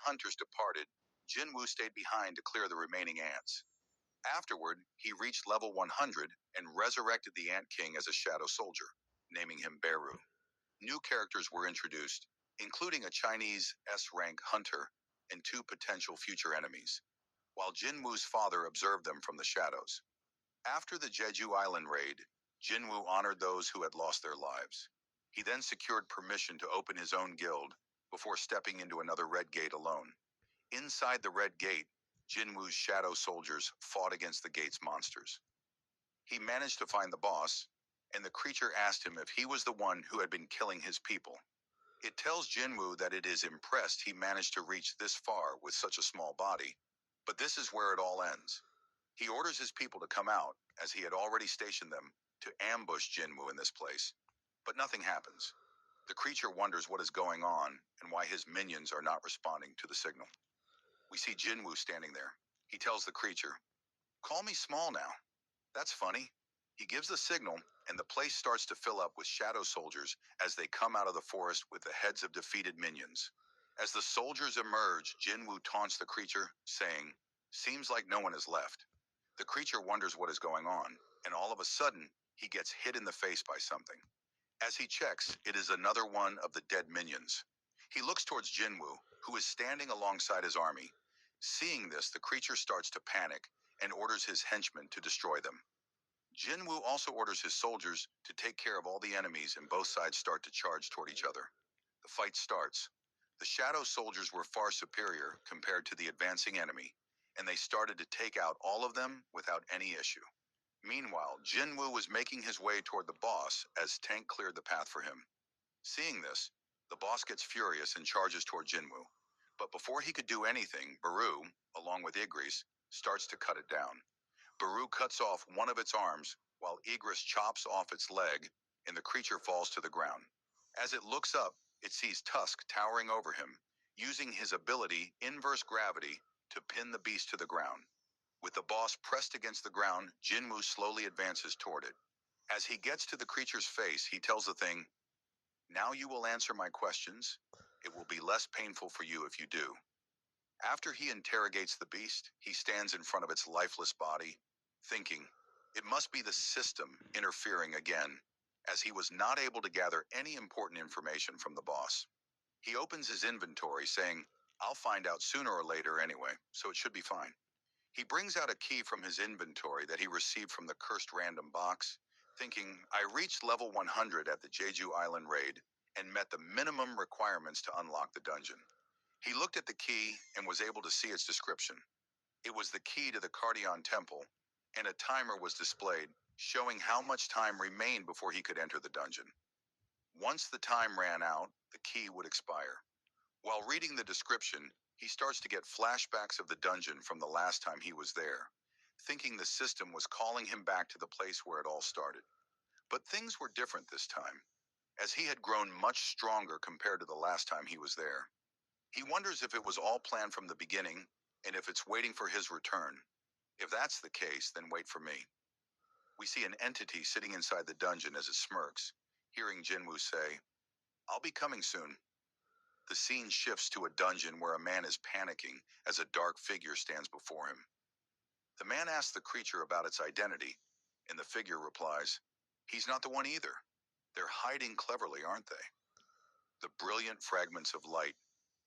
hunters departed, Jinwu stayed behind to clear the remaining ants. Afterward, he reached level 100 and resurrected the Ant King as a shadow soldier, naming him Beru. New characters were introduced, including a Chinese S-rank hunter and two potential future enemies, while Jinwu's father observed them from the shadows. After the Jeju Island raid, Jinwu honored those who had lost their lives. He then secured permission to open his own guild before stepping into another Red Gate alone. Inside the Red Gate, Jinwu's shadow soldiers fought against the gate's monsters. He managed to find the boss, and the creature asked him if he was the one who had been killing his people. It tells Jinwu that it is impressed he managed to reach this far with such a small body, but this is where it all ends. He orders his people to come out, as he had already stationed them, to ambush Jinwu in this place. But nothing happens. The creature wonders what is going on and why his minions are not responding to the signal. We see Jinwu standing there. He tells the creature, "Call me small now." That's funny. He gives the signal, and the place starts to fill up with shadow soldiers as they come out of the forest with the heads of defeated minions. As the soldiers emerge, Jinwu taunts the creature, saying, "Seems like no one is left." The creature wonders what is going on, and all of a sudden, he gets hit in the face by something. As he checks, it is another one of the dead minions. He looks towards Jinwu, who is standing alongside his army. Seeing this, the creature starts to panic and orders his henchmen to destroy them. Jinwu also orders his soldiers to take care of all the enemies, and both sides start to charge toward each other. The fight starts. The shadow soldiers were far superior compared to the advancing enemy, and they started to take out all of them without any issue. Meanwhile, Jinwu was making his way toward the boss as Tank cleared the path for him. Seeing this, the boss gets furious and charges toward Jinwu. But before he could do anything, Beru, along with Igris, starts to cut it down. Beru cuts off one of its arms, while Igris chops off its leg, and the creature falls to the ground. As it looks up, it sees Tusk towering over him, using his ability, Inverse Gravity, to pin the beast to the ground. With the boss pressed against the ground, Jinwu slowly advances toward it. As he gets to the creature's face, he tells the thing, "Now you will answer my questions. It will be less painful for you if you do." After he interrogates the beast, he stands in front of its lifeless body, thinking, it must be the system interfering again, as he was not able to gather any important information from the boss. He opens his inventory, saying, "I'll find out sooner or later anyway, so it should be fine." He brings out a key from his inventory that he received from the cursed random box, thinking, "I reached level 100 at the Jeju Island raid and met the minimum requirements to unlock the dungeon." He looked at the key and was able to see its description. It was the key to the Cardion Temple, and a timer was displayed, showing how much time remained before he could enter the dungeon. Once the time ran out, the key would expire. While reading the description, he starts to get flashbacks of the dungeon from the last time he was there, thinking the system was calling him back to the place where it all started. But things were different this time, as he had grown much stronger compared to the last time he was there. He wonders if it was all planned from the beginning, and if it's waiting for his return. If that's the case, then wait for me. We see an entity sitting inside the dungeon as it smirks, hearing Jinwu say, "I'll be coming soon." The scene shifts to a dungeon where a man is panicking as a dark figure stands before him. The man asks the creature about its identity, and the figure replies, "He's not the one either. They're hiding cleverly, aren't they?" The brilliant fragments of light.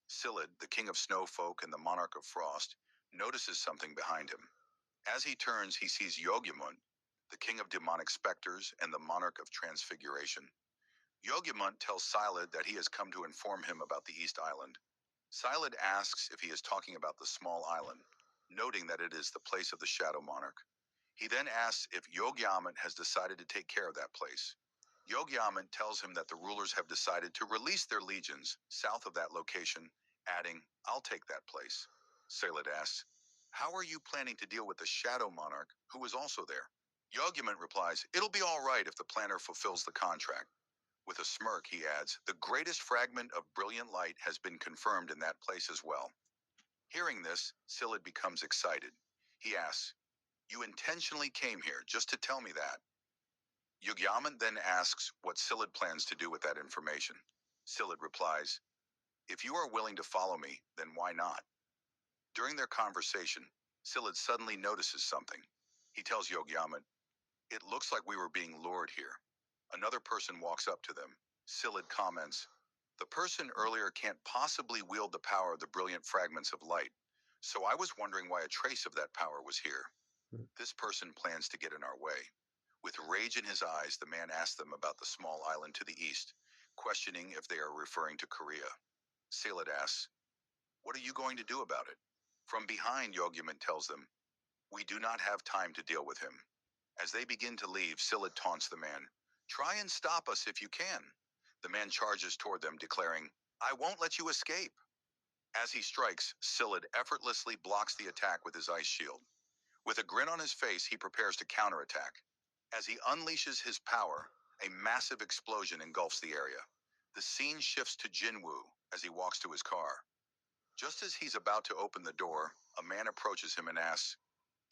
Silid, the king of snowfolk and the monarch of frost, notices something behind him. As he turns, he sees Yogyamunt, the king of demonic specters and the monarch of transfiguration. Yogyamunt tells Silid that he has come to inform him about the East Island. Silid asks if he is talking about the small island, noting that it is the place of the Shadow Monarch. He then asks if Yogyamunt has decided to take care of that place. Yogyamunt tells him that the rulers have decided to release their legions south of that location, adding, "I'll take that place." Silid asks, "How are you planning to deal with the Shadow Monarch, who is also there?" Yogyamunt replies, "It'll be all right if the planner fulfills the contract." With a smirk, he adds, "The greatest fragment of brilliant light has been confirmed in that place as well." Hearing this, Silid becomes excited. He asks, "You intentionally came here just to tell me that?" Yogyamunt then asks what Silid plans to do with that information. Silid replies, If you are willing to follow me, then why not? During their conversation, Silid suddenly notices something. He tells Yogyamet, "It looks like we were being lured here." Another person walks up to them. Silid comments, "The person earlier can't possibly wield the power of the brilliant fragments of light, so I was wondering why a trace of that power was here. This person plans to get in our way." With rage in his eyes, the man asks them about the small island to the east, questioning if they are referring to Korea. Silid asks, "What are you going to do about it?" From behind, Yogyamet tells them, "We do not have time to deal with him." As they begin to leave, Silid taunts the man, "Try and stop us if you can." The man charges toward them, declaring, "I won't let you escape." As he strikes, Silid effortlessly blocks the attack with his ice shield. With a grin on his face, he prepares to counterattack. As he unleashes his power, a massive explosion engulfs the area. The scene shifts to Jinwoo as he walks to his car. Just as he's about to open the door, a man approaches him and asks,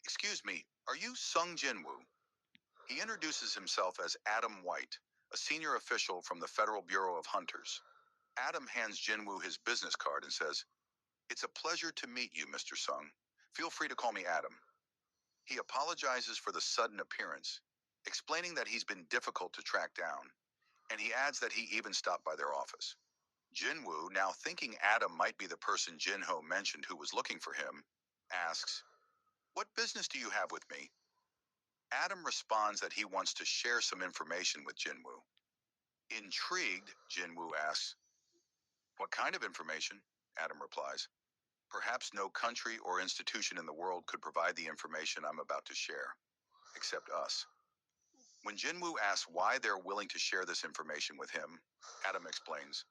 "Excuse me, are you Sung Jinwoo?" He introduces himself as Adam White, a senior official from the Federal Bureau of Hunters. Adam hands Jinwoo his business card and says, "It's a pleasure to meet you, Mr. Sung. Feel free to call me Adam." He apologizes for the sudden appearance, explaining that he's been difficult to track down, and he adds that he even stopped by their office. Jinwoo, now thinking Adam might be the person Jinho mentioned who was looking for him, asks, "What business do you have with me?" Adam responds that he wants to share some information with Jinwoo. Intrigued, Jinwoo asks, "What kind of information?" Adam replies, "Perhaps no country or institution in the world could provide the information I'm about to share, except us." When Jinwoo asks why they're willing to share this information with him, Adam explains,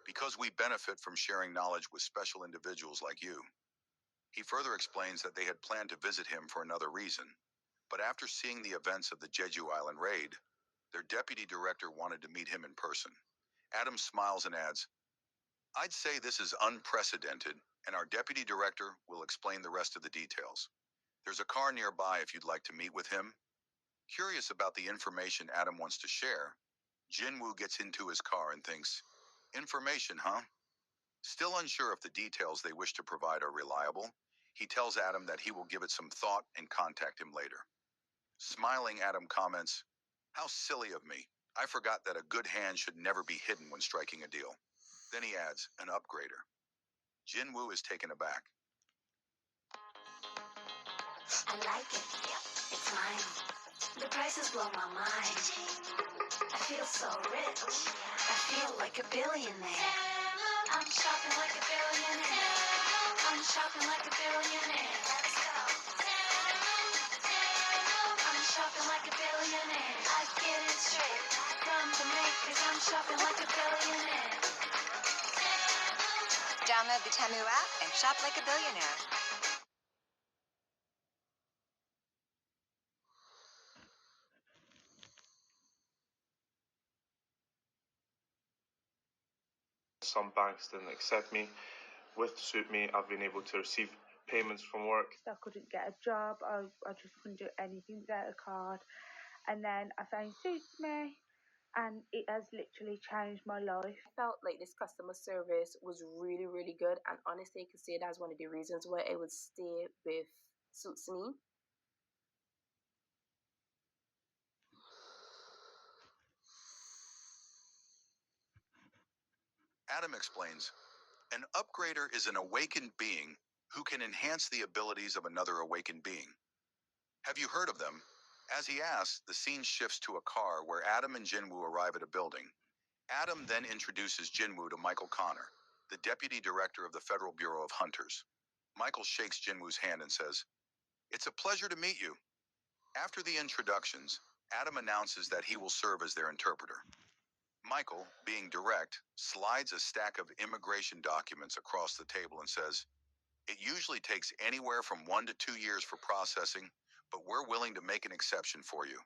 "Because we benefit from sharing knowledge with special individuals like you." He further explains that they had planned to visit him for another reason, but after seeing the events of the Jeju Island raid, their deputy director wanted to meet him in person. Adam smiles and adds, "I'd say this is unprecedented, and our deputy director will explain the rest of the details. There's a car nearby if you'd like to meet with him." Curious about the information Adam wants to share, Jinwoo gets into his car and thinks, "Information, huh?" Still unsure if the details they wish to provide are reliable, he tells Adam that he will give it some thought and contact him later. Smiling, Adam comments, "How silly of me. I forgot that a good hand should never be hidden when striking a deal." Then he adds, "An upgrader." Jinwoo is taken aback. I like it. Yep, it's mine. The prices blow my mind. I feel so rich. I feel like a billionaire. I'm shopping like a billionaire. I'm shopping like a billionaire. Let's go. I'm shopping like a billionaire. I get it straight from the makers. I'm shopping like a billionaire. Download the Temu app and shop like a billionaire. Some banks didn't accept me. With SuitMe, I've been able to receive payments from work. I couldn't get a job. I just couldn't do anything without a card. And then I found SuitMe, and it has literally changed my life. I felt like this customer service was really, really good, and honestly, I could say that's one of the reasons why I would stay with Suits Me. Adam explains, "An upgrader is an awakened being who can enhance the abilities of another awakened being. Have you heard of them?" As he asks, the scene shifts to a car where Adam and Jinwoo arrive at a building. Adam then introduces Jinwoo to Michael Connor, the deputy director of the Federal Bureau of Hunters. Michael shakes Jinwoo's hand and says, "It's a pleasure to meet you." After the introductions, Adam announces that he will serve as their interpreter. Michael, being direct, slides a stack of immigration documents across the table and says, "It usually takes anywhere from 1 to 2 years for processing, but we're willing to make an exception for you."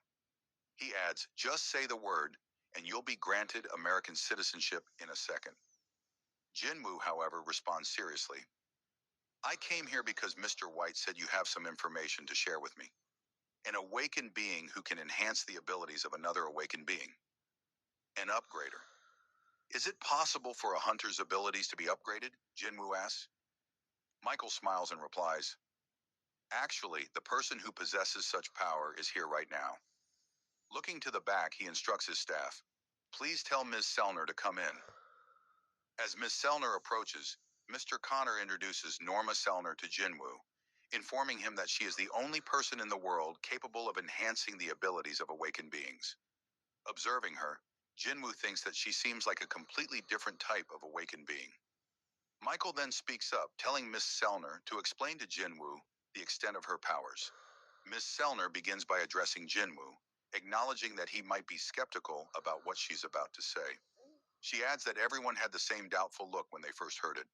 He adds, "Just say the word, and you'll be granted American citizenship in a second." Jinwoo, however, responds seriously, "I came here because Mr. White said you have some information to share with me. An awakened being who can enhance the abilities of another awakened being. An upgrader." Is it possible for a hunter's abilities to be upgraded? Jinwoo asks. Michael smiles and replies, actually, the person who possesses such power is here right now. Looking to the back, he instructs his staff, please tell Ms. Selner to come in. As Ms. Selner approaches, Mr. Connor introduces Norma Selner to Jinwoo, informing him that she is the only person in the world capable of enhancing the abilities of awakened beings. Observing her, Jinwoo thinks that she seems like a completely different type of awakened being. Michael then speaks up, telling Miss Selner to explain to Jinwoo the extent of her powers. Miss Selner begins by addressing Jinwoo, acknowledging that he might be skeptical about what she's about to say. She adds that everyone had the same doubtful look when they first heard it.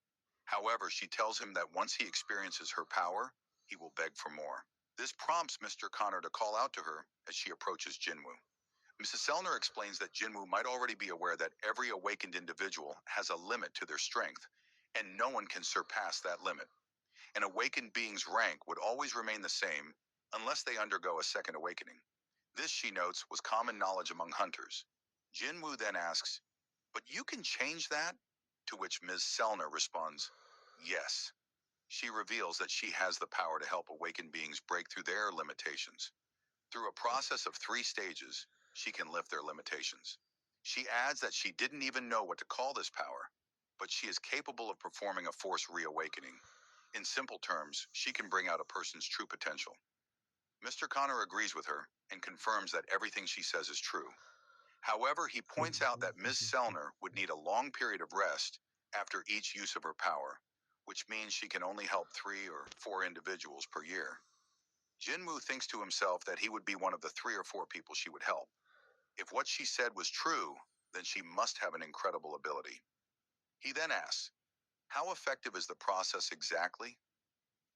However, she tells him that once he experiences her power, he will beg for more. This prompts Mr. Connor to call out to her as she approaches Jinwoo. Mrs. Selner explains that Jinwoo might already be aware that every awakened individual has a limit to their strength, and no one can surpass that limit. An awakened being's rank would always remain the same unless they undergo a second awakening. This, she notes, was common knowledge among hunters. Jinwoo then asks, but you can change that? To which Ms. Selner responds, yes. She reveals that she has the power to help awakened beings break through their limitations. Through a process of 3 stages, she can lift their limitations. She adds that she didn't even know what to call this power, but she is capable of performing a force reawakening. In simple terms, she can bring out a person's true potential. Mr. Connor agrees with her and confirms that everything she says is true. However, he points out that Ms. Selner would need a long period of rest after each use of her power, which means she can only help 3 or 4 individuals per year. Jinwoo thinks to himself that he would be one of the 3 or 4 people she would help. If what she said was true, then she must have an incredible ability. He then asks, how effective is the process exactly?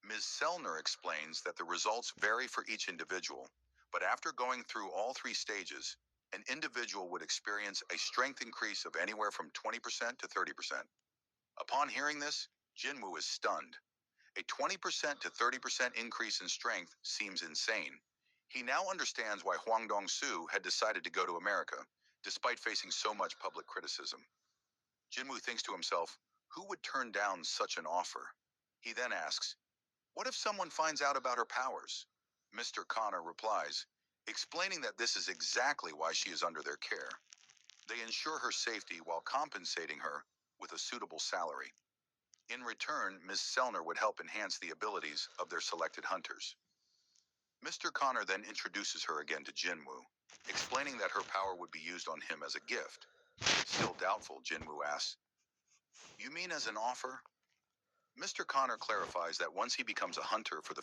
Ms. Selner explains that the results vary for each individual, but after going through all 3 stages, an individual would experience a strength increase of anywhere from 20% to 30%. Upon hearing this, Jinwoo is stunned. A 20% to 30% increase in strength seems insane. He now understands why Hwang Dong-soo had decided to go to America, despite facing so much public criticism. Jinwoo thinks to himself, who would turn down such an offer? He then asks, what if someone finds out about her powers? Mr. Connor replies, explaining that this is exactly why she is under their care. They ensure her safety while compensating her with a suitable salary. In return, Ms. Selner would help enhance the abilities of their selected hunters. Mr. Connor then introduces her again to Jinwoo, explaining that her power would be used on him as a gift. Still doubtful, Jinwoo asks, you mean as an offer? Mr. Connor clarifies that once he becomes a hunter for the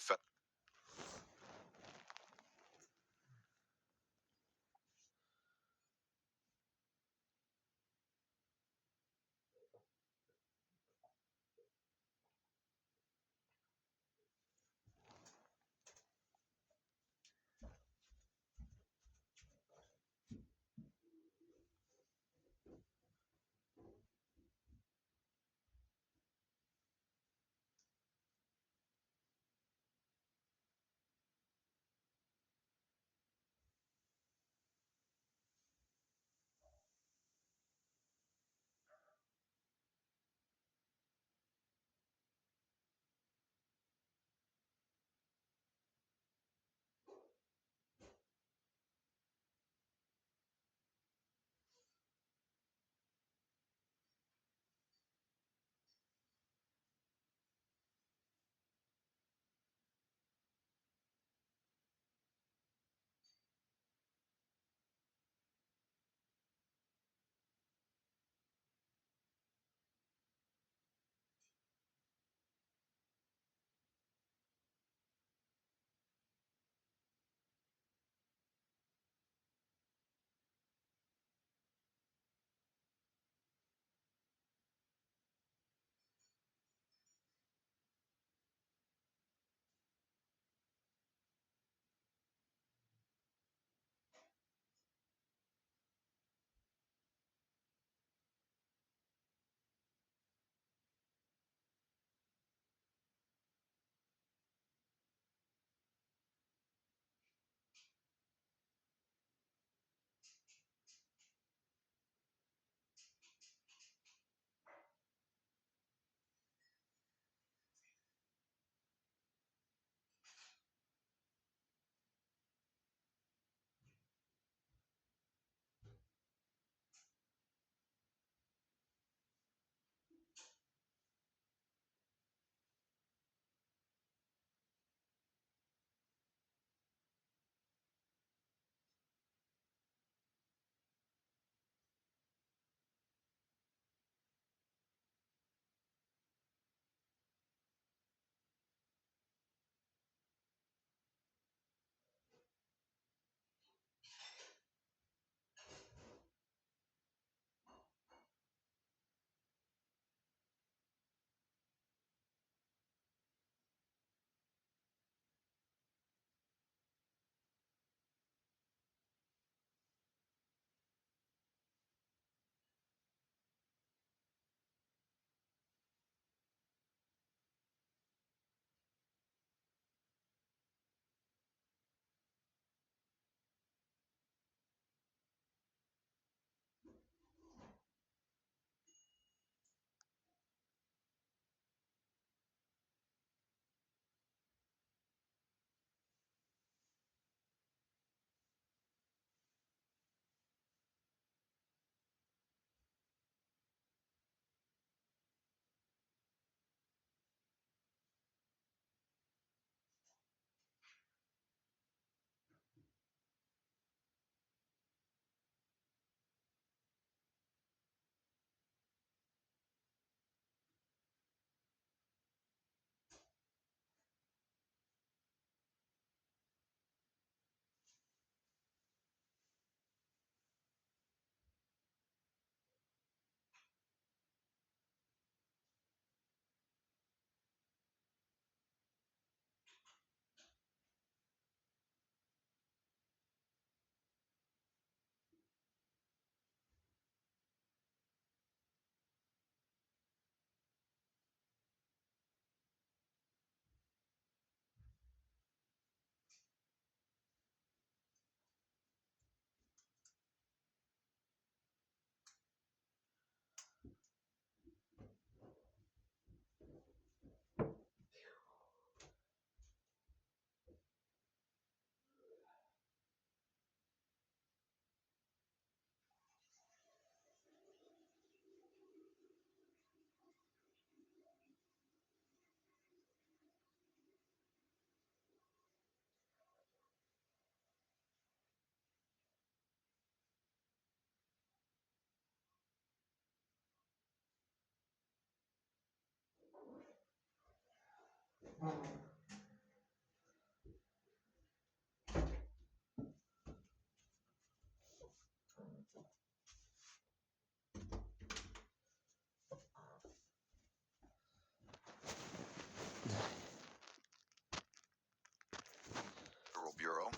Bureau,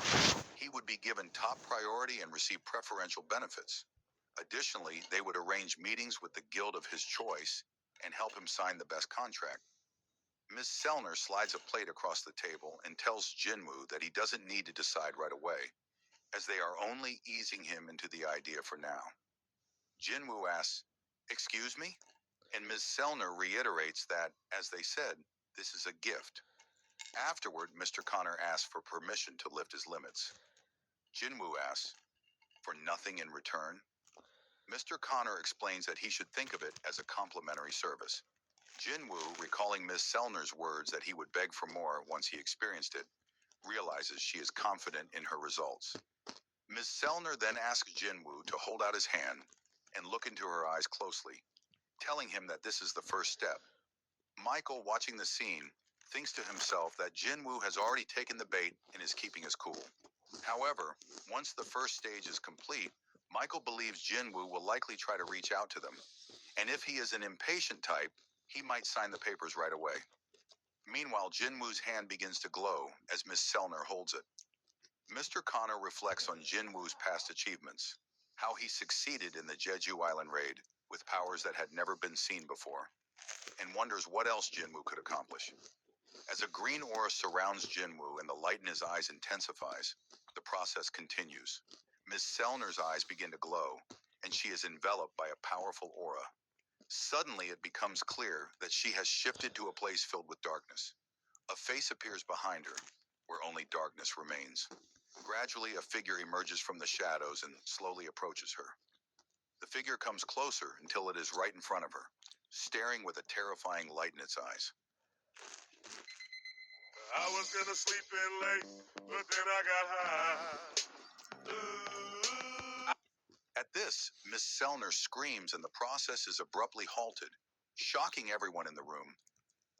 he would be given top priority and receive preferential benefits. Additionally, they would arrange meetings with the guild of his choice and help him sign the best contract. Ms. Selner slides a plate across the table and tells Jinwoo that he doesn't need to decide right away, as they are only easing him into the idea for now. Jinwoo asks, "Excuse me?" And Ms. Selner reiterates that, as they said, this is a gift. Afterward, Mr. Connor asks for permission to lift his limits. Jinwoo asks, "For nothing in return?" Mr. Connor explains that he should think of it as a complimentary service. Jinwoo, recalling Ms. Selner's words that he would beg for more once he experienced it, realizes she is confident in her results. Ms. Selner then asks Jinwoo to hold out his hand and look into her eyes closely, telling him that this is the first step. Michael, watching the scene, thinks to himself that Jinwoo has already taken the bait and is keeping his cool. However, once the first stage is complete, Michael believes Jinwoo will likely try to reach out to them, and if he is an impatient type, he might sign the papers right away. Meanwhile, Jinwoo's hand begins to glow as Miss Selner holds it. Mr. Connor reflects on Jinwoo's past achievements, how he succeeded in the Jeju Island raid with powers that had never been seen before, and wonders what else Jinwoo could accomplish. As a green aura surrounds Jinwoo and the light in his eyes intensifies, the process continues. Miss Selner's eyes begin to glow, and she is enveloped by a powerful aura. Suddenly, it becomes clear that she has shifted to a place filled with darkness. A face appears behind her, where only darkness remains. Gradually, a figure emerges from the shadows and slowly approaches her. The figure comes closer until it is right in front of her, staring with a terrifying light in its eyes. I was gonna sleep in late, but then I got high. Ooh. At this, Miss Selner screams and the process is abruptly halted, shocking everyone in the room.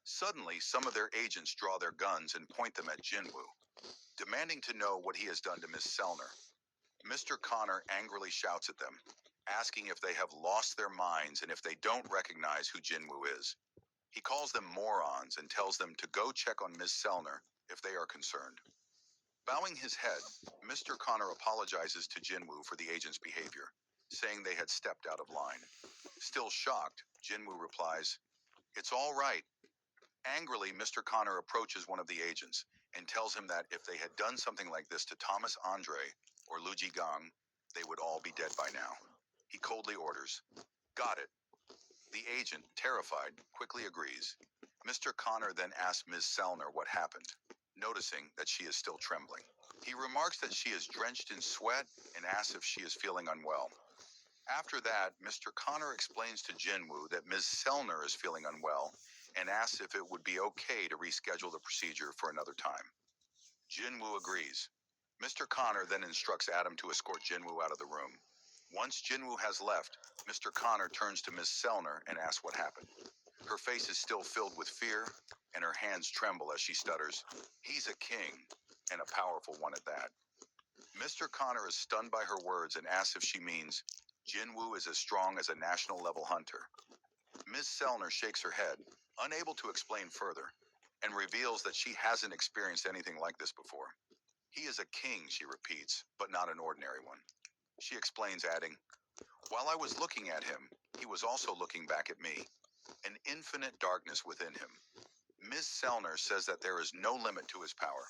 Suddenly, some of their agents draw their guns and point them at Jinwoo, demanding to know what he has done to Miss Selner. Mr. Connor angrily shouts at them, asking if they have lost their minds and if they don't recognize who Jinwoo is. He calls them morons and tells them to go check on Miss Selner if they are concerned. Bowing his head, Mr. Connor apologizes to Jinwoo for the agent's behavior, saying they had stepped out of line. Still shocked, Jinwoo replies, "It's all right." Angrily, Mr. Connor approaches one of the agents and tells him that if they had done something like this to Thomas Andre or Lu Jigang, they would all be dead by now. He coldly orders, "Got it." The agent, terrified, quickly agrees. Mr. Connor then asks Ms. Selner what happened, noticing that she is still trembling. He remarks that she is drenched in sweat and asks if she is feeling unwell. After that, Mr. Connor explains to Jinwoo that Ms. Selner is feeling unwell and asks if it would be okay to reschedule the procedure for another time. Jinwoo agrees. Mr. Connor then instructs Adam to escort Jinwoo out of the room. Once Jinwoo has left, Mr. Connor turns to Ms. Selner and asks what happened. Her face is still filled with fear, and her hands tremble as she stutters, "He's a king, and a powerful one at that." Mr. Connor is stunned by her words and asks if she means Jinwoo is as strong as a national-level hunter. Ms. Selner shakes her head, unable to explain further, and reveals that she hasn't experienced anything like this before. "He is a king," she repeats, "but not an ordinary one." She explains, adding, "While I was looking at him, he was also looking back at me. An infinite darkness within him." Ms. Selner says that there is no limit to his power.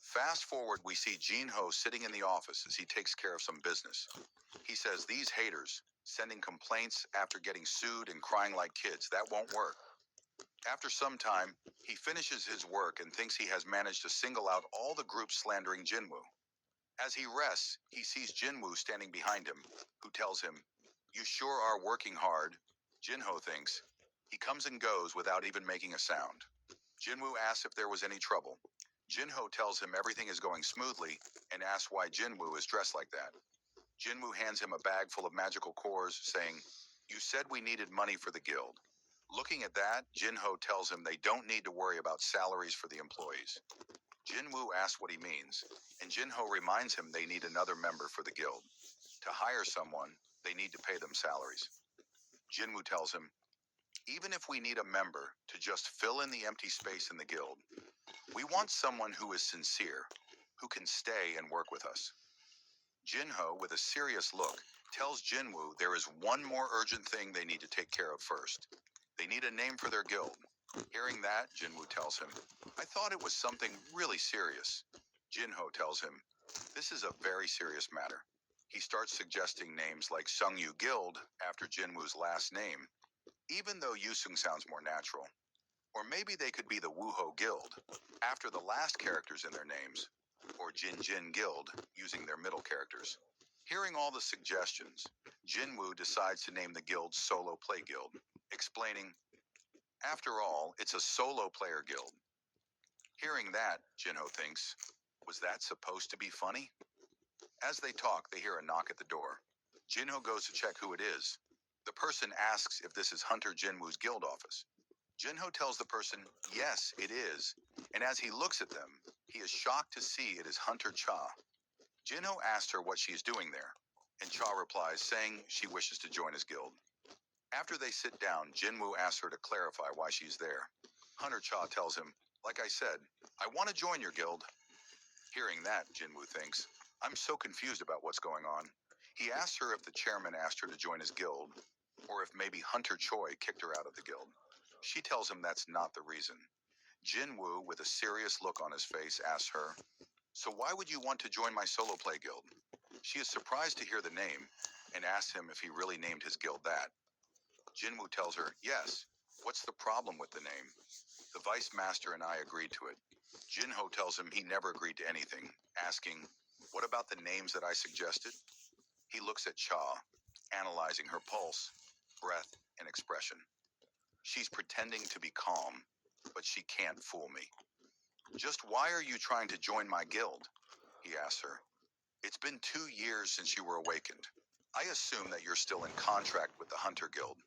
Fast forward, we see Jinho sitting in the office as he takes care of some business. He says these haters, sending complaints after getting sued and crying like kids, that won't work. After some time, he finishes his work and thinks he has managed to single out all the groups slandering Jinwoo. As he rests, he sees Jinwoo standing behind him, who tells him, "You sure are working hard." Jinho thinks. He comes and goes without even making a sound. Jinwoo asks if there was any trouble. Jinho tells him everything is going smoothly and asks why Jinwoo is dressed like that. Jinwoo hands him a bag full of magical cores, saying, "You said we needed money for the guild. Looking at that, Jinho tells him they don't need to worry about salaries for the employees. Jinwoo asks what he means, and Jinho reminds him they need another member for the guild. To hire someone, they need to pay them salaries. Jinwoo tells him, even if we need a member to just fill in the empty space in the guild, we want someone who is sincere, who can stay and work with us. Jinho, with a serious look, tells Jinwoo there is one more urgent thing they need to take care of first. They need a name for their guild. Hearing that, Jinwoo tells him, I thought it was something really serious. Jinho tells him, this is a very serious matter. He starts suggesting names like Sungyu Guild after Jinwoo's last name, even though Yusung sounds more natural. Or maybe they could be the Wuho Guild, after the last characters in their names, or Jin Guild, using their middle characters. Hearing all the suggestions, Jinwoo decides to name the guild Solo Play Guild, explaining, after all, it's a solo player guild. Hearing that, Jinho thinks, was that supposed to be funny? As they talk, they hear a knock at the door. Jinho goes to check who it is. The person asks if this is Hunter Jinwoo's guild office. Jinho tells the person, yes, it is, and as he looks at them, he is shocked to see it is Hunter Cha. Jinho asks her what she is doing there, and Cha replies, saying she wishes to join his guild. After they sit down, Jinwoo asks her to clarify why she's there. Hunter Cha tells him, like I said, I want to join your guild. Hearing that, Jinwoo thinks, I'm so confused about what's going on. He asks her if the chairman asked her to join his guild, or if maybe Hunter Choi kicked her out of the guild. She tells him that's not the reason. Jinwoo, with a serious look on his face, asks her, so why would you want to join my solo play guild? She is surprised to hear the name, and asks him if he really named his guild that. Jinwoo tells her, yes. What's the problem with the name? The Vice Master and I agreed to it. Jinho tells him he never agreed to anything, asking, what about the names that I suggested? He looks at Cha, analyzing her pulse, breath, and expression. She's pretending to be calm, but she can't fool me. Just why are you trying to join my guild? He asks her. It's been 2 years since you were awakened. I assume that you're still in contract with the Hunter Guild.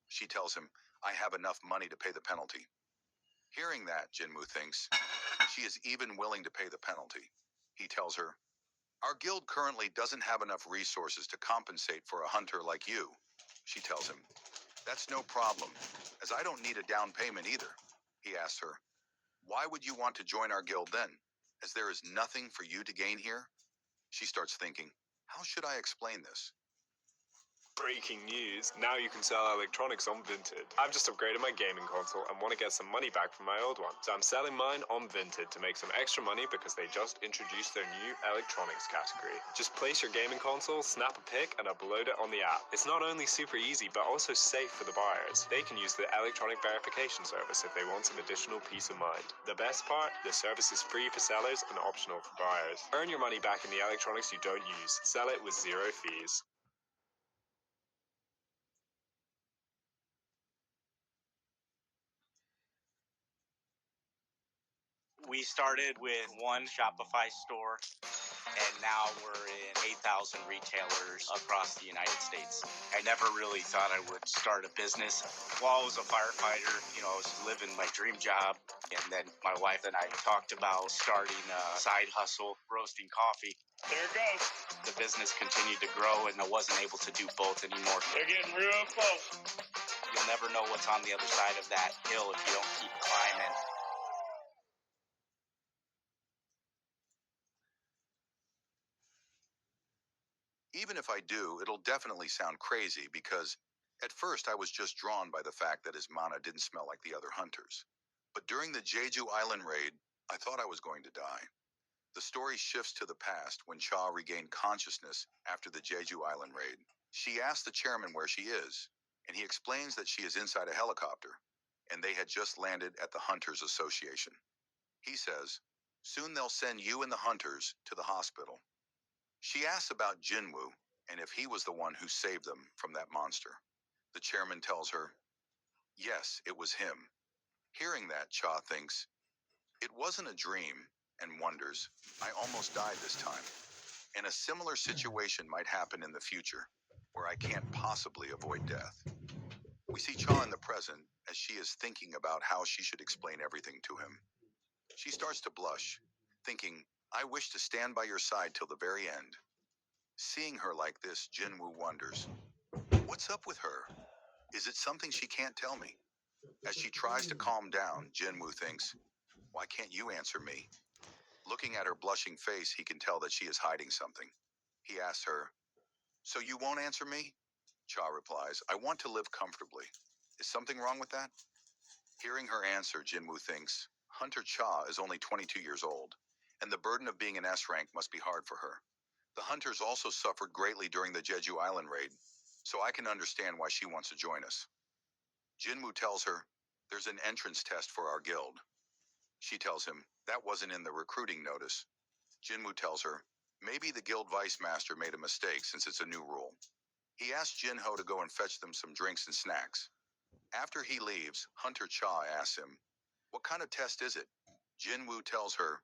She tells him, I have enough money to pay the penalty. Hearing that, Jinwoo thinks, she is even willing to pay the penalty. He tells her, our guild currently doesn't have enough resources to compensate for a hunter like you. She tells him, that's no problem, as I don't need a down payment either. He asks her, why would you want to join our guild then, as there is nothing for you to gain here? She starts thinking, how should I explain this? Breaking news, now you can sell electronics on Vinted. I've just upgraded my gaming console and want to get some money back from my old one. So I'm selling mine on Vinted to make some extra money because they just introduced their new electronics category. Just place your gaming console, snap a pic, and upload it on the app. It's not only super easy, but also safe for the buyers. They can use the electronic verification service if they want some additional peace of mind. The best part, the service is free for sellers and optional for buyers. Earn your money back in the electronics you don't use. Sell it with zero fees. We started with one Shopify store, and now we're in 8,000 retailers across the United States. I never really thought I would start a business. While I was a firefighter, I was living my dream job, and then my wife and I talked about starting a side hustle, roasting coffee. There it goes. The business continued to grow, and I wasn't able to do both anymore. They're getting real close. You'll never know what's on the other side of that hill if you don't keep climbing. Even if I do, it'll definitely sound crazy because at first I was just drawn by the fact that his mana didn't smell like the other hunters. But during the Jeju Island raid, I thought I was going to die. The story shifts to the past when Cha regained consciousness after the Jeju Island raid. She asks the chairman where she is, and he explains that she is inside a helicopter, and they had just landed at the Hunters Association. He says, soon they'll send you and the hunters to the hospital. She asks about Jinwoo and if he was the one who saved them from that monster. The chairman tells her, yes, it was him. Hearing that, Cha thinks, it wasn't a dream, and wonders, I almost died this time. And a similar situation might happen in the future, where I can't possibly avoid death. We see Cha in the present as she is thinking about how she should explain everything to him. She starts to blush, thinking, I wish to stand by your side till the very end. Seeing her like this, Jinwoo wonders, what's up with her? Is it something she can't tell me? As she tries to calm down, Jinwoo thinks, why can't you answer me? Looking at her blushing face, he can tell that she is hiding something. He asks her, so you won't answer me? Cha replies, I want to live comfortably. Is something wrong with that? Hearing her answer, Jinwoo thinks, Hunter Cha is only 22 years old, and the burden of being an S rank must be hard for her. The Hunters also suffered greatly during the Jeju Island raid, so I can understand why she wants to join us. Jinwoo tells her, there's an entrance test for our guild. She tells him, that wasn't in the recruiting notice. Jinwoo tells her, maybe the guild vice master made a mistake since it's a new rule. He asks Jinho to go and fetch them some drinks and snacks. After he leaves, Hunter Cha asks him, what kind of test is it? Jinwoo tells her,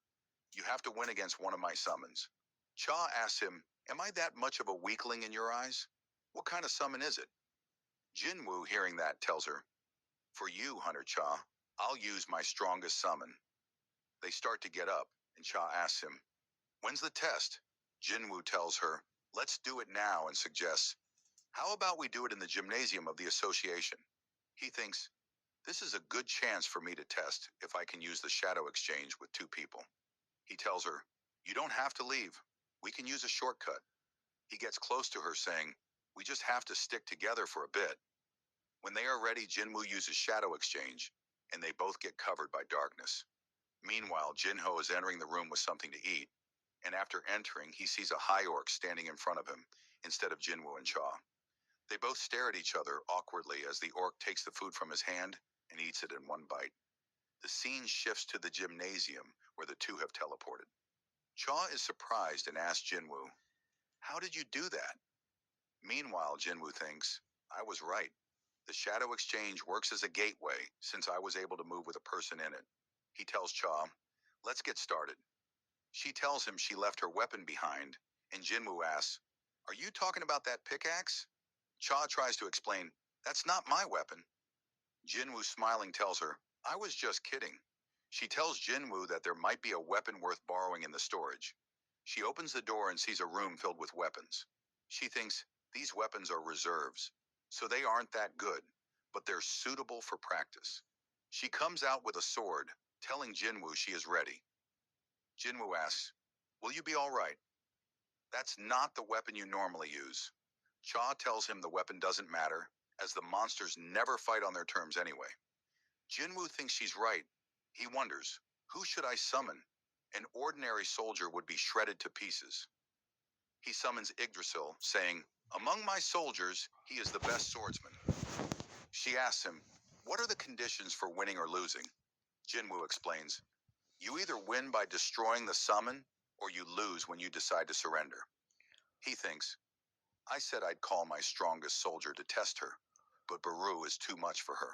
you have to win against one of my summons. Cha asks him, am I that much of a weakling in your eyes? What kind of summon is it? Jinwoo, hearing that, tells her, for you, Hunter Cha, I'll use my strongest summon. They start to get up, and Cha asks him, when's the test? Jinwoo tells her, let's do it now, and suggests, how about we do it in the gymnasium of the association? He thinks, this is a good chance for me to test if I can use the shadow exchange with two people. He tells her, you don't have to leave. We can use a shortcut. He gets close to her saying, we just have to stick together for a bit. When they are ready, Jinwoo uses shadow exchange, and they both get covered by darkness. Meanwhile, Jinho is entering the room with something to eat, and after entering, he sees a high orc standing in front of him instead of Jinwoo and Cha. They both stare at each other awkwardly as the orc takes the food from his hand and eats it in one bite. The scene shifts to the gymnasium where the two have teleported. Cha is surprised and asks Jinwoo, how did you do that? Meanwhile, Jinwoo thinks, I was right. The shadow exchange works as a gateway since I was able to move with a person in it. He tells Cha, let's get started. She tells him she left her weapon behind, and Jinwoo asks, are you talking about that pickaxe? Cha tries to explain, that's not my weapon. Jinwoo, smiling, tells her, I was just kidding. She tells Jinwoo that there might be a weapon worth borrowing in the storage. She opens the door and sees a room filled with weapons. She thinks these weapons are reserves, so they aren't that good, but they're suitable for practice. She comes out with a sword, telling Jinwoo she is ready. Jinwoo asks, will you be all right? That's not the weapon you normally use. Cha tells him the weapon doesn't matter, as the monsters never fight on their terms anyway. Jinwoo thinks she's right. He wonders, who should I summon? An ordinary soldier would be shredded to pieces. He summons Yggdrasil, saying, among my soldiers, he is the best swordsman. She asks him, what are the conditions for winning or losing? Jinwoo explains, you either win by destroying the summon, or you lose when you decide to surrender. He thinks, I said I'd call my strongest soldier to test her, but Baru is too much for her.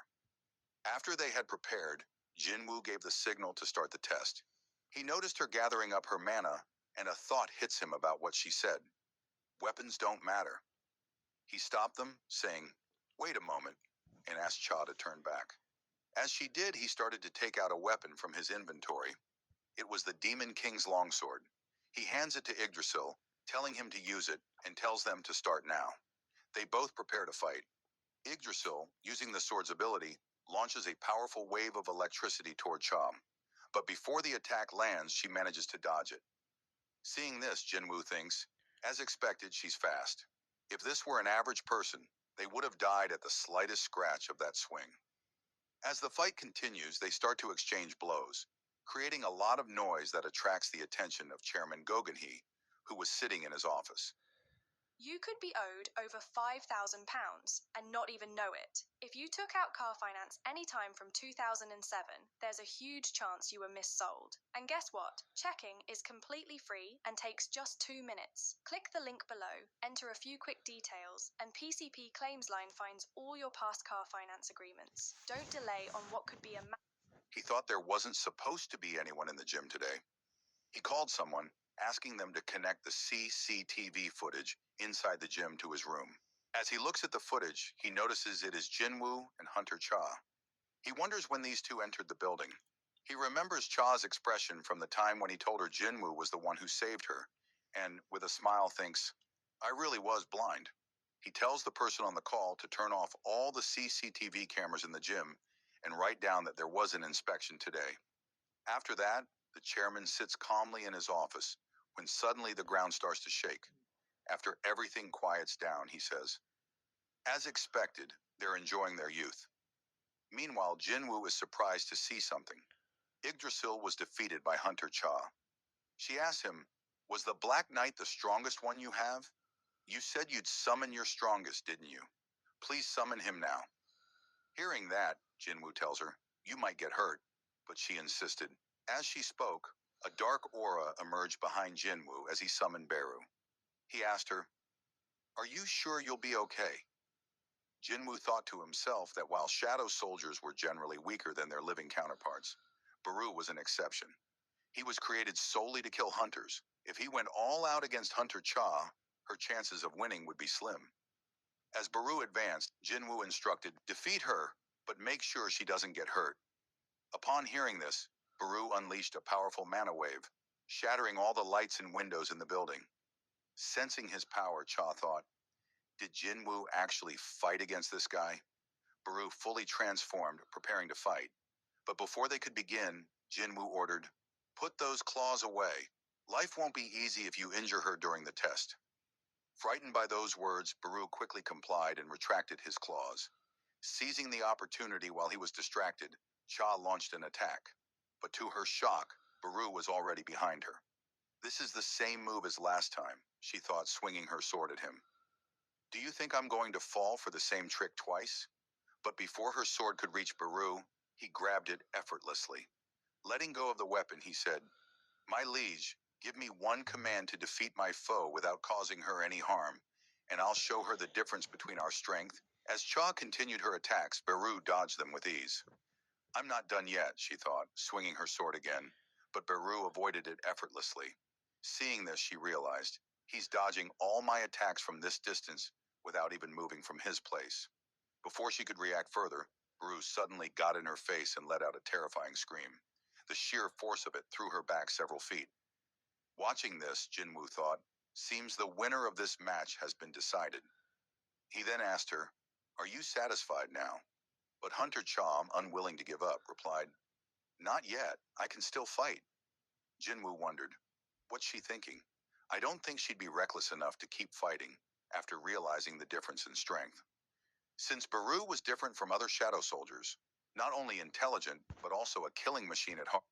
After they had prepared, Jinwoo gave the signal to start the test. He noticed her gathering up her mana, and a thought hits him about what she said. Weapons don't matter. He stopped them, saying, wait a moment, and asked Cha to turn back. As she did, he started to take out a weapon from his inventory. It was the Demon King's longsword. He hands it to Yggdrasil, telling him to use it, and tells them to start now. They both prepare to fight. Yggdrasil, using the sword's ability, launches a powerful wave of electricity toward Cha. But before the attack lands, she manages to dodge it. Seeing this, Jinwoo thinks, as expected, she's fast. If this were an average person, they would have died at the slightest scratch of that swing. As the fight continues, they start to exchange blows, creating a lot of noise that attracts the attention of Chairman Gogenhee, who was sitting in his office. You could be owed over £5,000 and not even know it. If you took out car finance anytime from 2007, there's a huge chance you were missold. And guess what? Checking is completely free and takes just 2 minutes. Click the link below, enter a few quick details, and PCP Claims Line finds all your past car finance agreements. Don't delay on what could be a He thought there wasn't supposed to be anyone in the gym today. He called someone, asking them to connect the CCTV footage inside the gym to his room. As he looks at the footage, he notices it is Jinwoo and Hunter Cha. He wonders when these two entered the building. He remembers Cha's expression from the time when he told her Jinwoo was the one who saved her, and with a smile thinks, I really was blind. He tells the person on the call to turn off all the CCTV cameras in the gym and write down that there was an inspection today. After that, the chairman sits calmly in his office when suddenly the ground starts to shake. After everything quiets down, he says, as expected, they're enjoying their youth. Meanwhile, Jinwoo is surprised to see something. Yggdrasil was defeated by Hunter Cha. She asks him, was the Black Knight the strongest one you have? You said you'd summon your strongest, didn't you? Please summon him now. Hearing that, Jinwoo tells her, you might get hurt, but she insisted. As she spoke, a dark aura emerged behind Jinwoo as he summoned Beru. He asked her, are you sure you'll be okay? Jinwoo thought to himself that while shadow soldiers were generally weaker than their living counterparts, Beru was an exception. He was created solely to kill hunters. If he went all out against Hunter Cha, her chances of winning would be slim. As Beru advanced, Jinwoo instructed, defeat her, but make sure she doesn't get hurt. Upon hearing this, Beru unleashed a powerful mana wave, shattering all the lights and windows in the building. Sensing his power, Cha thought, did Jinwoo actually fight against this guy? Beru fully transformed, preparing to fight. But before they could begin, Jinwoo ordered, put those claws away. Life won't be easy if you injure her during the test. Frightened by those words, Beru quickly complied and retracted his claws. Seizing the opportunity while he was distracted, Cha launched an attack. But to her shock, Beru was already behind her. This is the same move as last time, she thought, swinging her sword at him. Do you think I'm going to fall for the same trick twice? But before her sword could reach Beru, he grabbed it effortlessly. Letting go of the weapon, he said, my liege, give me one command to defeat my foe without causing her any harm, and I'll show her the difference between our strength. As Cha continued her attacks, Beru dodged them with ease. I'm not done yet, she thought, swinging her sword again, but Beru avoided it effortlessly. Seeing this, she realized, he's dodging all my attacks from this distance without even moving from his place. Before she could react further, Beru suddenly got in her face and let out a terrifying scream. The sheer force of it threw her back several feet. Watching this, Jinwoo thought, seems the winner of this match has been decided. He then asked her, are you satisfied now? But Hunter Cha, unwilling to give up, replied, not yet, I can still fight. Jinwoo wondered, what's she thinking? I don't think she'd be reckless enough to keep fighting after realizing the difference in strength. Since Beru was different from other shadow soldiers, not only intelligent, but also a killing machine at heart,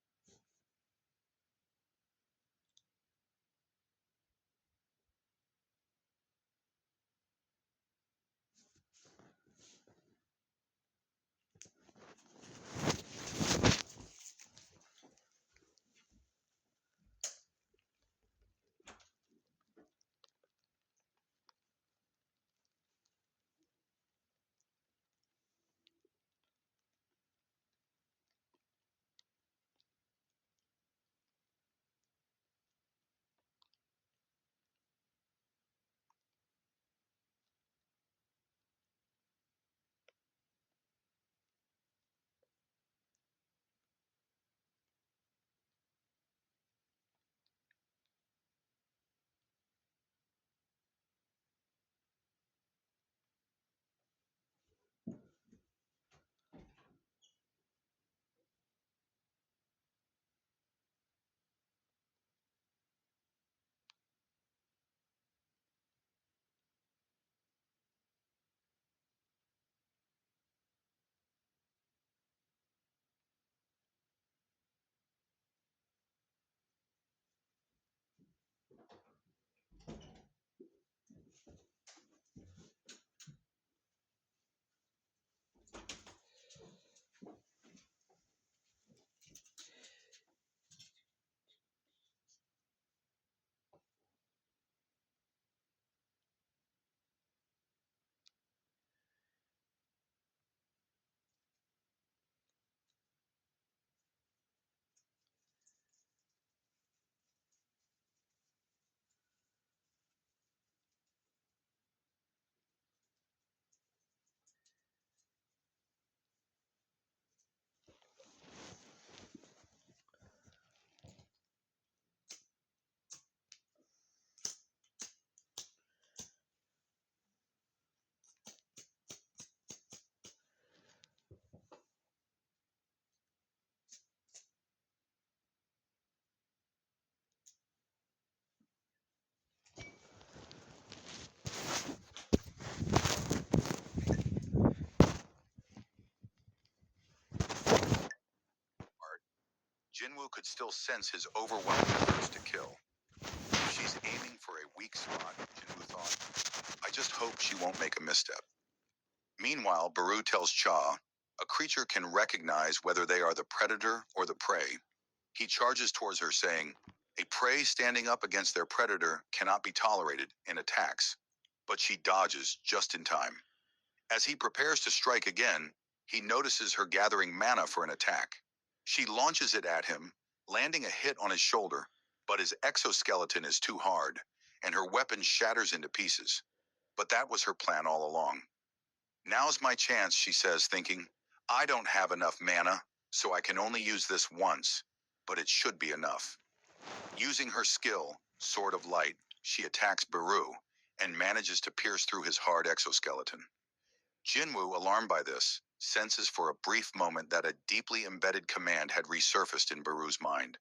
Jinwoo could still sense his overwhelming efforts to kill. If she's aiming for a weak spot, Jinwoo thought, I just hope she won't make a misstep. Meanwhile, Baru tells Cha, a creature can recognize whether they are the predator or the prey. He charges towards her, saying, a prey standing up against their predator cannot be tolerated and attacks, but she dodges just in time. As he prepares to strike again, he notices her gathering mana for an attack. She launches it at him, landing a hit on his shoulder, but his exoskeleton is too hard, and her weapon shatters into pieces. But that was her plan all along. Now's my chance, she says, thinking, I don't have enough mana, so I can only use this once, but it should be enough. Using her skill, Sword of Light, she attacks Baru and manages to pierce through his hard exoskeleton. Jinwoo, alarmed by this, senses for a brief moment that a deeply embedded command had resurfaced in Baru's mind,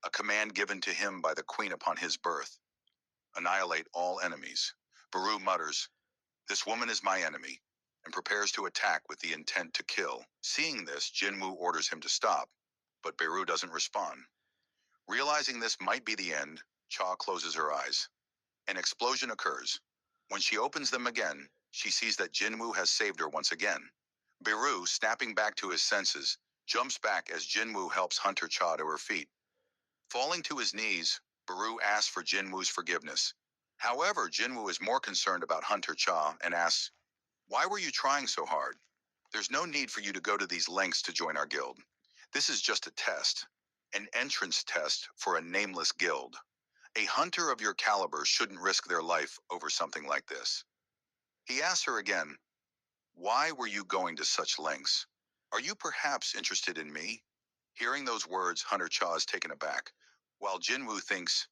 a command given to him by the queen upon his birth. Annihilate all enemies. Baru mutters, this woman is my enemy, and prepares to attack with the intent to kill. Seeing this, Jinwoo orders him to stop, but Baru doesn't respond. Realizing this might be the end, Cha closes her eyes. An explosion occurs. When she opens them again, she sees that Jinwoo has saved her once again. Baru, snapping back to his senses, jumps back as Jinwoo helps Hunter Cha to her feet. Falling to his knees, Baru asks for Jinwoo's forgiveness. However, Jinwoo is more concerned about Hunter Cha and asks, why were you trying so hard? There's no need for you to go to these lengths to join our guild. This is just a test. An entrance test for a nameless guild. A hunter of your caliber shouldn't risk their life over something like this. He asks her again, why were you going to such lengths? Are you perhaps interested in me? Hearing those words, Hunter Cha is taken aback, while Jinwoo thinks,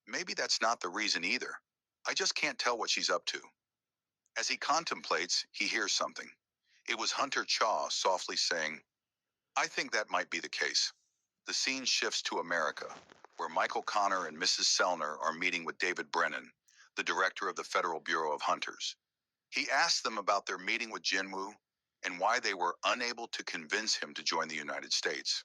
maybe that's not the reason either. I just can't tell what she's up to. As he contemplates, he hears something. It was Hunter Cha softly saying, I think that might be the case. The scene shifts to America, where Michael Connor and Mrs. Sellner are meeting with David Brennan, the director of the Federal Bureau of Hunters. He asks them about their meeting with Jinwoo and why they were unable to convince him to join the United States.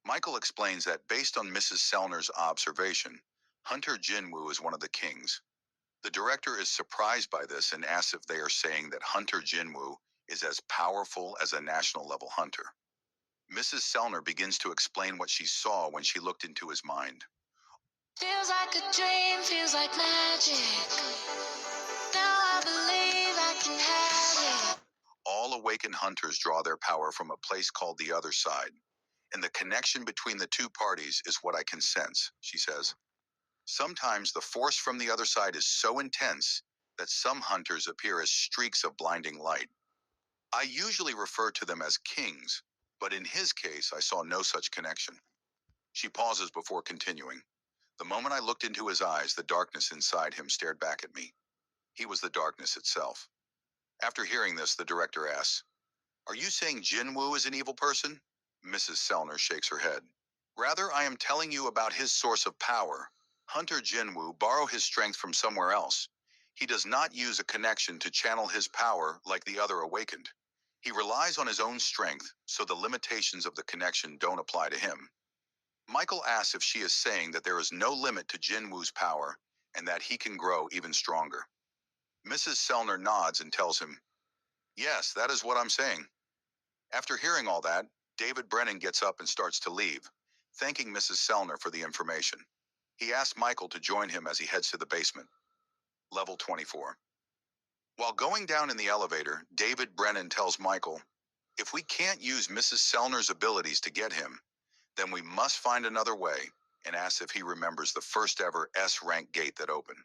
Michael explains that based on Mrs. Sellner's observation, Hunter Jinwoo is one of the kings. The director is surprised by this and asks if they are saying that Hunter Jinwoo is as powerful as a national-level hunter. Mrs. Sellner begins to explain what she saw when she looked into his mind. Feels like a dream, feels like magic. Now I believe I can have it. All awakened hunters draw their power from a place called the other side, and the connection between the two parties is what I can sense, she says. Sometimes the force from the other side is so intense that some hunters appear as streaks of blinding light. I usually refer to them as kings, but in his case, I saw no such connection. She pauses before continuing. The moment I looked into his eyes, the darkness inside him stared back at me. He was the darkness itself. After hearing this, the director asks, are you saying Jinwoo is an evil person? Mrs. Sellner shakes her head. Rather, I am telling you about his source of power. Hunter Jinwoo borrow his strength from somewhere else. He does not use a connection to channel his power like the other awakened. He relies on his own strength, so the limitations of the connection don't apply to him. Michael asks if she is saying that there is no limit to Jinwoo's power and that he can grow even stronger. Mrs. Sellner nods and tells him, yes, that is what I'm saying. After hearing all that, David Brennan gets up and starts to leave, thanking Mrs. Sellner for the information. He asks Michael to join him as he heads to the basement. Level 24. While going down in the elevator, David Brennan tells Michael, if we can't use Mrs. Sellner's abilities to get him, then we must find another way, and asks if he remembers the first ever S-rank gate that opened.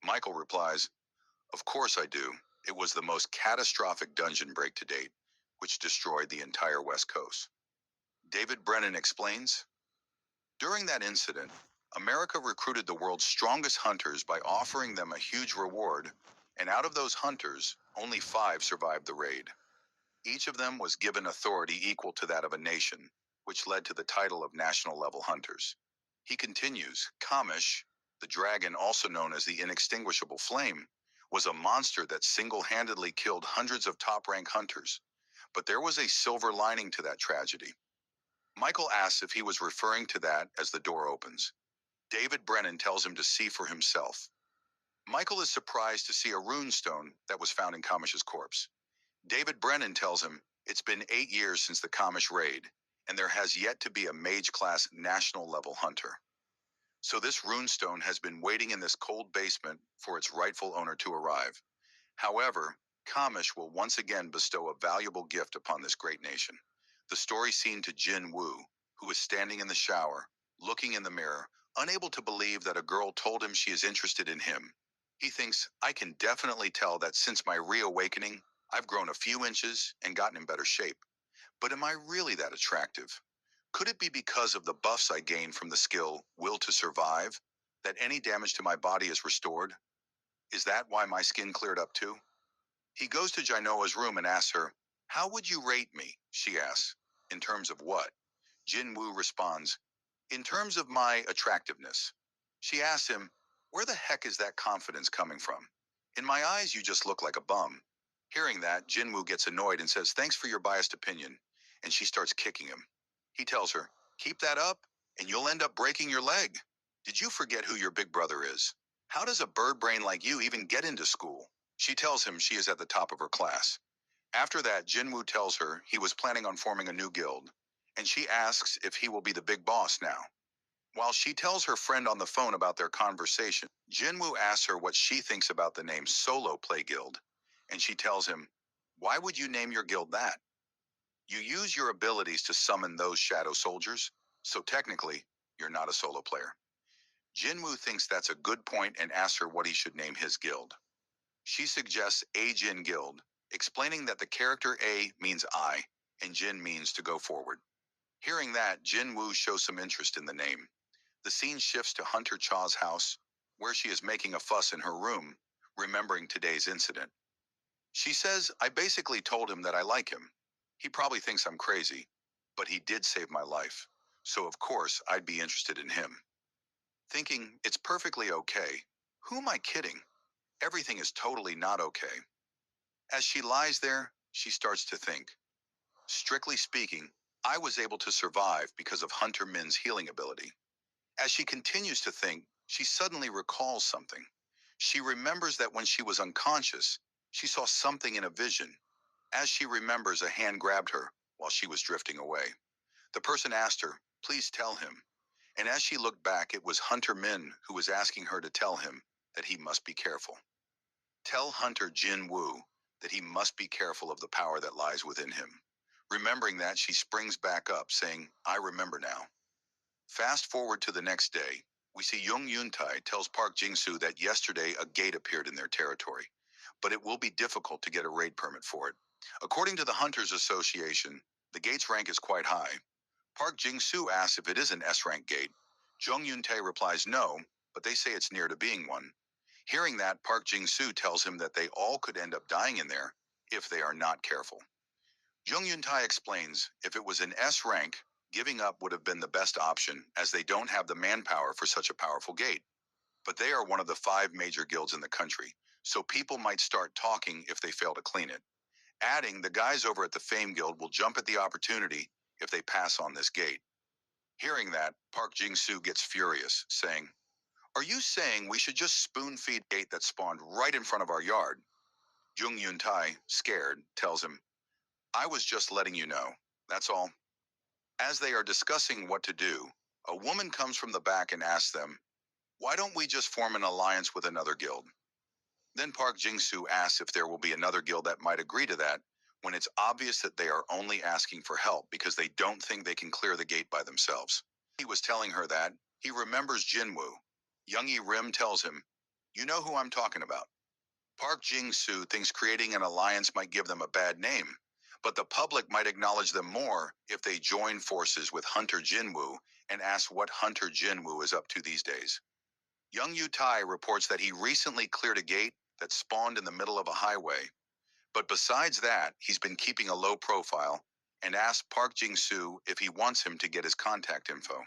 Michael replies, of course I do. It was the most catastrophic dungeon break to date, which destroyed the entire West Coast. David Brennan explains, during that incident, America recruited the world's strongest hunters by offering them a huge reward, and out of those hunters, only 5 survived the raid. Each of them was given authority equal to that of a nation, which led to the title of national-level hunters. He continues, Kamish, the dragon also known as the Inextinguishable Flame, was a monster that single-handedly killed hundreds of top-rank hunters. But there was a silver lining to that tragedy. Michael asks if he was referring to that as the door opens. David Brennan tells him to see for himself. Michael is surprised to see a runestone that was found in Kamish's corpse. David Brennan tells him it's been 8 years since the Kamish raid, and there has yet to be a mage-class national-level hunter. So this runestone has been waiting in this cold basement for its rightful owner to arrive. However, Kamish will once again bestow a valuable gift upon this great nation. The story scene to Jin Woo, who is standing in the shower, looking in the mirror, unable to believe that a girl told him she is interested in him. He thinks, I can definitely tell that since my reawakening, I've grown a few inches and gotten in better shape. But am I really that attractive? Could it be because of the buffs I gained from the skill Will to Survive, that any damage to my body is restored? Is that why my skin cleared up too? He goes to Jainoa's room and asks her, how would you rate me? She asks. In terms of what? Jin Woo responds, in terms of my attractiveness. She asks him, where the heck is that confidence coming from? In my eyes, you just look like a bum. Hearing that, Jin Woo gets annoyed and says, thanks for your biased opinion, and she starts kicking him. He tells her, keep that up, and you'll end up breaking your leg. Did you forget who your big brother is? How does a bird brain like you even get into school? She tells him she is at the top of her class. After that, Jin Woo tells her he was planning on forming a new guild, and she asks if he will be the big boss now. While she tells her friend on the phone about their conversation, Jin Woo asks her what she thinks about the name Solo Play Guild, and she tells him, why would you name your guild that? You use your abilities to summon those shadow soldiers, so technically, you're not a solo player. Jin Woo thinks that's a good point and asks her what he should name his guild. She suggests A Jin Guild, explaining that the character A means I, and Jin means to go forward. Hearing that, Jin Woo shows some interest in the name. The scene shifts to Hunter Cha's house, where she is making a fuss in her room, remembering today's incident. She says, I basically told him that I like him. He probably thinks I'm crazy, but he did save my life, so of course I'd be interested in him. Thinking it's perfectly okay. Who am I kidding? Everything is totally not okay. As she lies there, she starts to think. Strictly speaking, I was able to survive because of Hunter Min's healing ability. As she continues to think, she suddenly recalls something. She remembers that when she was unconscious, she saw something in a vision. As she remembers, a hand grabbed her while she was drifting away. The person asked her, please tell him. And as she looked back, it was Hunter Min who was asking her to tell him that he must be careful. Tell Hunter Jin Woo that he must be careful of the power that lies within him. Remembering that, she springs back up, saying, I remember now. Fast forward to the next day, we see Jung Yun-tae tells Park Jing-soo that yesterday a gate appeared in their territory, but it will be difficult to get a raid permit for it. According to the Hunters Association, the gate's rank is quite high. Park Jing-soo asks if it is an S-rank gate. Jung Yun-tae replies no, but they say it's near to being one. Hearing that, Park Jing-soo tells him that they all could end up dying in there if they are not careful. Jung Yun-tae explains if it was an S rank, giving up would have been the best option as they don't have the manpower for such a powerful gate. But they are one of the 5 major guilds in the country, so people might start talking if they fail to clean it. Adding, the guys over at the Fame Guild will jump at the opportunity if they pass on this gate. Hearing that, Park Jing-soo gets furious, saying, are you saying we should just spoon-feed a gate that spawned right in front of our yard? Jung Yun-tae, scared, tells him, I was just letting you know, that's all. As they are discussing what to do, a woman comes from the back and asks them, why don't we just form an alliance with another guild? Then Park Jing-soo asks if there will be another guild that might agree to that, when it's obvious that they are only asking for help because they don't think they can clear the gate by themselves. He was telling her that he remembers Jin Woo. Youngie Rim tells him, you know who I'm talking about. Park Jing-soo thinks creating an alliance might give them a bad name, but the public might acknowledge them more if they join forces with Hunter Jin Woo and ask what Hunter Jin Woo is up to these days. Jung Yu-tae reports that he recently cleared a gate that spawned in the middle of a highway, but besides that, he's been keeping a low profile and asked Park Jing-soo if he wants him to get his contact info.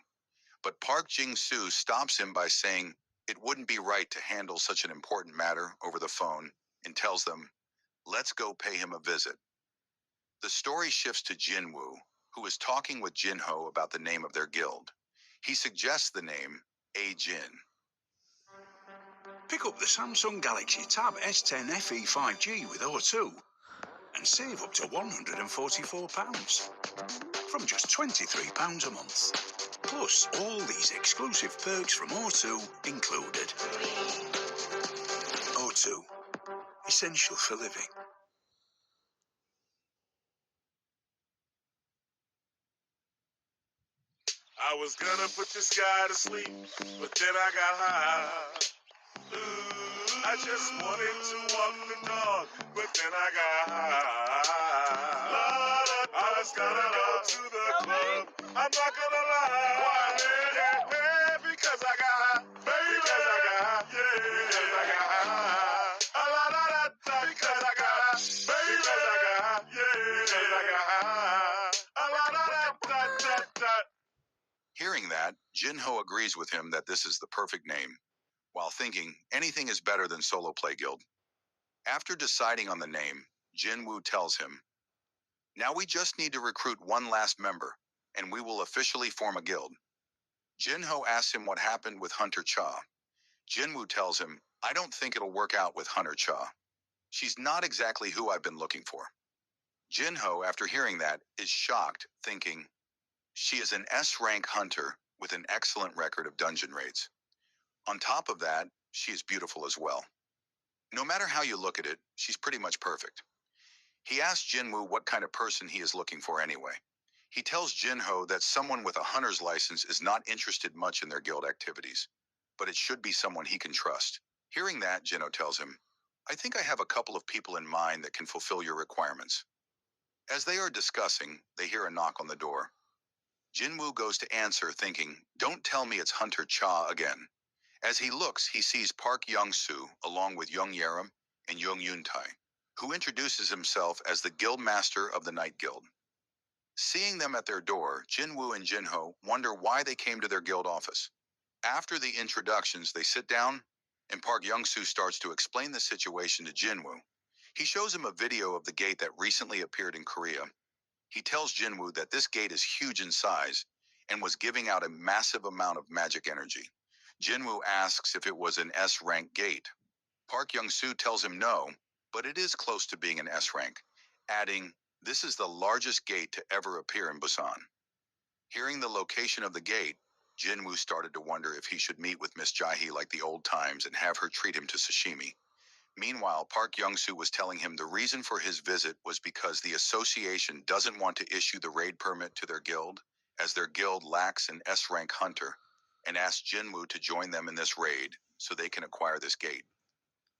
But Park Jing-soo stops him by saying it wouldn't be right to handle such an important matter over the phone and tells them, let's go pay him a visit. The story shifts to Jin Woo, who is talking with Jinho about the name of their guild. He suggests the name A-Jin. Pick up the Samsung Galaxy Tab S10 FE 5G with O2 and save up to £144 from just £23 a month. Plus, all these exclusive perks from O2 included. O2, essential for living. I was gonna put this guy to sleep, but then I got high. I just wanted to walk the dog, but then I got high. I was gonna go to the club, I'm not gonna lie. Why? Yeah, because I got high. Because I got high. Yeah, because I got high. Because I got high. Because I got high. Yeah, because I got high. Hearing that, Jinho agrees with him that this is the perfect name, while thinking anything is better than Solo Play Guild. After deciding on the name, Jinwoo tells him, "Now we just need to recruit one last member, and we will officially form a guild." Jinho asks him what happened with Hunter Cha. Jinwoo tells him, "I don't think it'll work out with Hunter Cha. She's not exactly who I've been looking for." Jinho, after hearing that, is shocked, thinking, she is an S-rank hunter with an excellent record of dungeon raids. On top of that, she is beautiful as well. No matter how you look at it, she's pretty much perfect. He asks Jinwoo what kind of person he is looking for anyway. He tells Jinho that someone with a hunter's license is not interested much in their guild activities, but it should be someone he can trust. Hearing that, Jinho tells him, "I think I have a couple of people in mind that can fulfill your requirements." As they are discussing, they hear a knock on the door. Jinwoo goes to answer, thinking, "Don't tell me it's Hunter Cha again." As he looks, he sees Park Young-soo along with Young Yerim and Young Yoon-tae, who introduces himself as the guild master of the Night Guild. Seeing them at their door, Jinwoo and Jinho wonder why they came to their guild office. After the introductions, they sit down, and Park Young-soo starts to explain the situation to Jinwoo. He shows him a video of the gate that recently appeared in Korea. He tells Jinwoo that this gate is huge in size and was giving out a massive amount of magic energy. Jinwoo asks if it was an S-rank gate. Park Young-soo tells him no, but it is close to being an S-rank, adding, "This is the largest gate to ever appear in Busan." Hearing the location of the gate, Jinwoo started to wonder if he should meet with Miss Jae-hee like the old times and have her treat him to sashimi. Meanwhile, Park Young-soo was telling him the reason for his visit was because the association doesn't want to issue the raid permit to their guild, as their guild lacks an S-rank hunter, and asked Jinwoo to join them in this raid so they can acquire this gate.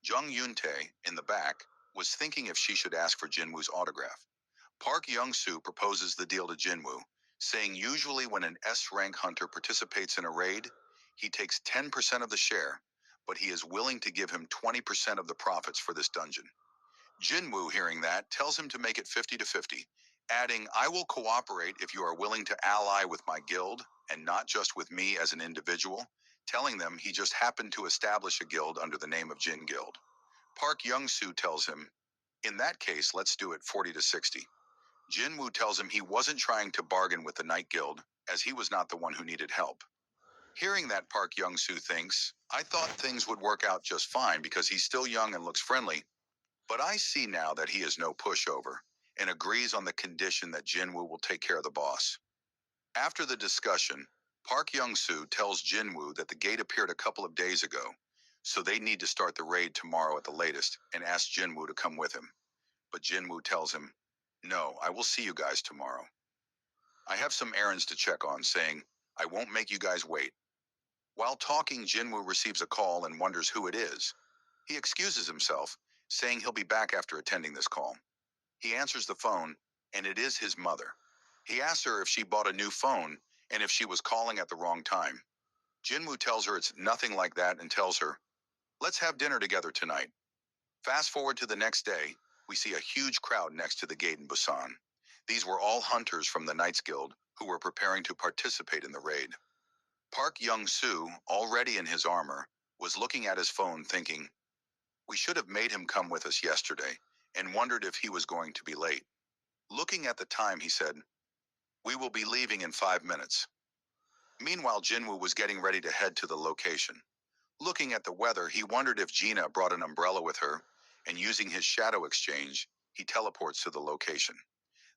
Jung Yoon-tae, in the back, was thinking if she should ask for Jinwoo's autograph. Park Young-soo proposes the deal to Jinwoo, saying usually when an S-rank hunter participates in a raid, he takes 10% of the share, but he is willing to give him 20% of the profits for this dungeon. Jinwoo, hearing that, tells him to make it 50-50, adding, "I will cooperate if you are willing to ally with my guild and not just with me as an individual," telling them he just happened to establish a guild under the name of Jin Guild. Park Young-soo tells him, "In that case, let's do it 40-60. Jinwoo tells him he wasn't trying to bargain with the Night Guild, as he was not the one who needed help. Hearing that, Park Young-soo thinks, "I thought things would work out just fine because he's still young and looks friendly, but I see now that he is no pushover," and agrees on the condition that Jinwoo will take care of the boss. After the discussion, Park Young-soo tells Jinwoo that the gate appeared a couple of days ago, so they need to start the raid tomorrow at the latest, and asks Jinwoo to come with him. But Jinwoo tells him, "No, I will see you guys tomorrow. I have some errands to check on," saying, "I won't make you guys wait." While talking, Jinwoo receives a call and wonders who it is. He excuses himself, saying he'll be back after attending this call. He answers the phone, and it is his mother. He asks her if she bought a new phone and if she was calling at the wrong time. Jinwoo tells her it's nothing like that and tells her, "Let's have dinner together tonight." Fast forward to the next day, we see a huge crowd next to the gate in Busan. These were all hunters from the Knights Guild who were preparing to participate in the raid. Park Young-soo, already in his armor, was looking at his phone thinking, "We should have made him come with us yesterday," and wondered if he was going to be late. Looking at the time, he said, We will be leaving in 5 minutes. Meanwhile, Jinwoo was getting ready to head to the location. Looking at the weather, he wondered if Gina brought an umbrella with her, and using his shadow exchange, he teleports to the location.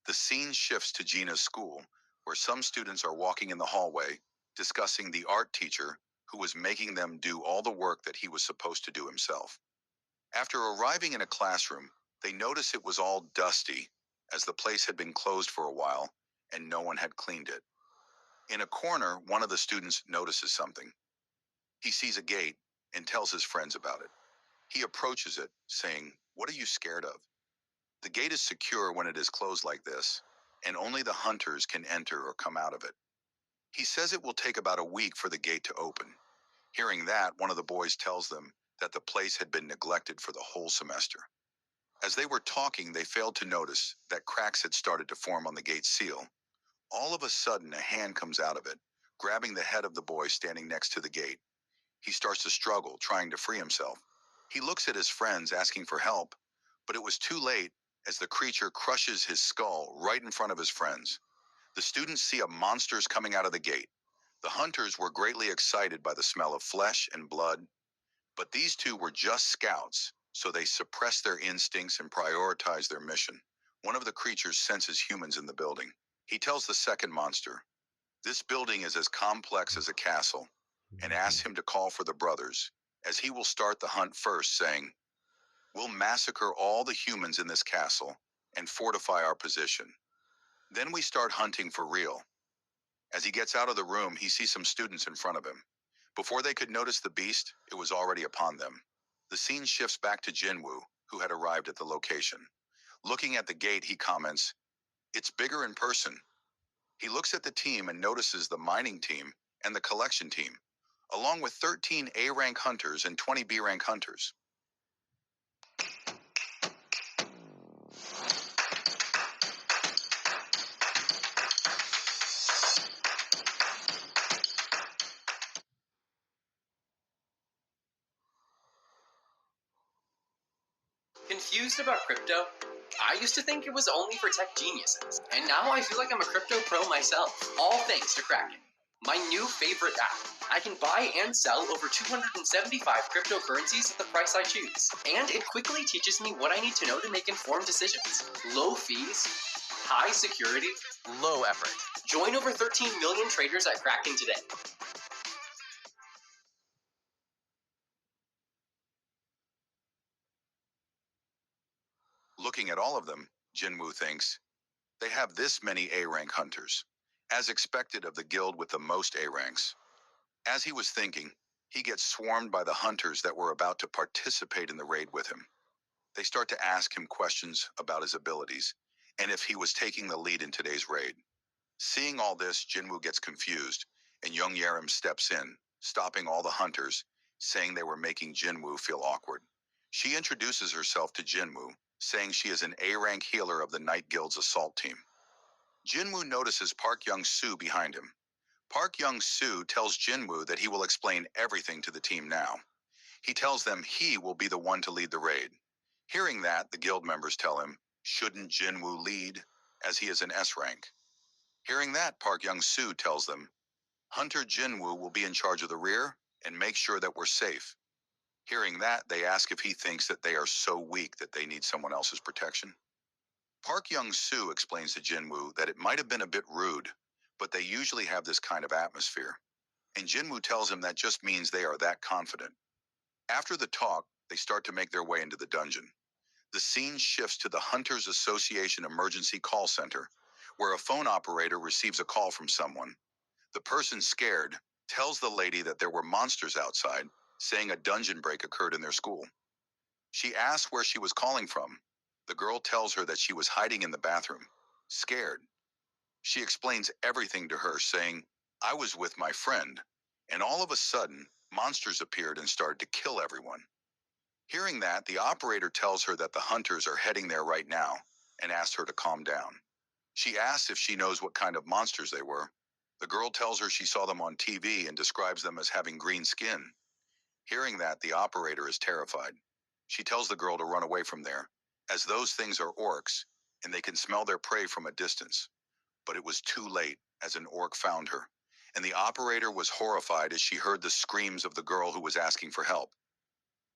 The scene shifts to Gina's school, where some students are walking in the hallway, discussing the art teacher who was making them do all the work that he was supposed to do himself. After arriving in a classroom, they notice it was all dusty, as the place had been closed for a while and no one had cleaned it. In a corner, one of the students notices something. He sees a gate and tells his friends about it. He approaches it, saying, "What are you scared of?" The gate is secure when it is closed like this, and only the hunters can enter or come out of it. He says it will take about a week for the gate to open. Hearing that, one of the boys tells them that the place had been neglected for the whole semester. As they were talking, they failed to notice that cracks had started to form on the gate seal. All of a sudden, a hand comes out of it, grabbing the head of the boy standing next to the gate. He starts to struggle, trying to free himself. He looks at his friends, asking for help, but it was too late as the creature crushes his skull right in front of his friends. The students see a monsters coming out of the gate. The hunters were greatly excited by the smell of flesh and blood, but these two were just scouts, so they suppressed their instincts and prioritized their mission. One of the creatures senses humans in the building. He tells the second monster, "This building is as complex as a castle," and asks him to call for the brothers, as he will start the hunt first, saying, "We'll massacre all the humans in this castle and fortify our position. Then we start hunting for real." As he gets out of the room, he sees some students in front of him. Before they could notice the beast, it was already upon them. The scene shifts back to Jinwoo, who had arrived at the location. Looking at the gate, he comments, "It's bigger in person." He looks at the team and notices the mining team and the collection team, along with 13 A-rank hunters and 20 B-rank hunters. Confused about crypto? I used to think it was only for tech geniuses, and now I feel like I'm a crypto pro myself, all thanks to Kraken, my new favorite app. I can buy and sell over 275 cryptocurrencies at the price I choose, and it quickly teaches me what I need to know to make informed decisions. Low fees, high security, low effort. Join over 13 million traders at Kraken today. Looking at all of them, Jinwoo thinks, they have this many A-rank hunters, as expected of the guild with the most A-ranks. As he was thinking, he gets swarmed by the hunters that were about to participate in the raid with him. They start to ask him questions about his abilities, and if he was taking the lead in today's raid. Seeing all this, Jinwoo gets confused, and Young Yerim steps in, stopping all the hunters, saying they were making Jinwoo feel awkward. She introduces herself to Jinwoo, saying she is an A-rank healer of the Night Guild's assault team. Jinwoo notices Park Young-soo behind him. Park Young-soo tells Jinwoo that he will explain everything to the team now. He tells them he will be the one to lead the raid. Hearing that, the guild members tell him, shouldn't Jinwoo lead, as he is an S-rank? Hearing that, Park Young-soo tells them, Hunter Jinwoo will be in charge of the rear and make sure that we're safe. Hearing that, they ask if he thinks that they are so weak that they need someone else's protection. Park Young-soo explains to Jinwoo that it might have been a bit rude, but they usually have this kind of atmosphere. And Jinwoo tells him that just means they are that confident. After the talk, they start to make their way into the dungeon. The scene shifts to the Hunters Association Emergency Call Center, where a phone operator receives a call from someone. The person, scared, tells the lady that there were monsters outside, saying a dungeon break occurred in their school. She asks where she was calling from. The girl tells her that she was hiding in the bathroom, scared. She explains everything to her, saying, "I was with my friend," and all of a sudden, monsters appeared and started to kill everyone. Hearing that, the operator tells her that the hunters are heading there right now, and asks her to calm down. She asks if she knows what kind of monsters they were. The girl tells her she saw them on TV and describes them as having green skin. Hearing that, the operator is terrified. She tells the girl to run away from there, as those things are orcs, and they can smell their prey from a distance. But it was too late, as an orc found her, and the operator was horrified as she heard the screams of the girl who was asking for help.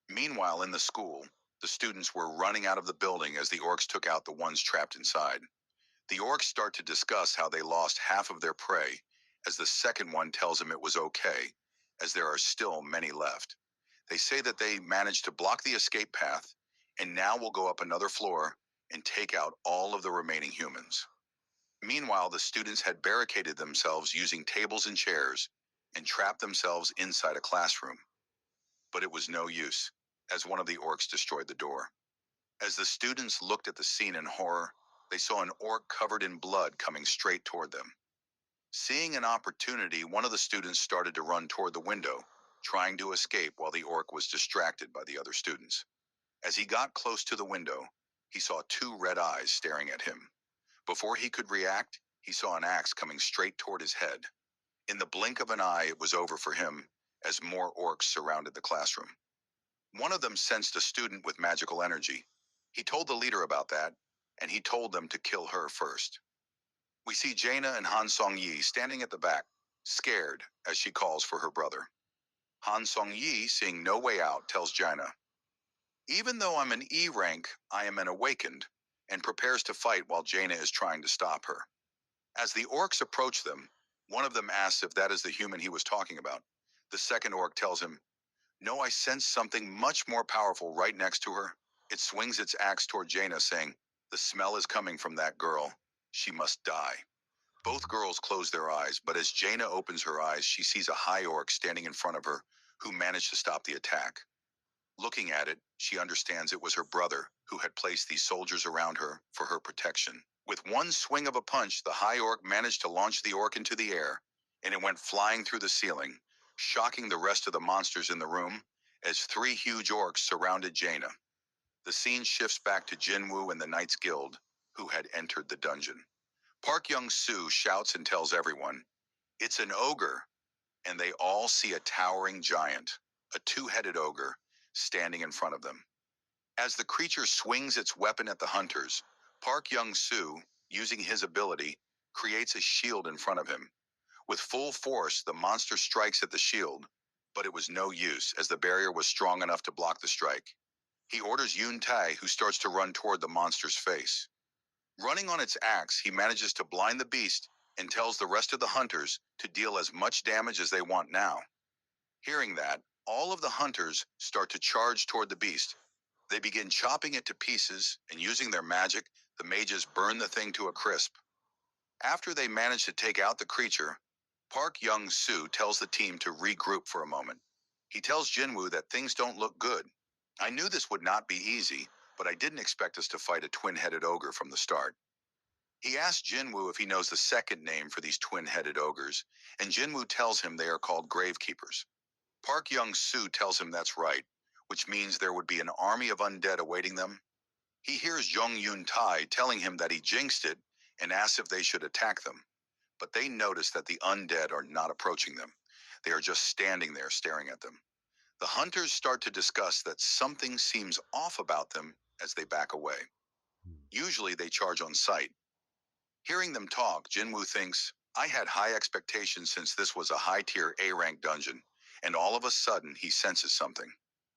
Meanwhile, in the school, the students were running out of the building as the orcs took out the ones trapped inside. The orcs start to discuss how they lost half of their prey, as the second one tells them it was okay, as there are still many left. They say that they managed to block the escape path, and now will go up another floor and take out all of the remaining humans. Meanwhile, the students had barricaded themselves using tables and chairs and trapped themselves inside a classroom. But it was no use, as one of the orcs destroyed the door. As the students looked at the scene in horror, they saw an orc covered in blood coming straight toward them. Seeing an opportunity, one of the students started to run toward the window, trying to escape while the orc was distracted by the other students. As he got close to the window, he saw two red eyes staring at him. Before he could react, he saw an axe coming straight toward his head. In the blink of an eye, it was over for him, as more orcs surrounded the classroom. One of them sensed a student with magical energy. He told the leader about that, and he told them to kill her first. We see Jaina and Han Song-yi standing at the back, scared as she calls for her brother. Han Song-yi, seeing no way out, tells Jaina, "Even though I'm an E rank, I am an awakened," and prepares to fight while Jaina is trying to stop her. As the orcs approach them, one of them asks if that is the human he was talking about. The second orc tells him, "No, I sense something much more powerful right next to her." It swings its axe toward Jaina, saying, "The smell is coming from that girl. She must die." Both girls close their eyes, but as Jaina opens her eyes, she sees a high orc standing in front of her, who managed to stop the attack. Looking at it, she understands it was her brother, who had placed these soldiers around her for her protection. With one swing of a punch, the high orc managed to launch the orc into the air, and it went flying through the ceiling, shocking the rest of the monsters in the room, as three huge orcs surrounded Jaina. The scene shifts back to Jinwoo and the Knights Guild, who had entered the dungeon. Park Young-soo shouts and tells everyone, "It's an ogre," and they all see a towering giant, a two-headed ogre, standing in front of them. As the creature swings its weapon at the hunters, Park Young-soo, using his ability, creates a shield in front of him. With full force, the monster strikes at the shield, but it was no use as the barrier was strong enough to block the strike. He orders Yoon Tae, who starts to run toward the monster's face. Running on its axe, he manages to blind the beast and tells the rest of the hunters to deal as much damage as they want now. Hearing that, all of the hunters start to charge toward the beast. They begin chopping it to pieces, and using their magic, the mages burn the thing to a crisp. After they manage to take out the creature, Park Young-soo tells the team to regroup for a moment. He tells Jinwoo that things don't look good. "I knew this would not be easy, but I didn't expect us to fight a twin-headed ogre from the start." He asks Jinwoo if he knows the second name for these twin-headed ogres, and Jinwoo tells him they are called Gravekeepers. Park Young-soo tells him that's right, which means there would be an army of undead awaiting them. He hears Jung Yoon Tae telling him that he jinxed it and asks if they should attack them. But they notice that the undead are not approaching them. They are just standing there staring at them. The hunters start to discuss that something seems off about them as they back away. Usually they charge on sight. Hearing them talk, Jinwoo thinks, "I had high expectations since this was a high-tier A-rank dungeon," and all of a sudden he senses something.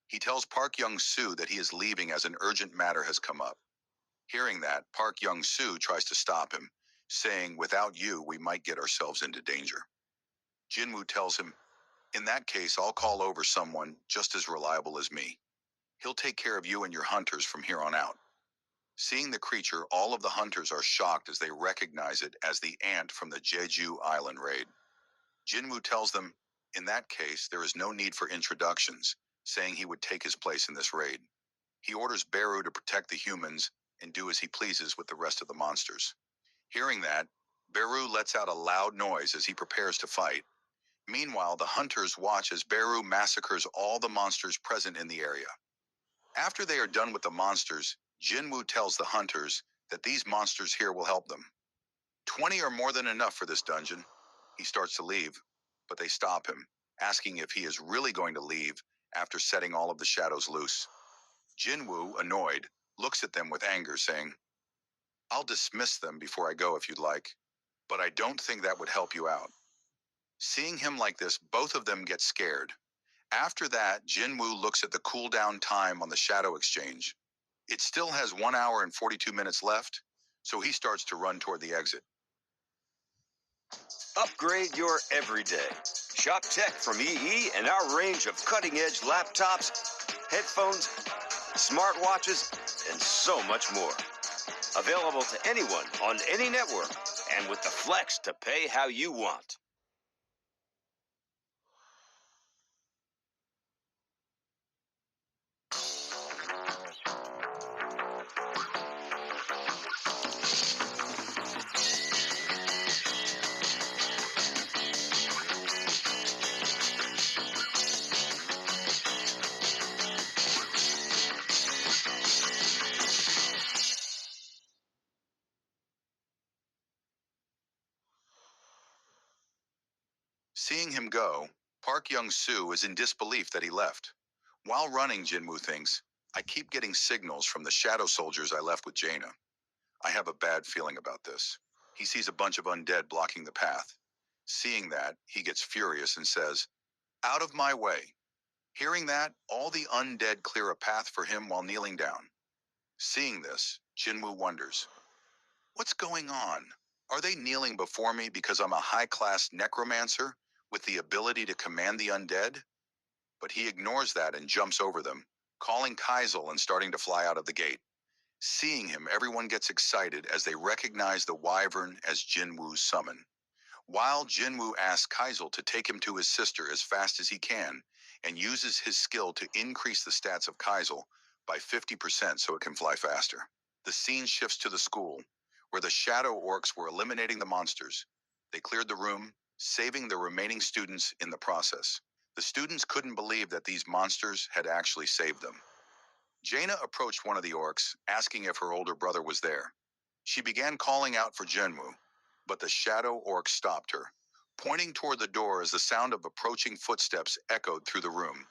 He tells Park Young-soo that he is leaving as an urgent matter has come up. Hearing that, Park Young-soo tries to stop him, saying, "Without you, we might get ourselves into danger." Jinwoo tells him, "In that case, I'll call over someone just as reliable as me. He'll take care of you and your hunters from here on out." Seeing the creature, all of the hunters are shocked as they recognize it as the ant from the Jeju Island raid. Jinwoo tells them, in that case, there is no need for introductions, saying he would take his place in this raid. He orders Beru to protect the humans and do as he pleases with the rest of the monsters. Hearing that, Beru lets out a loud noise as he prepares to fight. Meanwhile, the hunters watch as Beru massacres all the monsters present in the area. After they are done with the monsters, Jinwoo tells the hunters that these monsters here will help them. 20 are more than enough for this dungeon. He starts to leave, but they stop him, asking if he is really going to leave after setting all of the shadows loose. Jinwoo, annoyed, looks at them with anger, saying, "I'll dismiss them before I go if you'd like." But I don't think that would help you out. Seeing him like this, both of them get scared. After that, Jinwoo looks at the cooldown time on the Shadow Exchange. It still has 1 hour and 42 minutes left, so he starts to run toward the exit. Upgrade your everyday. Shop tech from EE and our range of cutting-edge laptops, headphones, smartwatches, and so much more. Available to anyone on any network and with the flex to pay how you want. Seeing him go, Park Young-soo is in disbelief that he left. While running, Jinwoo thinks, I keep getting signals from the shadow soldiers I left with Jaina. I have a bad feeling about this. He sees a bunch of undead blocking the path. Seeing that, he gets furious and says, out of my way. Hearing that, all the undead clear a path for him while kneeling down. Seeing this, Jinwoo wonders, what's going on? Are they kneeling before me because I'm a high-class necromancer with the ability to command the undead? But he ignores that and jumps over them, calling Kaisel and starting to fly out of the gate. Seeing him, everyone gets excited as they recognize the wyvern as Jinwoo's summon. While Jinwoo asks Kaisel to take him to his sister as fast as he can and uses his skill to increase the stats of Kaisel by 50% so it can fly faster. The scene shifts to the school, where the shadow orcs were eliminating the monsters. They cleared the room, saving the remaining students in the process. The students couldn't believe that these monsters had actually saved them. Jaina approached one of the orcs, asking if her older brother was there. She began calling out for Jinwoo, but the shadow orc stopped her, pointing toward the door as the sound of approaching footsteps echoed through the room.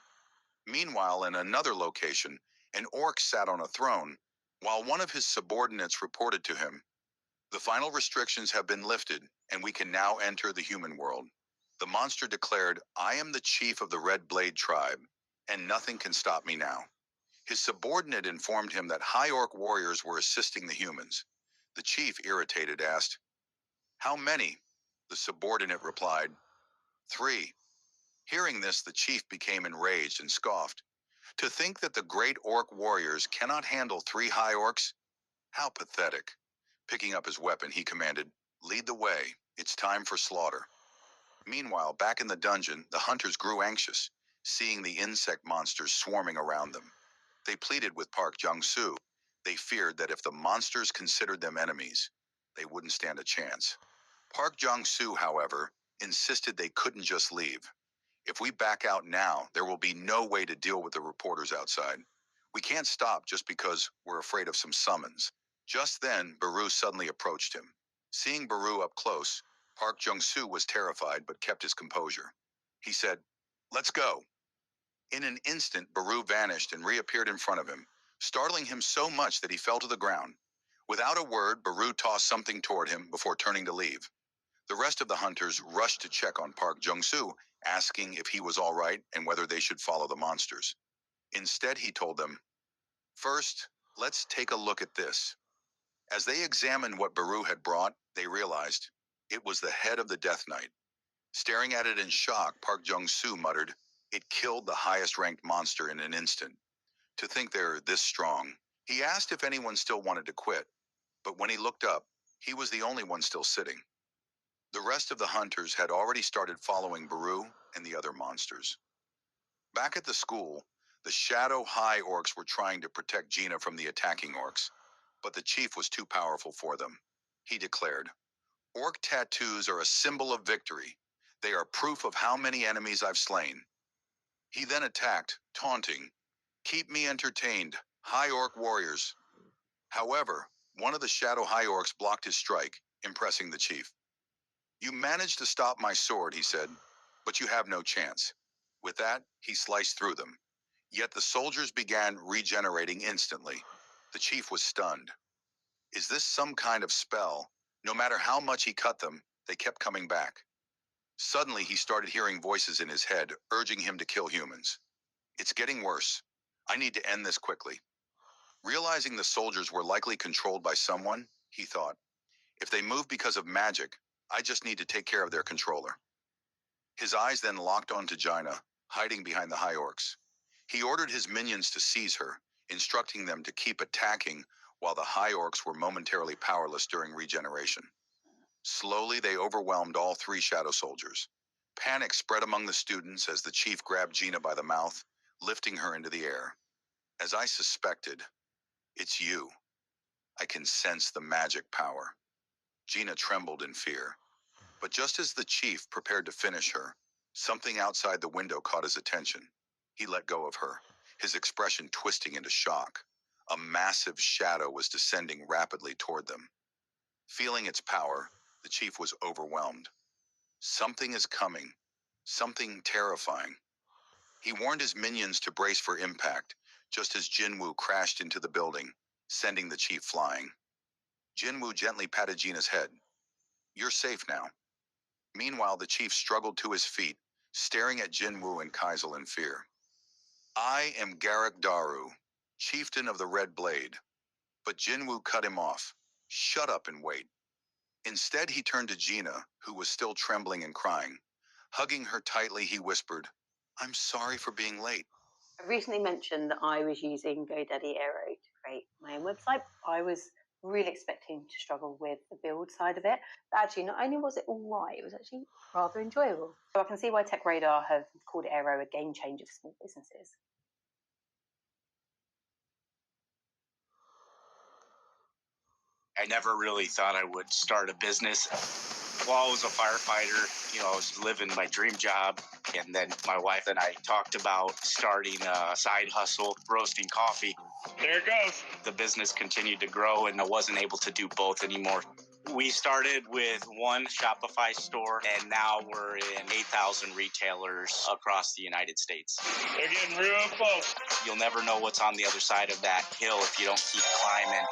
Meanwhile, in another location, an orc sat on a throne, while one of his subordinates reported to him, the final restrictions have been lifted, and we can now enter the human world. The monster declared, I am the chief of the Red Blade tribe, and nothing can stop me now. His subordinate informed him that high orc warriors were assisting the humans. The chief, irritated, asked, how many? The subordinate replied, 3. Hearing this, the chief became enraged and scoffed. To think that the great orc warriors cannot handle 3 high orcs? How pathetic. Picking up his weapon, he commanded, lead the way. It's time for slaughter. Meanwhile, back in the dungeon, the hunters grew anxious, seeing the insect monsters swarming around them. They pleaded with Park Jung-soo. They feared that if the monsters considered them enemies, they wouldn't stand a chance. Park Jung-soo, however, insisted they couldn't just leave. If we back out now, there will be no way to deal with the reporters outside. We can't stop just because we're afraid of some summons. Just then, Baru suddenly approached him. Seeing Baru up close, Park Jung-soo was terrified but kept his composure. He said, let's go. In an instant, Baru vanished and reappeared in front of him, startling him so much that he fell to the ground. Without a word, Baru tossed something toward him before turning to leave. The rest of the hunters rushed to check on Park Jung-soo, asking if he was all right and whether they should follow the monsters. Instead, he told them, first, let's take a look at this. As they examined what Baru had brought, they realized it was the head of the Death Knight. Staring at it in shock, Park Jung-soo muttered, it killed the highest-ranked monster in an instant. To think they're this strong. He asked if anyone still wanted to quit, but when he looked up, he was the only one still sitting. The rest of the hunters had already started following Baru and the other monsters. Back at the school, the Shadow High Orcs were trying to protect Jaina from the attacking orcs, but the chief was too powerful for them. He declared, orc tattoos are a symbol of victory. They are proof of how many enemies I've slain. He then attacked, taunting, keep me entertained, High Orc warriors. However, one of the Shadow High Orcs blocked his strike, impressing the chief. You managed to stop my sword, he said, but you have no chance. With that, he sliced through them. Yet the soldiers began regenerating instantly. The chief was stunned. Is this some kind of spell? No matter how much he cut them, they kept coming back. Suddenly, he started hearing voices in his head urging him to kill humans. It's getting worse. I need to end this quickly. Realizing the soldiers were likely controlled by someone, he thought, if they move because of magic, I just need to take care of their controller. His eyes then locked onto Jaina, hiding behind the High Orcs. He ordered his minions to seize her, instructing them to keep attacking while the High Orcs were momentarily powerless during regeneration. Slowly, they overwhelmed all three Shadow Soldiers. Panic spread among the students as the chief grabbed Jaina by the mouth, lifting her into the air. As I suspected, it's you. I can sense the magic power. Jaina trembled in fear. But just as the chief prepared to finish her, something outside the window caught his attention. He let go of her, his expression twisting into shock. A massive shadow was descending rapidly toward them. Feeling its power, the chief was overwhelmed. Something is coming, something terrifying. He warned his minions to brace for impact, just as Jinwoo crashed into the building, sending the chief flying. Jinwoo gently patted Jaina's head. You're safe now. Meanwhile, the chief struggled to his feet, staring at Jinwoo and Kaisel in fear. I am Garrick Daru, chieftain of the Red Blade. But Jinwoo cut him off. Shut up and wait. Instead, he turned to Jaina, who was still trembling and crying. Hugging her tightly, he whispered, I'm sorry for being late. I recently mentioned that I was using GoDaddy Aero to create my own website. I was really expecting to struggle with the build side of it. But actually, not only was it all right, it was actually rather enjoyable. So I can see why TechRadar have called Aero a game changer for small businesses. I never really thought I would start a business. While I was a firefighter, I was living my dream job. And then my wife and I talked about starting a side hustle, roasting coffee. There it goes. The business continued to grow, and I wasn't able to do both anymore. We started with one Shopify store, and now we're in 8,000 retailers across the United States. They're getting real close. You'll never know what's on the other side of that hill if you don't keep climbing.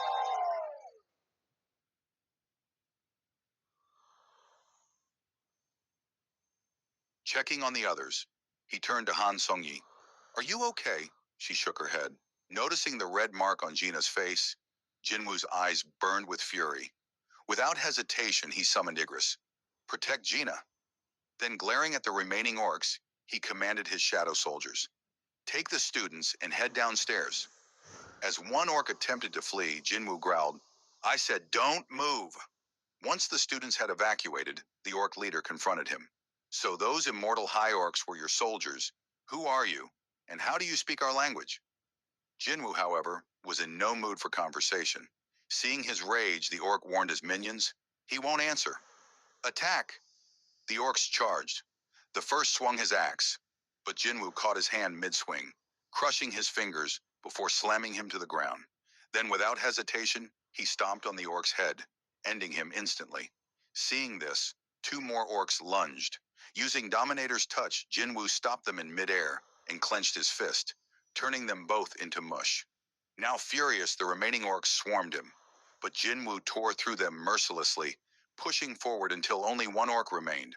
Checking on the others, he turned to Han Song-yi. Are you okay? She shook her head. Noticing the red mark on Gina's face, Jinwoo's eyes burned with fury. Without hesitation, he summoned Igris. Protect Gina. Then, glaring at the remaining orcs, he commanded his shadow soldiers. Take the students and head downstairs. As one orc attempted to flee, Jinwoo growled, I said, don't move. Once the students had evacuated, the orc leader confronted him. So those immortal high orcs were your soldiers. Who are you, and how do you speak our language? Jinwoo, however, was in no mood for conversation. Seeing his rage, the orc warned his minions, he won't answer. Attack! The orcs charged. The first swung his axe, but Jinwoo caught his hand mid-swing, crushing his fingers before slamming him to the ground. Then, without hesitation, he stomped on the orc's head, ending him instantly. Seeing this, two more orcs lunged. Using Dominator's touch, Jinwoo stopped them in midair and clenched his fist, turning them both into mush. Now furious, the remaining orcs swarmed him, but Jinwoo tore through them mercilessly, pushing forward until only one orc remained.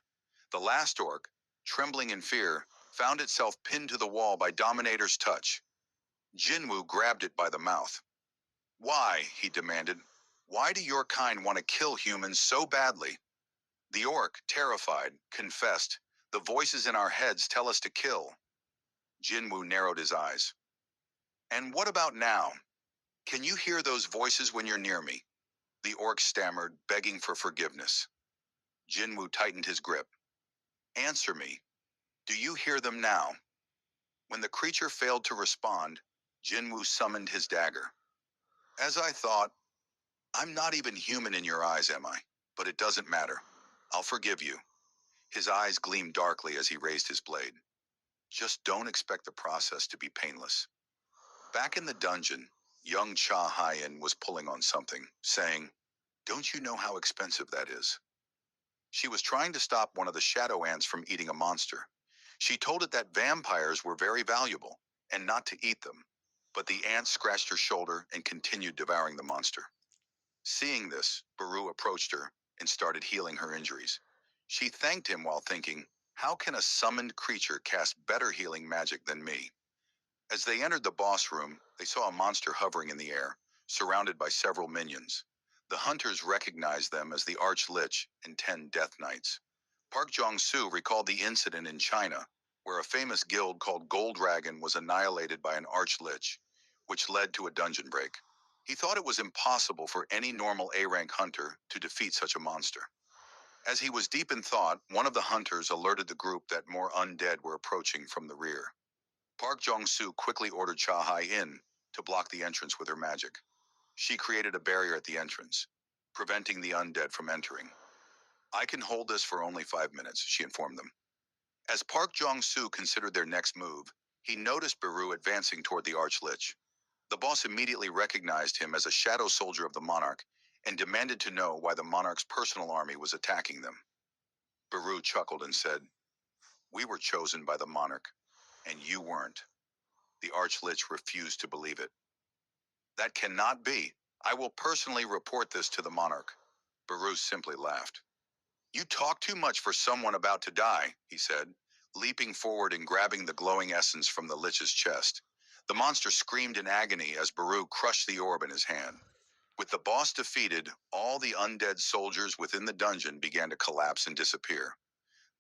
The last orc, trembling in fear, found itself pinned to the wall by Dominator's touch. Jinwoo grabbed it by the mouth. Why, he demanded, why do your kind want to kill humans so badly? The orc, terrified, confessed, the voices in our heads tell us to kill. Jinwoo narrowed his eyes. And what about now? Can you hear those voices when you're near me? The orc stammered, begging for forgiveness. Jinwoo tightened his grip. Answer me. Do you hear them now? When the creature failed to respond, Jinwoo summoned his dagger. As I thought, I'm not even human in your eyes, am I? But it doesn't matter. I'll forgive you. His eyes gleamed darkly as he raised his blade. Just don't expect the process to be painless. Back in the dungeon, young Cha Hyen was pulling on something, saying, Don't you know how expensive that is? She was trying to stop one of the shadow ants from eating a monster. She told it that vampires were very valuable, and not to eat them. But the ant scratched her shoulder and continued devouring the monster. Seeing this, Baru approached her, and started healing her injuries. She thanked him while thinking, how can a summoned creature cast better healing magic than me? As they entered the boss room, they saw a monster hovering in the air, surrounded by several minions. The hunters recognized them as the Arch-Lich and 10 Death Knights. Park Jong-soo recalled the incident in China, where a famous guild called Gold Dragon was annihilated by an Arch-Lich, which led to a dungeon break. He thought it was impossible for any normal A-rank hunter to defeat such a monster. As he was deep in thought, one of the hunters alerted the group that more undead were approaching from the rear. Park Jong-soo quickly ordered Cha-hai in to block the entrance with her magic. She created a barrier at the entrance, preventing the undead from entering. I can hold this for only 5 minutes, she informed them. As Park Jong-soo considered their next move, he noticed Beru advancing toward the Arch-Lich. The boss immediately recognized him as a shadow soldier of the monarch and demanded to know why the monarch's personal army was attacking them. Beru chuckled and said, "We were chosen by the monarch, and you weren't." The Arch-Lich refused to believe it. "That cannot be. I will personally report this to the monarch." Beru simply laughed. "You talk too much for someone about to die," he said, leaping forward and grabbing the glowing essence from the Lich's chest. The monster screamed in agony as Beru crushed the orb in his hand. With the boss defeated, all the undead soldiers within the dungeon began to collapse and disappear.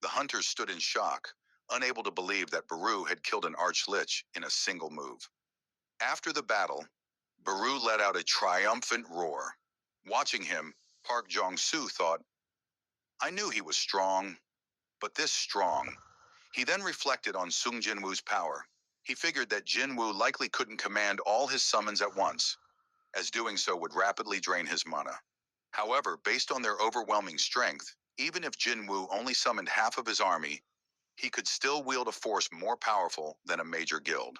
The hunters stood in shock, unable to believe that Beru had killed an Arch-Lich in a single move. After the battle, Beru let out a triumphant roar. Watching him, Park Jong-soo thought, "I knew he was strong, but this strong." He then reflected on Sung Jinwoo's power. He figured that Jinwoo likely couldn't command all his summons at once, as doing so would rapidly drain his mana. However, based on their overwhelming strength, even if Jinwoo only summoned half of his army, he could still wield a force more powerful than a major guild.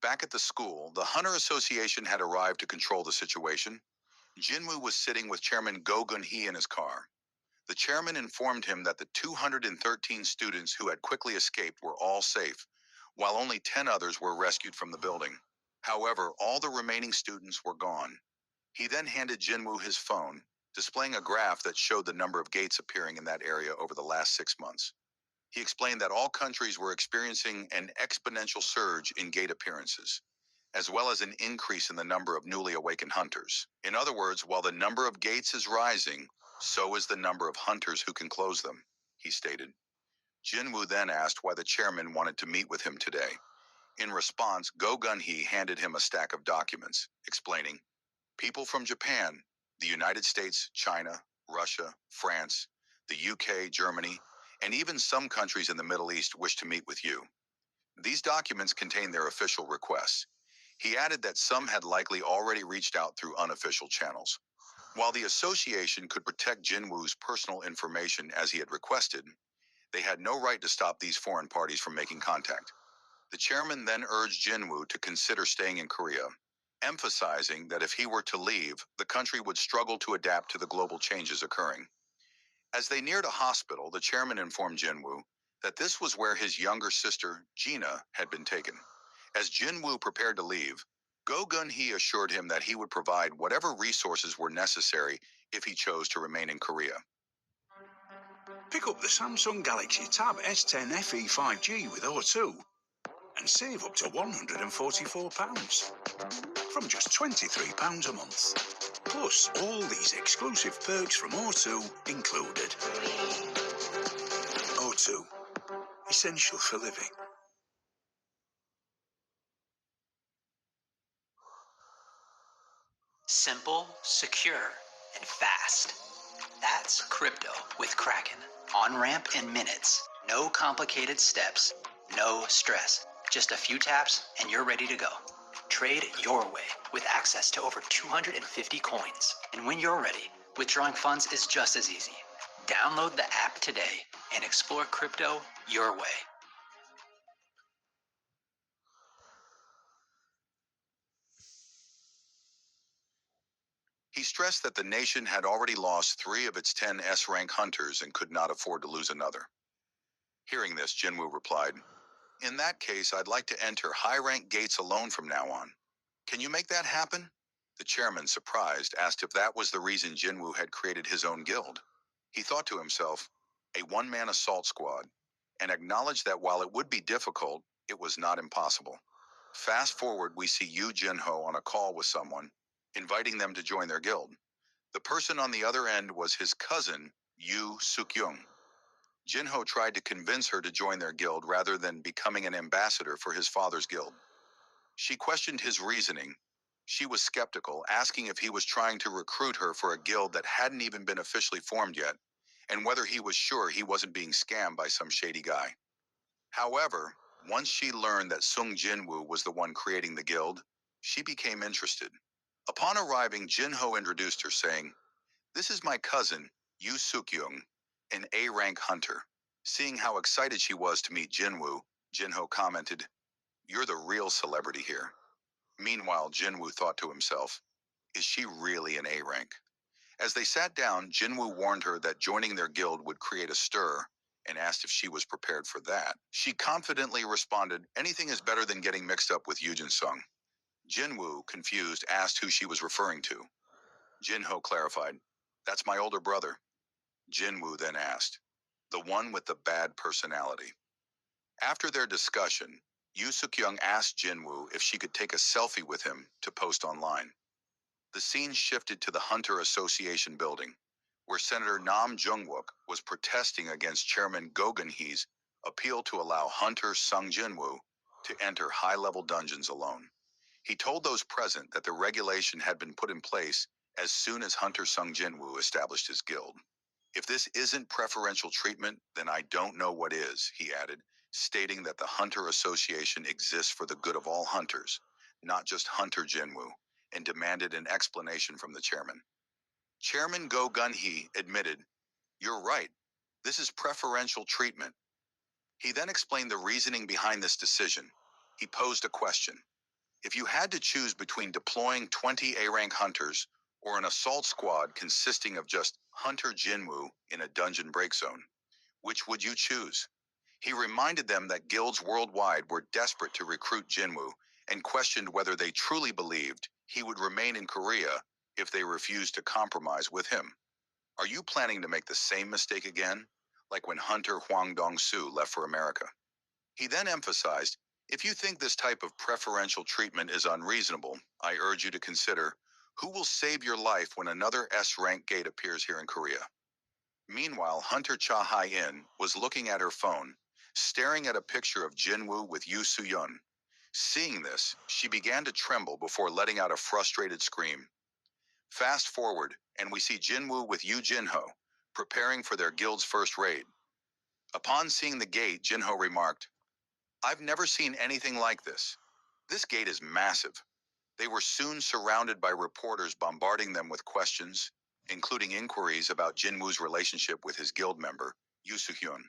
Back at the school, the Hunter Association had arrived to control the situation. Jinwoo was sitting with Chairman Go Gun-hee in his car. The chairman informed him that the 213 students who had quickly escaped were all safe, while only 10 others were rescued from the building. However, all the remaining students were gone. He then handed Jinwoo his phone, displaying a graph that showed the number of gates appearing in that area over the last 6 months. He explained that all countries were experiencing an exponential surge in gate appearances, as well as an increase in the number of newly awakened hunters. In other words, while the number of gates is rising, so is the number of hunters who can close them, he stated. Jinwoo then asked why the chairman wanted to meet with him today. In response, Go Gun-hee handed him a stack of documents, explaining, "People from Japan, the United States, China, Russia, France, the UK, Germany, and even some countries in the Middle East wish to meet with you. These documents contain their official requests." He added that some had likely already reached out through unofficial channels. While the association could protect Jinwoo's personal information as he had requested, they had no right to stop these foreign parties from making contact. The chairman then urged Jinwoo to consider staying in Korea, emphasizing that if he were to leave, the country would struggle to adapt to the global changes occurring. As they neared a hospital, the chairman informed Jinwoo that this was where his younger sister, Gina, had been taken. As Jinwoo prepared to leave, Go Gun-hee assured him that he would provide whatever resources were necessary if he chose to remain in Korea. Pick up the Samsung Galaxy Tab S10 FE 5G with O2 and save up to £144 from just £23 a month. Plus, all these exclusive perks from O2 included. O2, essential for living. Simple, secure, and fast. That's crypto with Kraken. On-ramp in minutes. No complicated steps. No stress. Just a few taps and you're ready to go. Trade your way with access to over 250 coins. And when you're ready, withdrawing funds is just as easy. Download the app today and explore crypto your way. He stressed that the nation had already lost 3 of its 10 S-rank hunters and could not afford to lose another. Hearing this, Jinwoo replied, "In that case, I'd like to enter high-rank gates alone from now on. Can you make that happen?" The chairman, surprised, asked if that was the reason Jinwoo had created his own guild. He thought to himself, a one-man assault squad, and acknowledged that while it would be difficult, it was not impossible. Fast forward, we see Yu Jinho on a call with someone, inviting them to join their guild. The person on the other end was his cousin, Yu Sukyung. Jinho tried to convince her to join their guild rather than becoming an ambassador for his father's guild. She questioned his reasoning. She was skeptical, asking if he was trying to recruit her for a guild that hadn't even been officially formed yet, and whether he was sure he wasn't being scammed by some shady guy. However, once she learned that Sung Jinwoo was the one creating the guild, she became interested. Upon arriving, Jinho introduced her, saying, "This is my cousin, Yu Sukyung, an A-rank hunter." Seeing how excited she was to meet Jinwoo, Jinho commented, "You're the real celebrity here." Meanwhile, Jinwoo thought to himself, is she really an A-rank? As they sat down, Jinwoo warned her that joining their guild would create a stir and asked if she was prepared for that. She confidently responded, anything is better than getting mixed up with Yujin Sung. Jinwoo, confused, asked who she was referring to. Jinho clarified, that's my older brother. Jinwoo then asked, the one with the bad personality. After their discussion, Yu Sukyung asked Jinwoo if she could take a selfie with him to post online. The scene shifted to the Hunter Association building, where Senator Nam Jung-wook was protesting against Chairman Go Geun-hee's appeal to allow Hunter Sung Jinwoo to enter high-level dungeons alone. He told those present that the regulation had been put in place as soon as Hunter Sung Jinwoo established his guild. If this isn't preferential treatment, then I don't know what is, he added, stating that the Hunter Association exists for the good of all hunters, not just Hunter Jinwoo, and demanded an explanation from the chairman. Chairman Go Geun-hee admitted, you're right, this is preferential treatment. He then explained the reasoning behind this decision. He posed a question. If you had to choose between deploying 20 A-rank hunters or an assault squad consisting of just Hunter Jinwoo in a dungeon break zone, which would you choose? He reminded them that guilds worldwide were desperate to recruit Jinwoo and questioned whether they truly believed he would remain in Korea if they refused to compromise with him. Are you planning to make the same mistake again, like when Hunter Hwang Dong-soo left for America? He then emphasized, if you think this type of preferential treatment is unreasonable, I urge you to consider who will save your life when another S-rank gate appears here in Korea. Meanwhile, Hunter Cha Hai-in was looking at her phone, staring at a picture of Jinwoo with Yu Soo-yeon. Seeing this, she began to tremble before letting out a frustrated scream. Fast forward, and we see Jinwoo with Yu Jinho, preparing for their guild's first raid. Upon seeing the gate, Jinho remarked, I've never seen anything like this. This gate is massive. They were soon surrounded by reporters bombarding them with questions, including inquiries about Jinwoo's relationship with his guild member, Yu Soo-hyun.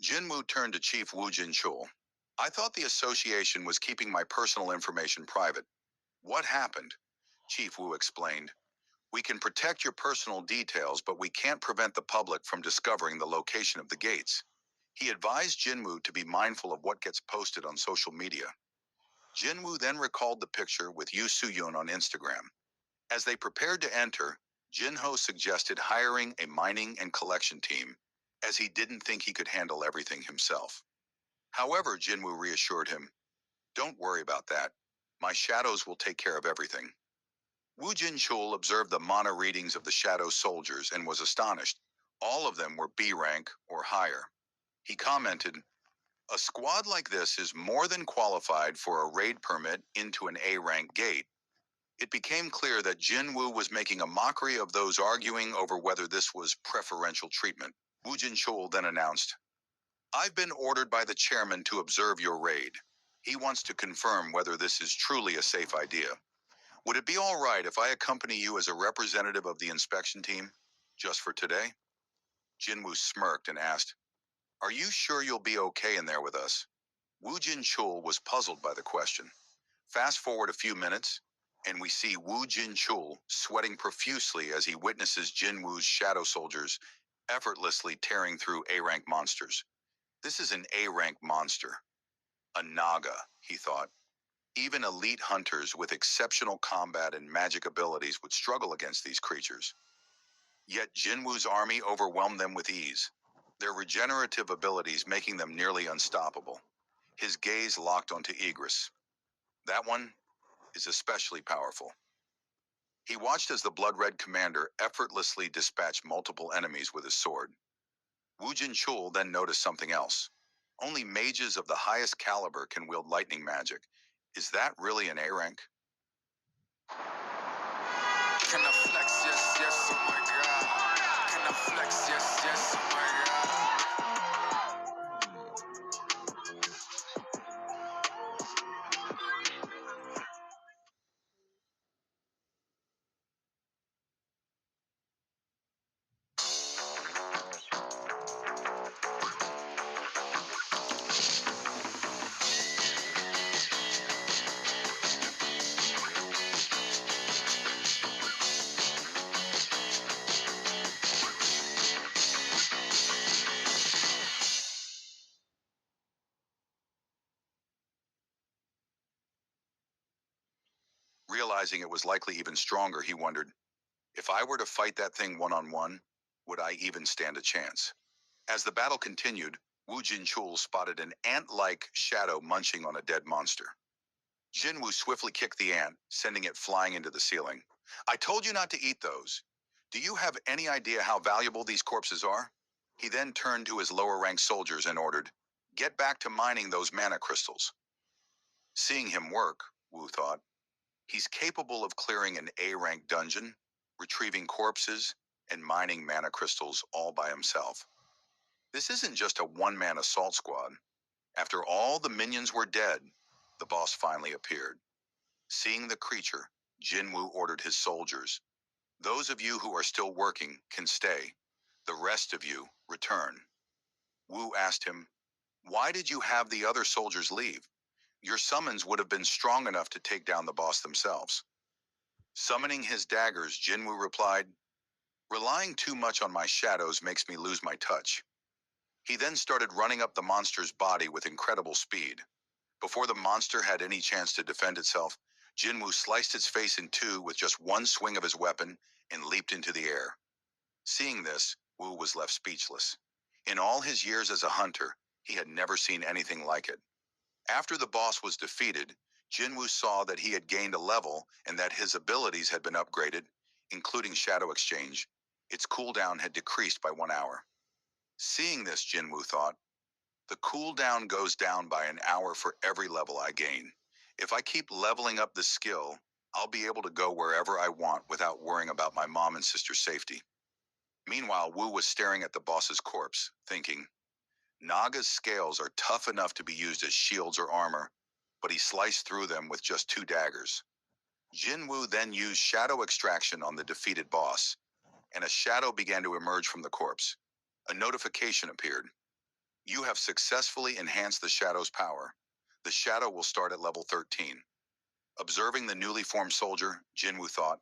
Jinwoo turned to Chief Woo Jin-chul. I thought the association was keeping my personal information private. What happened? Chief Woo explained. We can protect your personal details, but we can't prevent the public from discovering the location of the gates. He advised Jinwoo to be mindful of what gets posted on social media. Jinwoo then recalled the picture with Yu Soo-yeon on Instagram. As they prepared to enter, Jinho suggested hiring a mining and collection team, as he didn't think he could handle everything himself. However, Jinwoo reassured him, don't worry about that. My shadows will take care of everything. Woo Jin-chul observed the mana readings of the shadow soldiers and was astonished. All of them were B rank or higher. He commented, a squad like this is more than qualified for a raid permit into an A-rank gate. It became clear that Jinwoo was making a mockery of those arguing over whether this was preferential treatment. Woo Jin-chul then announced, I've been ordered by the chairman to observe your raid. He wants to confirm whether this is truly a safe idea. Would it be all right if I accompany you as a representative of the inspection team, just for today? Jinwoo smirked and asked, are you sure you'll be okay in there with us? Woo Jin-chul was puzzled by the question. Fast forward a few minutes, and we see Woo Jin-chul sweating profusely as he witnesses Jinwoo's shadow soldiers effortlessly tearing through A-rank monsters. This is an A-rank monster. A Naga, he thought. Even elite hunters with exceptional combat and magic abilities would struggle against these creatures. Yet Jinwoo's army overwhelmed them with ease, their regenerative abilities making them nearly unstoppable. His gaze locked onto Igris. That one is especially powerful. He watched as the blood-red commander effortlessly dispatched multiple enemies with his sword. Wu Jinchul then noticed something else. Only mages of the highest caliber can wield lightning magic. Is that really an A rank? Can I flex? Yes, yes, oh my god. Can I flex? Yes, yes, oh my god. Realizing it was likely even stronger, he wondered, if I were to fight that thing one-on-one, would I even stand a chance? As the battle continued, Wu Jinchul spotted an ant-like shadow munching on a dead monster. Jinwu swiftly kicked the ant, sending it flying into the ceiling. I told you not to eat those. Do you have any idea how valuable these corpses are? He then turned to his lower-ranked soldiers and ordered, get back to mining those mana crystals. Seeing him work, Wu thought, he's capable of clearing an A-rank dungeon, retrieving corpses, and mining mana crystals all by himself. This isn't just a one-man assault squad. After all the minions were dead, the boss finally appeared. Seeing the creature, Jinwu ordered his soldiers, those of you who are still working can stay. The rest of you return. Wu asked him, why did you have the other soldiers leave? Your summons would have been strong enough to take down the boss themselves. Summoning his daggers, Jinwu replied, relying too much on my shadows makes me lose my touch. He then started running up the monster's body with incredible speed. Before the monster had any chance to defend itself, Jinwu sliced its face in two with just one swing of his weapon and leaped into the air. Seeing this, Wu was left speechless. In all his years as a hunter, he had never seen anything like it. After the boss was defeated, Jinwu saw that he had gained a level and that his abilities had been upgraded, including Shadow Exchange. Its cooldown had decreased by 1 hour. Seeing this, Jinwu thought, the cooldown goes down by an hour for every level I gain. If I keep leveling up this skill, I'll be able to go wherever I want without worrying about my mom and sister's safety. Meanwhile, Wu was staring at the boss's corpse, thinking, Naga's scales are tough enough to be used as shields or armor, but he sliced through them with just 2 daggers. Jinwu then used shadow extraction on the defeated boss, and a shadow began to emerge from the corpse. A notification appeared. You have successfully enhanced the shadow's power. The shadow will start at level 13. Observing the newly formed soldier, Jinwu thought,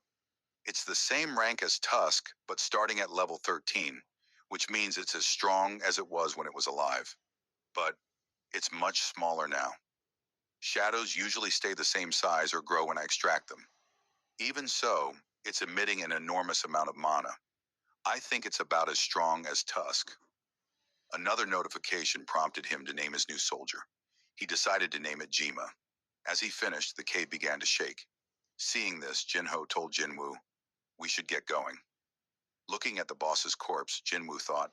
it's the same rank as Tusk, but starting at level 13, which means it's as strong as it was when it was alive. But it's much smaller now. Shadows usually stay the same size or grow when I extract them. Even so, it's emitting an enormous amount of mana. I think it's about as strong as Tusk. Another notification prompted him to name his new soldier. He decided to name it Jima. As he finished, the cave began to shake. Seeing this, Jinho told Jinwu, we should get going. Looking at the boss's corpse, Jinwu thought,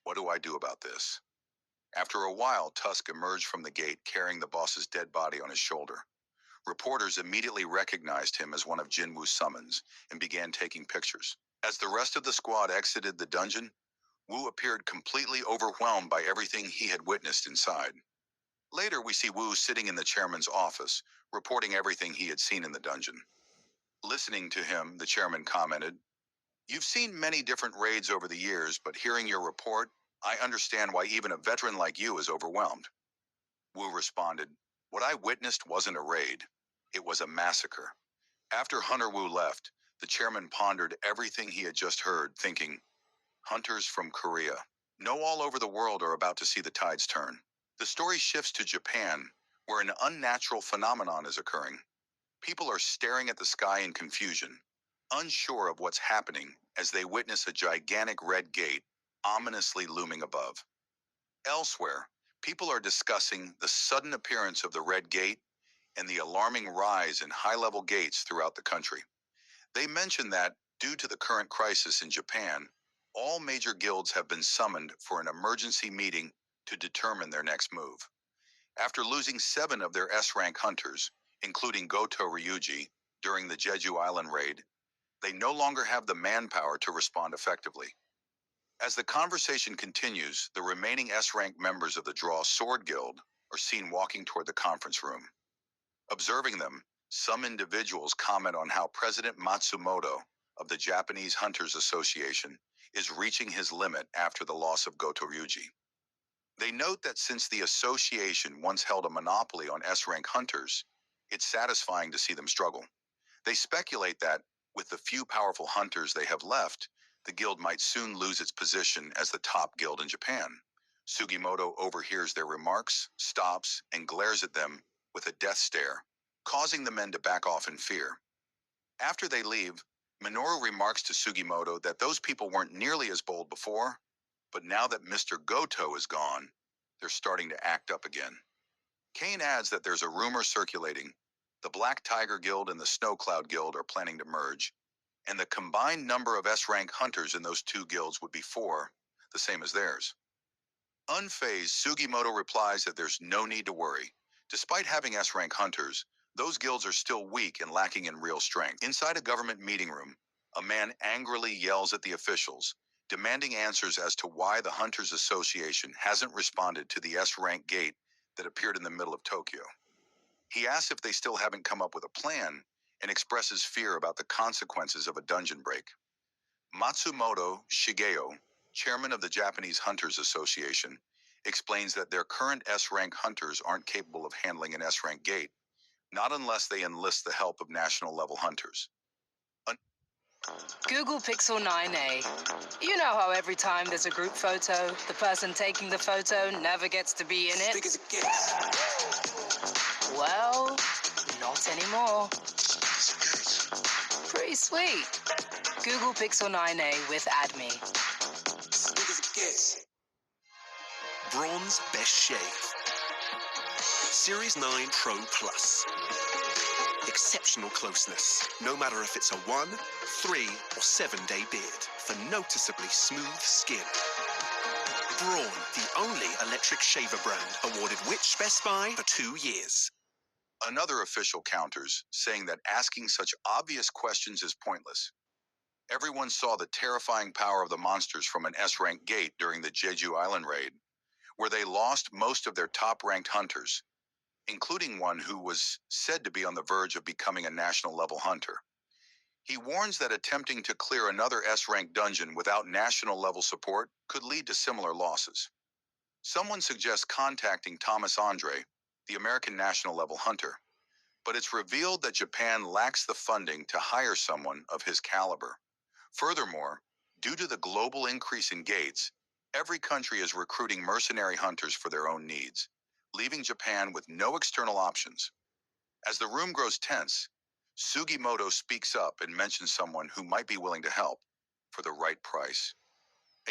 what do I do about this? After a while, Tusk emerged from the gate carrying the boss's dead body on his shoulder. Reporters immediately recognized him as one of Jinwu's summons and began taking pictures. As the rest of the squad exited the dungeon, Wu appeared completely overwhelmed by everything he had witnessed inside. Later, we see Wu sitting in the chairman's office, reporting everything he had seen in the dungeon. Listening to him, the chairman commented, you've seen many different raids over the years, but hearing your report, I understand why even a veteran like you is overwhelmed. Wu responded, what I witnessed wasn't a raid. It was a massacre. After Hunter Wu left, the chairman pondered everything he had just heard, thinking, hunters from Korea. No, all over the world are about to see the tides turn. The story shifts to Japan, where an unnatural phenomenon is occurring. People are staring at the sky in confusion, unsure of what's happening as they witness a gigantic red gate ominously looming above. Elsewhere, people are discussing the sudden appearance of the red gate and the alarming rise in high-level gates throughout the country. They mention that, due to the current crisis in Japan, all major guilds have been summoned for an emergency meeting to determine their next move. After losing 7 of their S-rank hunters, including Goto Ryuji, during the Jeju Island raid, they no longer have the manpower to respond effectively. As the conversation continues, the remaining S-rank members of the Draw Sword Guild are seen walking toward the conference room. Observing them, some individuals comment on how President Matsumoto of the Japanese Hunters Association is reaching his limit after the loss of Goto Ryuji. They note that since the association once held a monopoly on S-rank hunters, it's satisfying to see them struggle. They speculate that, with the few powerful hunters they have left, the guild might soon lose its position as the top guild in Japan. Sugimoto overhears their remarks, stops, and glares at them with a death stare, causing the men to back off in fear. After they leave, Minoru remarks to Sugimoto that those people weren't nearly as bold before, but now that Mr. Goto is gone, they're starting to act up again. Kane adds that there's a rumor circulating. The Black Tiger Guild and the Snow Cloud Guild are planning to merge, and the combined number of S-rank hunters in those two guilds would be 4, the same as theirs. Unfazed, Sugimoto replies that there's no need to worry. Despite having S-rank hunters, those guilds are still weak and lacking in real strength. Inside a government meeting room, a man angrily yells at the officials, demanding answers as to why the Hunters Association hasn't responded to the S-rank gate that appeared in the middle of Tokyo. He asks if they still haven't come up with a plan and expresses fear about the consequences of a dungeon break. Matsumoto Shigeo, chairman of the Japanese Hunters Association, explains that their current S-rank hunters aren't capable of handling an S-rank gate, not unless they enlist the help of national-level hunters. Google Pixel 9a. You know how every time there's a group photo, the person taking the photo never gets to be in it? Well, not anymore. Pretty sweet. Google Pixel 9a with AdMe. Braun's Best Shave. Series 9 Pro Plus. Exceptional closeness, no matter if it's a 1, 3, or 7-day beard, for noticeably smooth skin. Braun, the only electric shaver brand awarded Which Best Buy for 2 years. Another official counters, saying that asking such obvious questions is pointless. Everyone saw the terrifying power of the monsters from an S-rank gate during the Jeju Island raid, where they lost most of their top-ranked hunters, including one who was said to be on the verge of becoming a national-level hunter. He warns that attempting to clear another S-rank dungeon without national-level support could lead to similar losses. Someone suggests contacting Thomas Andre, the American national-level hunter, but it's revealed that Japan lacks the funding to hire someone of his caliber. Furthermore, due to the global increase in gates, every country is recruiting mercenary hunters for their own needs, leaving Japan with no external options. As the room grows tense, Sugimoto speaks up and mentions someone who might be willing to help for the right price.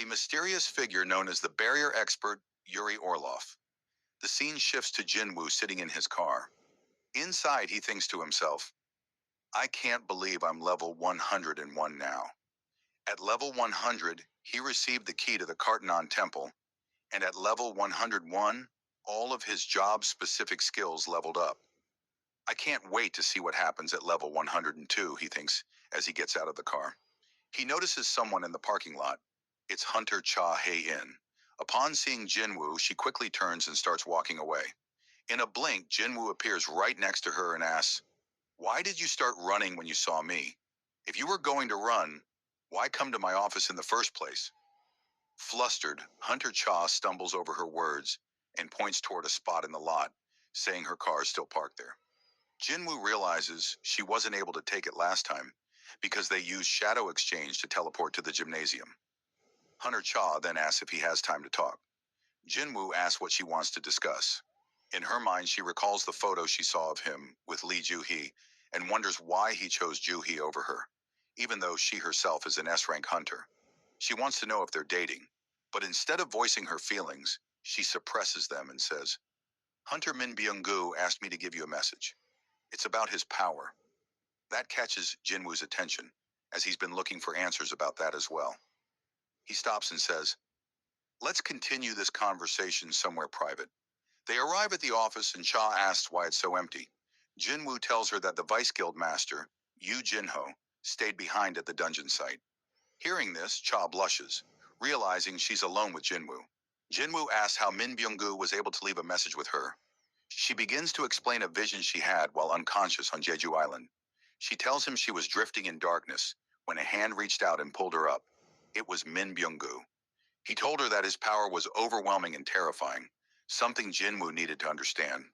A mysterious figure known as the barrier expert, Yuri Orlov. The scene shifts to Jinwoo sitting in his car. Inside, he thinks to himself, I can't believe I'm level 101 now. At level 100, he received the key to the Kartanon Temple, and at level 101, all of his job-specific skills leveled up. I can't wait to see what happens at level 102, he thinks as he gets out of the car. He notices someone in the parking lot. It's Hunter Cha Hae-in. Upon seeing Jinwoo, she quickly turns and starts walking away. In a blink, Jinwoo appears right next to her and asks, Why did you start running when you saw me? If you were going to run, why come to my office in the first place? Flustered, Hunter Cha stumbles over her words and points toward a spot in the lot, saying her car is still parked there. Jinwoo realizes she wasn't able to take it last time because they used Shadow Exchange to teleport to the gymnasium. Hunter Cha then asks if he has time to talk. Jinwoo asks what she wants to discuss. In her mind, she recalls the photo she saw of him with Lee Joo-hee and wonders why he chose Joo-hee over her, even though she herself is an S-rank hunter. She wants to know if they're dating, but instead of voicing her feelings, she suppresses them and says, "Hunter Min Byung-gu asked me to give you a message. It's about his power." That catches Jinwoo's attention, as he's been looking for answers about that as well. He stops and says, "Let's continue this conversation somewhere private." They arrive at the office and Cha asks why it's so empty. Jinwoo tells her that the Vice Guild Master, Yu Jinho, stayed behind at the dungeon site. Hearing this, Cha blushes, realizing she's alone with Jinwoo. Jinwoo asks how Min Byung-gu was able to leave a message with her. She begins to explain a vision she had while unconscious on Jeju Island. She tells him she was drifting in darkness when a hand reached out and pulled her up. It was Min Byung-gu. He told her that his power was overwhelming and terrifying, something Jinwoo needed to understand.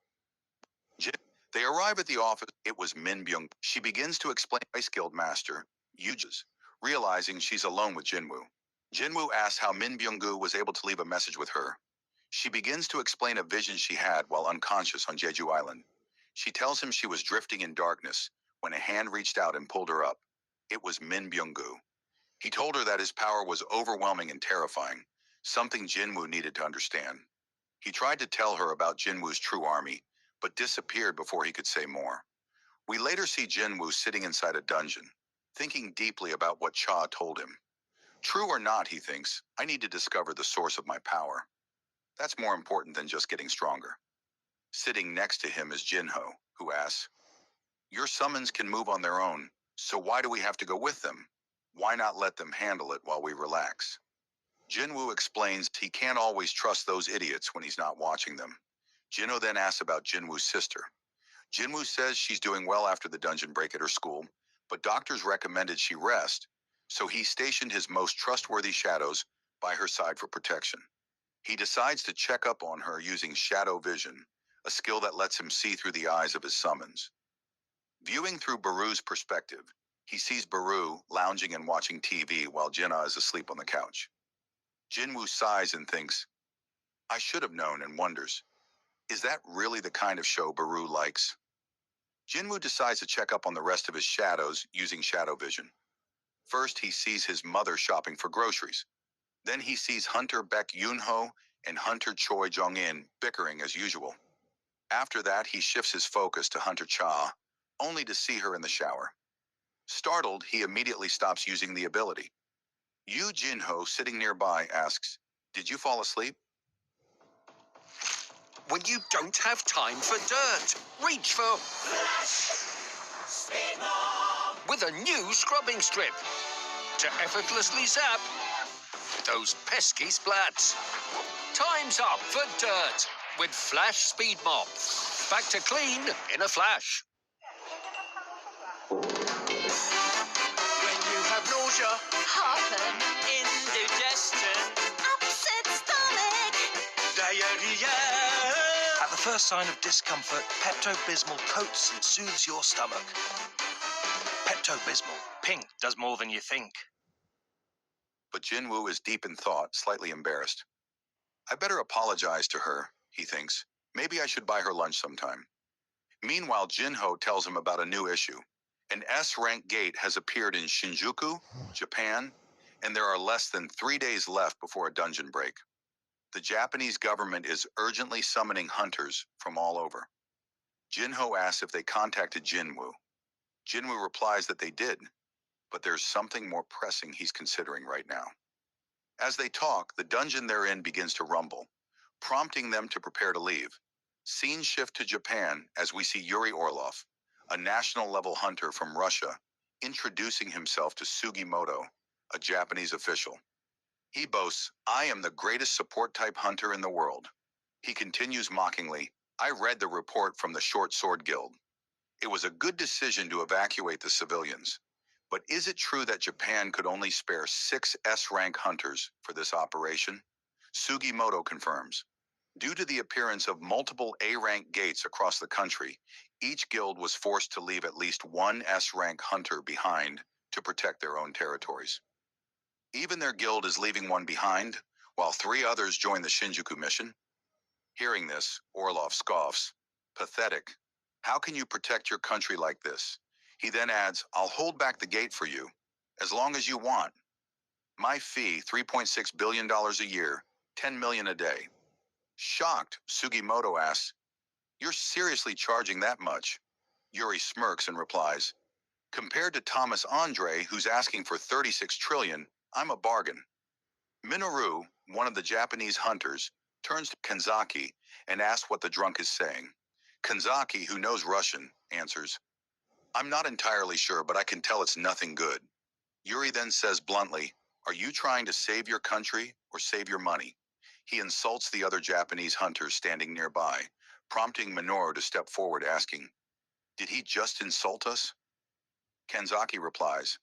They arrive at the office. It was Min Byung. She begins to explain Vice Guild Master, Yujas, realizing she's alone with Jinwoo. Jinwoo asks how Min Byung-gu was able to leave a message with her. She begins to explain a vision she had while unconscious on Jeju Island. She tells him she was drifting in darkness when a hand reached out and pulled her up. It was Min Byung-gu. He told her that his power was overwhelming and terrifying, something Jinwoo needed to understand. He tried to tell her about Jinwoo's true army, but disappeared before he could say more. We later see Jinwoo sitting inside a dungeon, thinking deeply about what Cha told him. True or not, he thinks, I need to discover the source of my power. That's more important than just getting stronger. Sitting next to him is Jinho, who asks, "Your summons can move on their own, so why do we have to go with them? Why not let them handle it while we relax?" Jinwoo explains he can't always trust those idiots when he's not watching them. Jinho then asks about Jinwoo's sister. Jinwoo says she's doing well after the dungeon break at her school, but doctors recommended she rest, so he stationed his most trustworthy shadows by her side for protection. He decides to check up on her using shadow vision, a skill that lets him see through the eyes of his summons. Viewing through Baru's perspective, he sees Baru lounging and watching TV while Jinna is asleep on the couch. Jinwoo sighs and thinks, I should have known, and wonders, is that really the kind of show Baru likes? Jinwoo decides to check up on the rest of his shadows using shadow vision. First, he sees his mother shopping for groceries. Then he sees Hunter Baek Yoonho and Hunter Choi Jong-in bickering as usual. After that, he shifts his focus to Hunter Cha, only to see her in the shower. Startled, he immediately stops using the ability. Yu Jinho, sitting nearby, asks, "Did you fall asleep?" When you don't have time for dirt, reach for with a new scrubbing strip to effortlessly zap those pesky splats. Time's up for dirt with Flash Speed Mop. Back to clean in a flash. When you have nausea, heartburn, indigestion, upset stomach, diarrhea. At the first sign of discomfort, Pepto-Bismol coats and soothes your stomach. Pepto-Bismol. Pink does more than you think. But Jinwoo is deep in thought, slightly embarrassed. I better apologize to her, he thinks. Maybe I should buy her lunch sometime. Meanwhile, Jinho tells him about a new issue. An S-rank gate has appeared in Shinjuku, Japan, and there are less than 3 days left before a dungeon break. The Japanese government is urgently summoning hunters from all over. Jinho asks if they contacted Jinwoo. Jinwoo replies that they did, but there's something more pressing he's considering right now. As they talk, the dungeon they're in begins to rumble, prompting them to prepare to leave. Scenes shift to Japan as we see Yuri Orlov, a national-level hunter from Russia, introducing himself to Sugimoto, a Japanese official. He boasts, "I am the greatest support-type hunter in the world." He continues mockingly, "I read the report from the Short Sword Guild. It was a good decision to evacuate the civilians. But is it true that Japan could only spare 6 S-rank hunters for this operation?" Sugimoto confirms. Due to the appearance of multiple A-rank gates across the country, each guild was forced to leave at least 1 S-rank hunter behind to protect their own territories. Even their guild is leaving one behind, while 3 others join the Shinjuku mission. Hearing this, Orlov scoffs. Pathetic. How can you protect your country like this? He then adds, I'll hold back the gate for you, as long as you want. My fee, $3.6 billion a year, $10 million a day. Shocked, Sugimoto asks, You're seriously charging that much? Yuri smirks and replies, Compared to Thomas Andre, who's asking for $36 trillion, I'm a bargain. Minoru, one of the Japanese hunters, turns to Kanzaki and asks what the drunk is saying. Kanzaki, who knows Russian, answers, I'm not entirely sure, but I can tell it's nothing good. Yuri then says bluntly, Are you trying to save your country or save your money? He insults the other Japanese hunters standing nearby, prompting Minoru to step forward, asking, Did he just insult us? Kanzaki replies,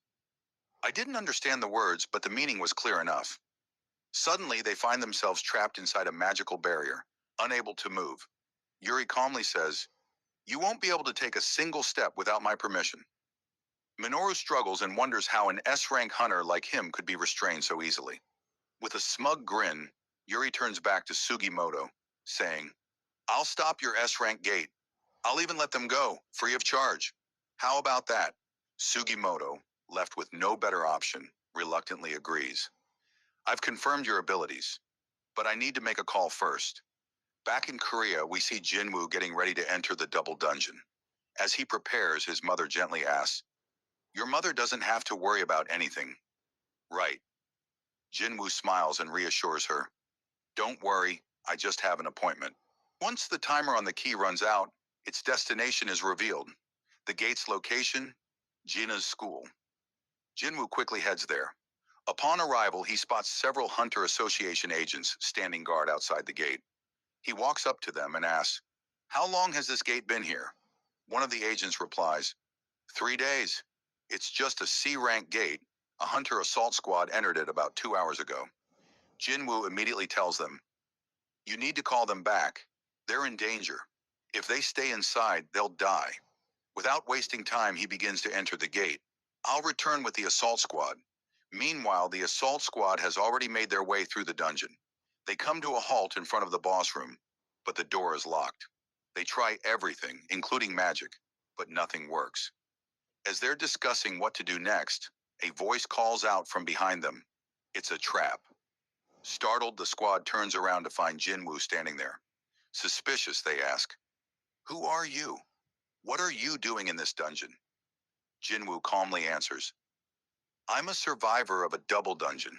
I didn't understand the words, but the meaning was clear enough. Suddenly, they find themselves trapped inside a magical barrier, unable to move. Yuri calmly says, You won't be able to take a single step without my permission. Minoru struggles and wonders how an S-rank hunter like him could be restrained so easily. With a smug grin, Yuri turns back to Sugimoto, saying, I'll stop your S-rank gate. I'll even let them go, free of charge. How about that? Sugimoto, left with no better option, reluctantly agrees. I've confirmed your abilities, but I need to make a call first. Back in Korea, we see Jinwoo getting ready to enter the double dungeon. As he prepares, his mother gently asks, Your mother doesn't have to worry about anything. Right. Jinwoo smiles and reassures her. Don't worry, I just have an appointment. Once the timer on the key runs out, its destination is revealed. The gate's location, Gina's school. Jinwoo quickly heads there. Upon arrival, he spots several Hunter Association agents standing guard outside the gate. He walks up to them and asks, How long has this gate been here? One of the agents replies, 3 days. It's just a C-rank gate. A Hunter assault squad entered it about 2 hours ago. Jinwoo immediately tells them, You need to call them back. They're in danger. If they stay inside, they'll die. Without wasting time, he begins to enter the gate. I'll return with the assault squad. Meanwhile, the assault squad has already made their way through the dungeon. They come to a halt in front of the boss room, but the door is locked. They try everything, including magic, but nothing works. As they're discussing what to do next, a voice calls out from behind them. It's a trap. Startled, the squad turns around to find Jinwoo standing there. Suspicious, they ask, Who are you? What are you doing in this dungeon? Jinwoo calmly answers, I'm a survivor of a double dungeon.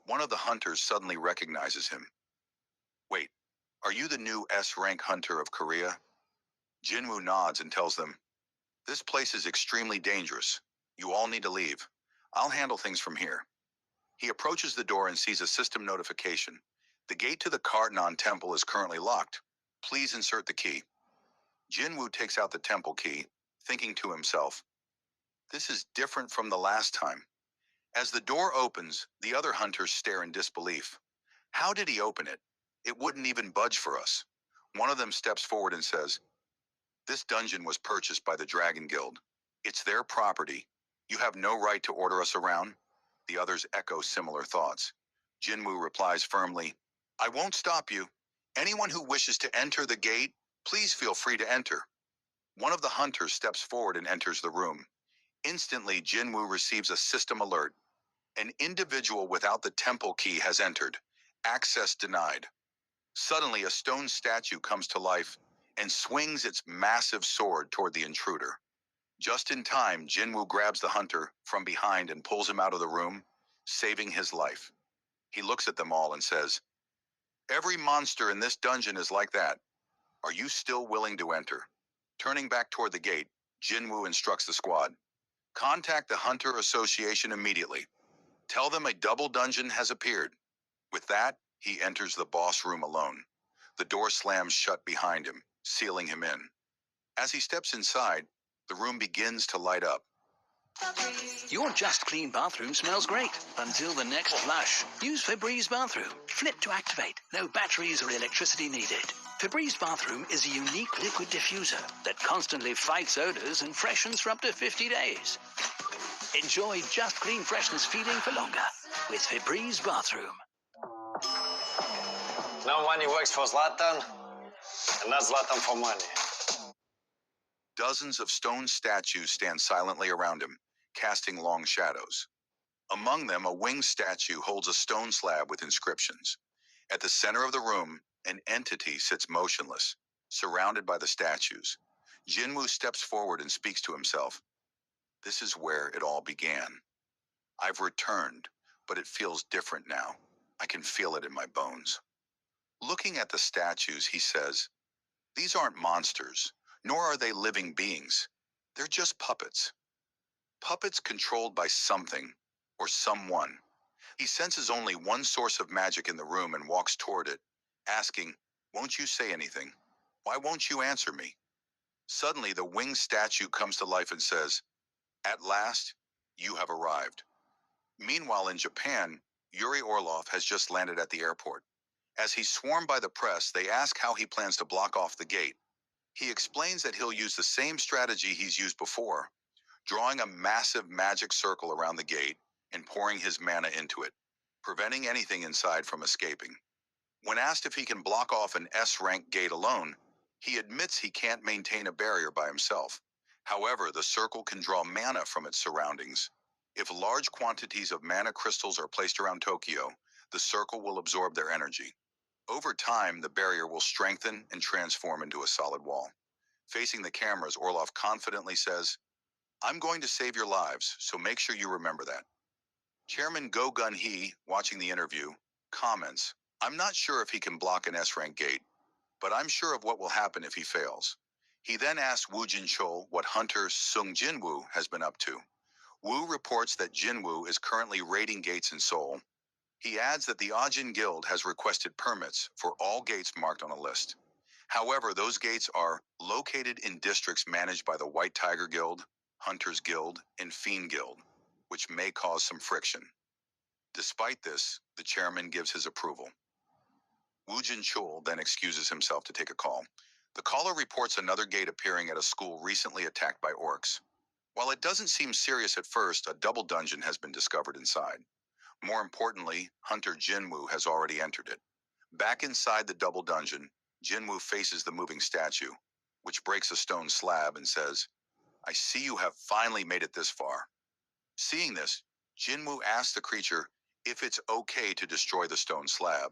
One of the hunters suddenly recognizes him. Wait, are you the new S-rank hunter of Korea? Jinwoo nods and tells them, This place is extremely dangerous. You all need to leave. I'll handle things from here. He approaches the door and sees a system notification. The gate to the Kartanon temple is currently locked. Please insert the key. Jinwoo takes out the temple key, thinking to himself, This is different from the last time. As the door opens, the other hunters stare in disbelief. How did he open it? It wouldn't even budge for us. One of them steps forward and says, This dungeon was purchased by the Dragon Guild. It's their property. You have no right to order us around. The others echo similar thoughts. Jinwoo replies firmly, I won't stop you. Anyone who wishes to enter the gate, please feel free to enter. One of the hunters steps forward and enters the room. Instantly, Jinwoo receives a system alert. An individual without the temple key has entered. Access denied. Suddenly, a stone statue comes to life and swings its massive sword toward the intruder. Just in time, Jinwoo grabs the hunter from behind and pulls him out of the room, saving his life. He looks at them all and says, Every monster in this dungeon is like that. Are you still willing to enter? Turning back toward the gate, Jinwoo instructs the squad. Contact the Hunter Association immediately. Tell them a double dungeon has appeared. With that, he enters the boss room alone. The door slams shut behind him, sealing him in. As he steps inside, the room begins to light up. Your Just Clean bathroom smells great until the next flush. Use Febreze Bathroom. Flip to activate. No batteries or electricity needed. Febreze Bathroom is a unique liquid diffuser that constantly fights odors and freshens for up to 50 days. Enjoy Just Clean freshness feeling for longer with Febreze Bathroom. No money works for Zlatan, and not Zlatan for money. Dozens of stone statues stand silently around him, casting long shadows. Among them, a winged statue holds a stone slab with inscriptions. At the center of the room, an entity sits motionless, surrounded by the statues. Jinwoo steps forward and speaks to himself. This is where it all began. I've returned, but it feels different now. I can feel it in my bones. Looking at the statues, he says, these aren't monsters, nor are they living beings. They're just puppets. Puppets controlled by something or someone. He senses only one source of magic in the room and walks toward it, asking, won't you say anything? Why won't you answer me? Suddenly, the winged statue comes to life and says, at last, you have arrived. Meanwhile, in Japan, Yuri Orlov has just landed at the airport. As he's swarmed by the press, they ask how he plans to block off the gate. He explains that he'll use the same strategy he's used before, drawing a massive magic circle around the gate and pouring his mana into it, preventing anything inside from escaping. When asked if he can block off an S-rank gate alone, he admits he can't maintain a barrier by himself. However, the circle can draw mana from its surroundings. If large quantities of mana crystals are placed around Tokyo, the circle will absorb their energy. Over time, the barrier will strengthen and transform into a solid wall. Facing the cameras, Orlov confidently says, I'm going to save your lives, so make sure you remember that. Chairman Go Gun-hee, watching the interview, comments, I'm not sure if he can block an S-rank gate, but I'm sure of what will happen if he fails. He then asks Woo Jin-chul what hunter Sung Jinwoo has been up to. Woo reports that Jinwoo is currently raiding gates in Seoul. He adds that the Ajin Guild has requested permits for all gates marked on a list. However, those gates are located in districts managed by the White Tiger Guild, Hunters Guild, and Fiend Guild, which may cause some friction. Despite this, the chairman gives his approval. Woo Jin-chul then excuses himself to take a call. The caller reports another gate appearing at a school recently attacked by orcs. While it doesn't seem serious at first, a double dungeon has been discovered inside. More importantly, Hunter Jinwoo has already entered it. Back inside the double dungeon, Jinwoo faces the moving statue, which breaks a stone slab and says, I see you have finally made it this far. Seeing this, Jinwoo asks the creature if it's okay to destroy the stone slab,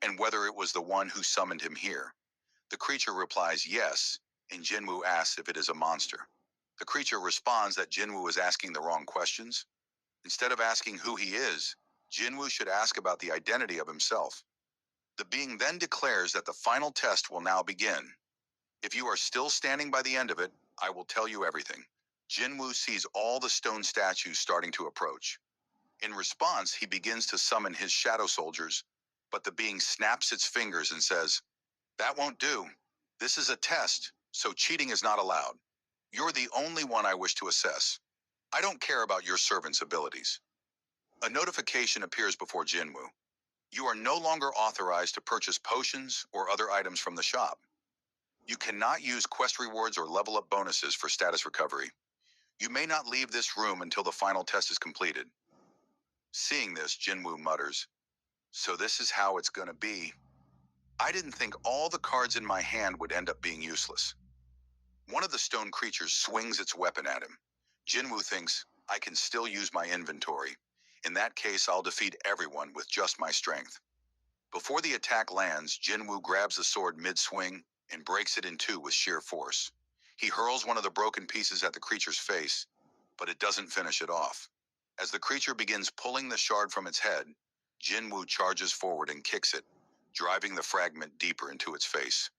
and whether it was the one who summoned him here. The creature replies yes, and Jinwoo asks if it is a monster. The creature responds that Jinwoo is asking the wrong questions. Instead of asking who he is, Jinwoo should ask about the identity of himself. The being then declares that the final test will now begin. If you are still standing by the end of it, I will tell you everything. Jinwoo sees all the stone statues starting to approach. In response, he begins to summon his shadow soldiers, but the being snaps its fingers and says, that won't do. This is a test, so cheating is not allowed. You're the only one I wish to assess. I don't care about your servant's abilities. A notification appears before Jinwoo. You are no longer authorized to purchase potions or other items from the shop. You cannot use quest rewards or level up bonuses for status recovery. You may not leave this room until the final test is completed. Seeing this, Jinwoo mutters, so this is how it's gonna be. I didn't think all the cards in my hand would end up being useless. One of the stone creatures swings its weapon at him. Jinwoo thinks, I can still use my inventory. In that case, I'll defeat everyone with just my strength. Before the attack lands, Jinwoo grabs the sword mid-swing and breaks it in two with sheer force. He hurls one of the broken pieces at the creature's face, but it doesn't finish it off. As the creature begins pulling the shard from its head, Jinwoo charges forward and kicks it, driving the fragment deeper into its face.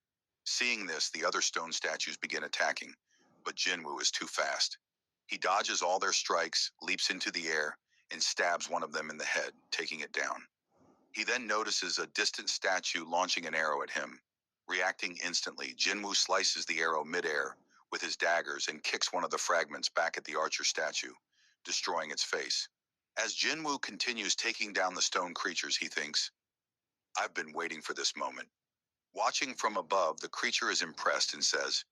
Seeing this, the other stone statues begin attacking, but Jinwoo is too fast. He dodges all their strikes, leaps into the air, and stabs one of them in the head, taking it down. He then notices a distant statue launching an arrow at him. Reacting instantly, Jinwoo slices the arrow mid-air with his daggers and kicks one of the fragments back at the archer statue, destroying its face. As Jinwoo continues taking down the stone creatures, he thinks, I've been waiting for this moment. Watching from above, the creature is impressed and says,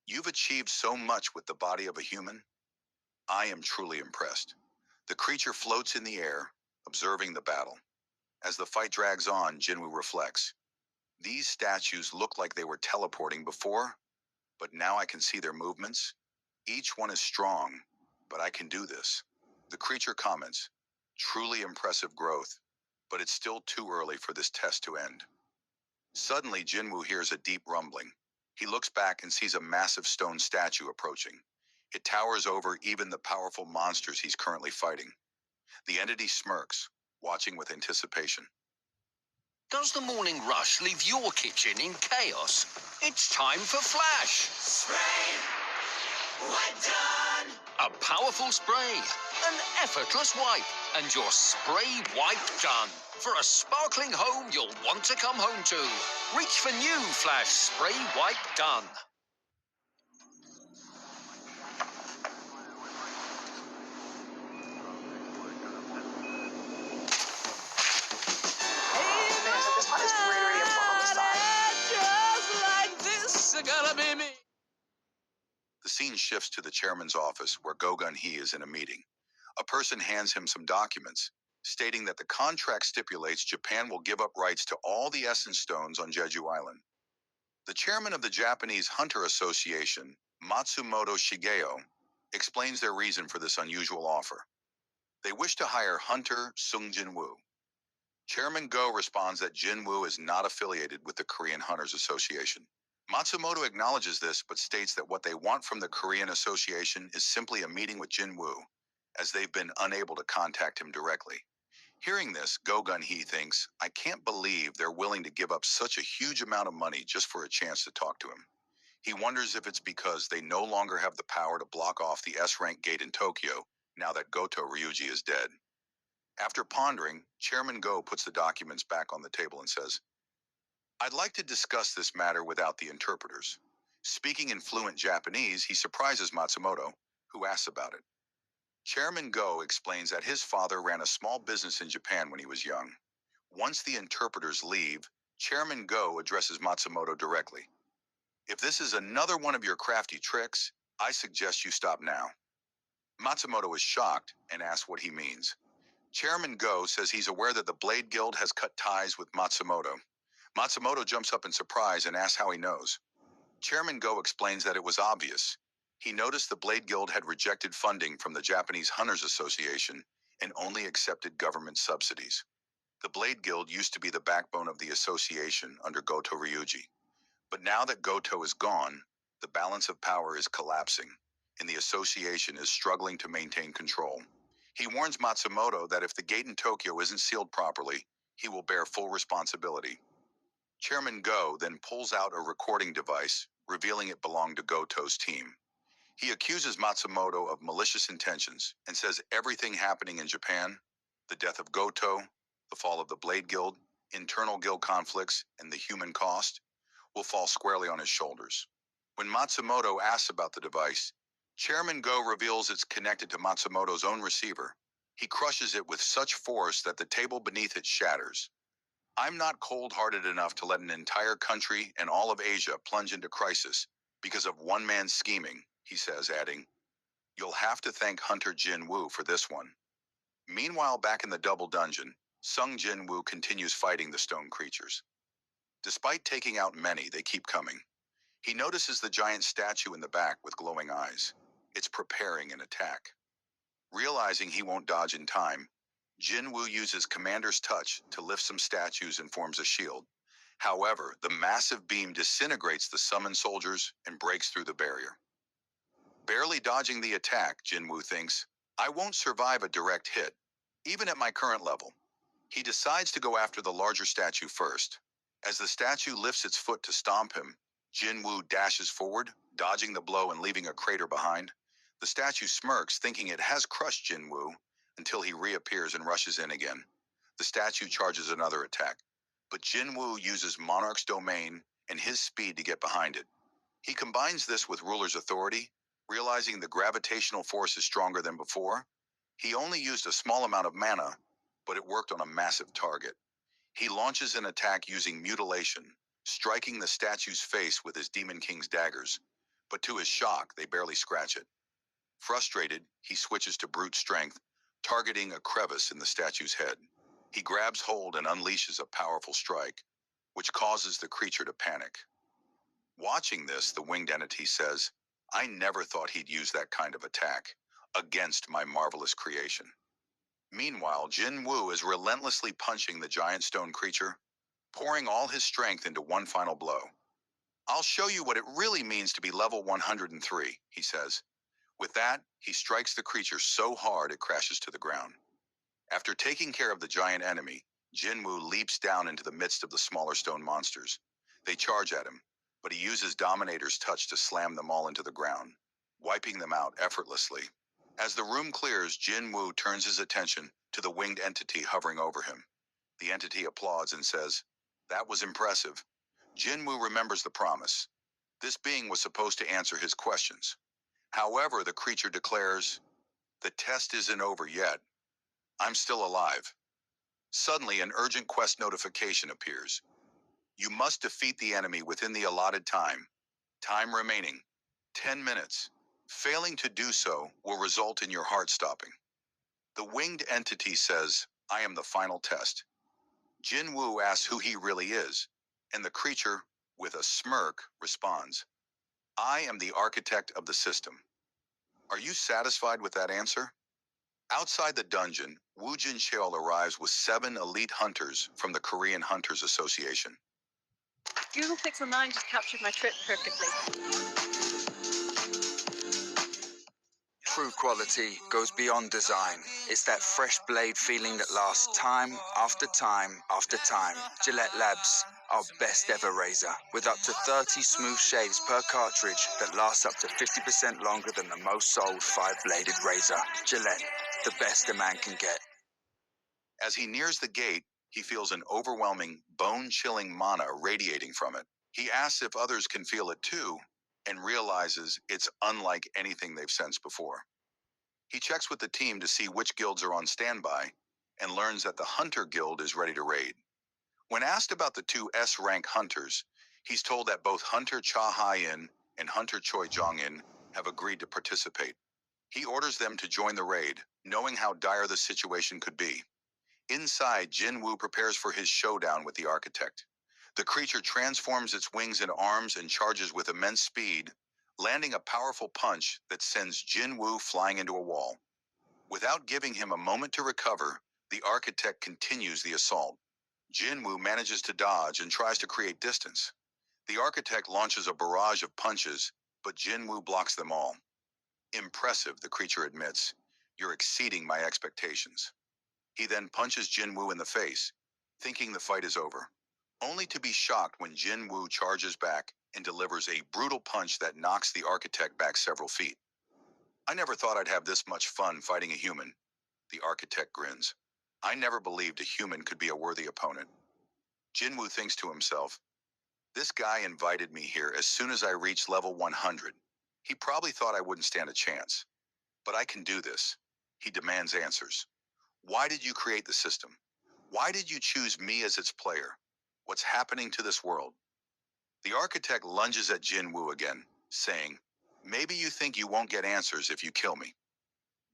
You've achieved so much with the body of a human. I am truly impressed. The creature floats in the air, observing the battle. As the fight drags on, Jinwoo reflects, These statues look like they were teleporting before, but now I can see their movements. Each one is strong, but I can do this. The creature comments, truly impressive growth, but it's still too early for this test to end. Suddenly, Jinwoo hears a deep rumbling. He looks back and sees a massive stone statue approaching. It towers over even the powerful monsters he's currently fighting. The entity smirks, watching with anticipation. Does the morning rush leave your kitchen in chaos? It's time for Flash! Spray! Wipe done! A powerful spray, an effortless wipe, and your spray wipe done. For a sparkling home you'll want to come home to. Reach for new Flash Spray Wipe Done. The scene shifts to the chairman's office, where Go Gun-hee is in a meeting. A person hands him some documents, stating that the contract stipulates Japan will give up rights to all the Essence Stones on Jeju Island. The chairman of the Japanese Hunter Association, Matsumoto Shigeo, explains their reason for this unusual offer. They wish to hire Hunter Sung Jinwoo. Chairman Go responds that Jinwoo is not affiliated with the Korean Hunters Association. Matsumoto acknowledges this, but states that what they want from the Korean Association is simply a meeting with Jinwoo, as they've been unable to contact him directly. Hearing this, Go Gun-hee thinks, I can't believe they're willing to give up such a huge amount of money just for a chance to talk to him. He wonders if it's because they no longer have the power to block off the S-rank gate in Tokyo, now that Goto Ryuji is dead. After pondering, Chairman Go puts the documents back on the table and says, I'd like to discuss this matter without the interpreters. Speaking in fluent Japanese, he surprises Matsumoto, who asks about it. Chairman Go explains that his father ran a small business in Japan when he was young. Once the interpreters leave, Chairman Go addresses Matsumoto directly. If this is another one of your crafty tricks, I suggest you stop now. Matsumoto is shocked and asks what he means. Chairman Go says he's aware that the Blade Guild has cut ties with Matsumoto. Matsumoto jumps up in surprise and asks how he knows. Chairman Go explains that it was obvious. He noticed the Blade Guild had rejected funding from the Japanese Hunters Association and only accepted government subsidies. The Blade Guild used to be the backbone of the association under Goto Ryuji. But now that Goto is gone, the balance of power is collapsing, and the association is struggling to maintain control. He warns Matsumoto that if the gate in Tokyo isn't sealed properly, he will bear full responsibility. Chairman Go then pulls out a recording device, revealing it belonged to Goto's team. He accuses Matsumoto of malicious intentions and says everything happening in Japan, the death of Goto, the fall of the Blade Guild, internal guild conflicts, and the human cost, will fall squarely on his shoulders. When Matsumoto asks about the device, Chairman Go reveals it's connected to Matsumoto's own receiver. He crushes it with such force that the table beneath it shatters. I'm not cold-hearted enough to let an entire country and all of Asia plunge into crisis because of one man's scheming, he says, adding, You'll have to thank Hunter Jinwoo for this one. Meanwhile, back in the double dungeon, Sung Jinwoo continues fighting the stone creatures. Despite taking out many, they keep coming. He notices the giant statue in the back with glowing eyes. It's preparing an attack. Realizing he won't dodge in time, Jinwoo uses Commander's Touch to lift some statues and forms a shield. However, the massive beam disintegrates the summoned soldiers and breaks through the barrier. Barely dodging the attack, Jinwoo thinks, I won't survive a direct hit, even at my current level. He decides to go after the larger statue first. As the statue lifts its foot to stomp him, Jinwoo dashes forward, dodging the blow and leaving a crater behind. The statue smirks, thinking it has crushed Jinwoo, until he reappears and rushes in again. The statue charges another attack, but Jinwoo uses Monarch's Domain and his speed to get behind it. He combines this with Ruler's Authority, realizing the gravitational force is stronger than before. He only used a small amount of mana, but it worked on a massive target. He launches an attack using Mutilation, striking the statue's face with his Demon King's daggers, but to his shock, they barely scratch it. Frustrated, he switches to Brute Strength, targeting a crevice in the statue's head. He grabs hold and unleashes a powerful strike. which causes the creature to panic. Watching this, the winged entity says, I never thought he'd use that kind of attack against my marvelous creation. Meanwhile, Jin Woo is relentlessly punching the giant stone creature, pouring all his strength into one final blow. I'll show you what it really means to be level 103, he says. With that, he strikes the creature so hard it crashes to the ground. After taking care of the giant enemy, Jin Woo leaps down into the midst of the smaller stone monsters. They charge at him, but he uses Dominator's touch to slam them all into the ground, wiping them out effortlessly. As the room clears, Jin Woo turns his attention to the winged entity hovering over him. The entity applauds and says, That was impressive. Jin Woo remembers the promise. This being was supposed to answer his questions. However, the creature declares, The test isn't over yet. I'm still alive. Suddenly, an urgent quest notification appears. You must defeat the enemy within the allotted time. Time remaining, 10 minutes. Failing to do so will result in your heart stopping. The winged entity says, I am the final test. Jin Woo asks who he really is, and the creature, with a smirk, responds, I am the architect of the system. Are you satisfied with that answer? Outside the dungeon, Woo Jin Cheol arrives with 7 elite hunters from the Korean Hunters Association. Google Pixel 9 just captured my trip perfectly. True quality goes beyond design. It's that fresh blade feeling that lasts time after time after time. Gillette Labs, our best ever razor, with up to 30 smooth shaves per cartridge that lasts up to 50% longer than the most sold 5-bladed razor. Gillette, the best a man can get. As he nears the gate, he feels an overwhelming, bone-chilling mana radiating from it. He asks if others can feel it too, and realizes it's unlike anything they've sensed before. He checks with the team to see which guilds are on standby, and learns that the Hunter Guild is ready to raid. When asked about the 2 S-rank hunters, he's told that both Hunter Cha Hai-in and Hunter Choi Jong-in have agreed to participate. He orders them to join the raid, knowing how dire the situation could be. Inside, Jin Woo prepares for his showdown with the architect. The creature transforms its wings and arms and charges with immense speed, landing a powerful punch that sends Jin Woo flying into a wall. Without giving him a moment to recover, the architect continues the assault. Jin Woo manages to dodge and tries to create distance. The architect launches a barrage of punches, but Jin Woo blocks them all. Impressive, the creature admits. You're exceeding my expectations. He then punches Jin Woo in the face, thinking the fight is over, only to be shocked when Jin Woo charges back and delivers a brutal punch that knocks the architect back several feet. I never thought I'd have this much fun fighting a human. The architect grins. I never believed a human could be a worthy opponent. Jin Woo thinks to himself, this guy invited me here as soon as I reached level 100. He probably thought I wouldn't stand a chance. But I can do this. He demands answers. Why did you create the system? Why did you choose me as its player? What's happening to this world? The architect lunges at Jin Woo again, saying, maybe you think you won't get answers if you kill me.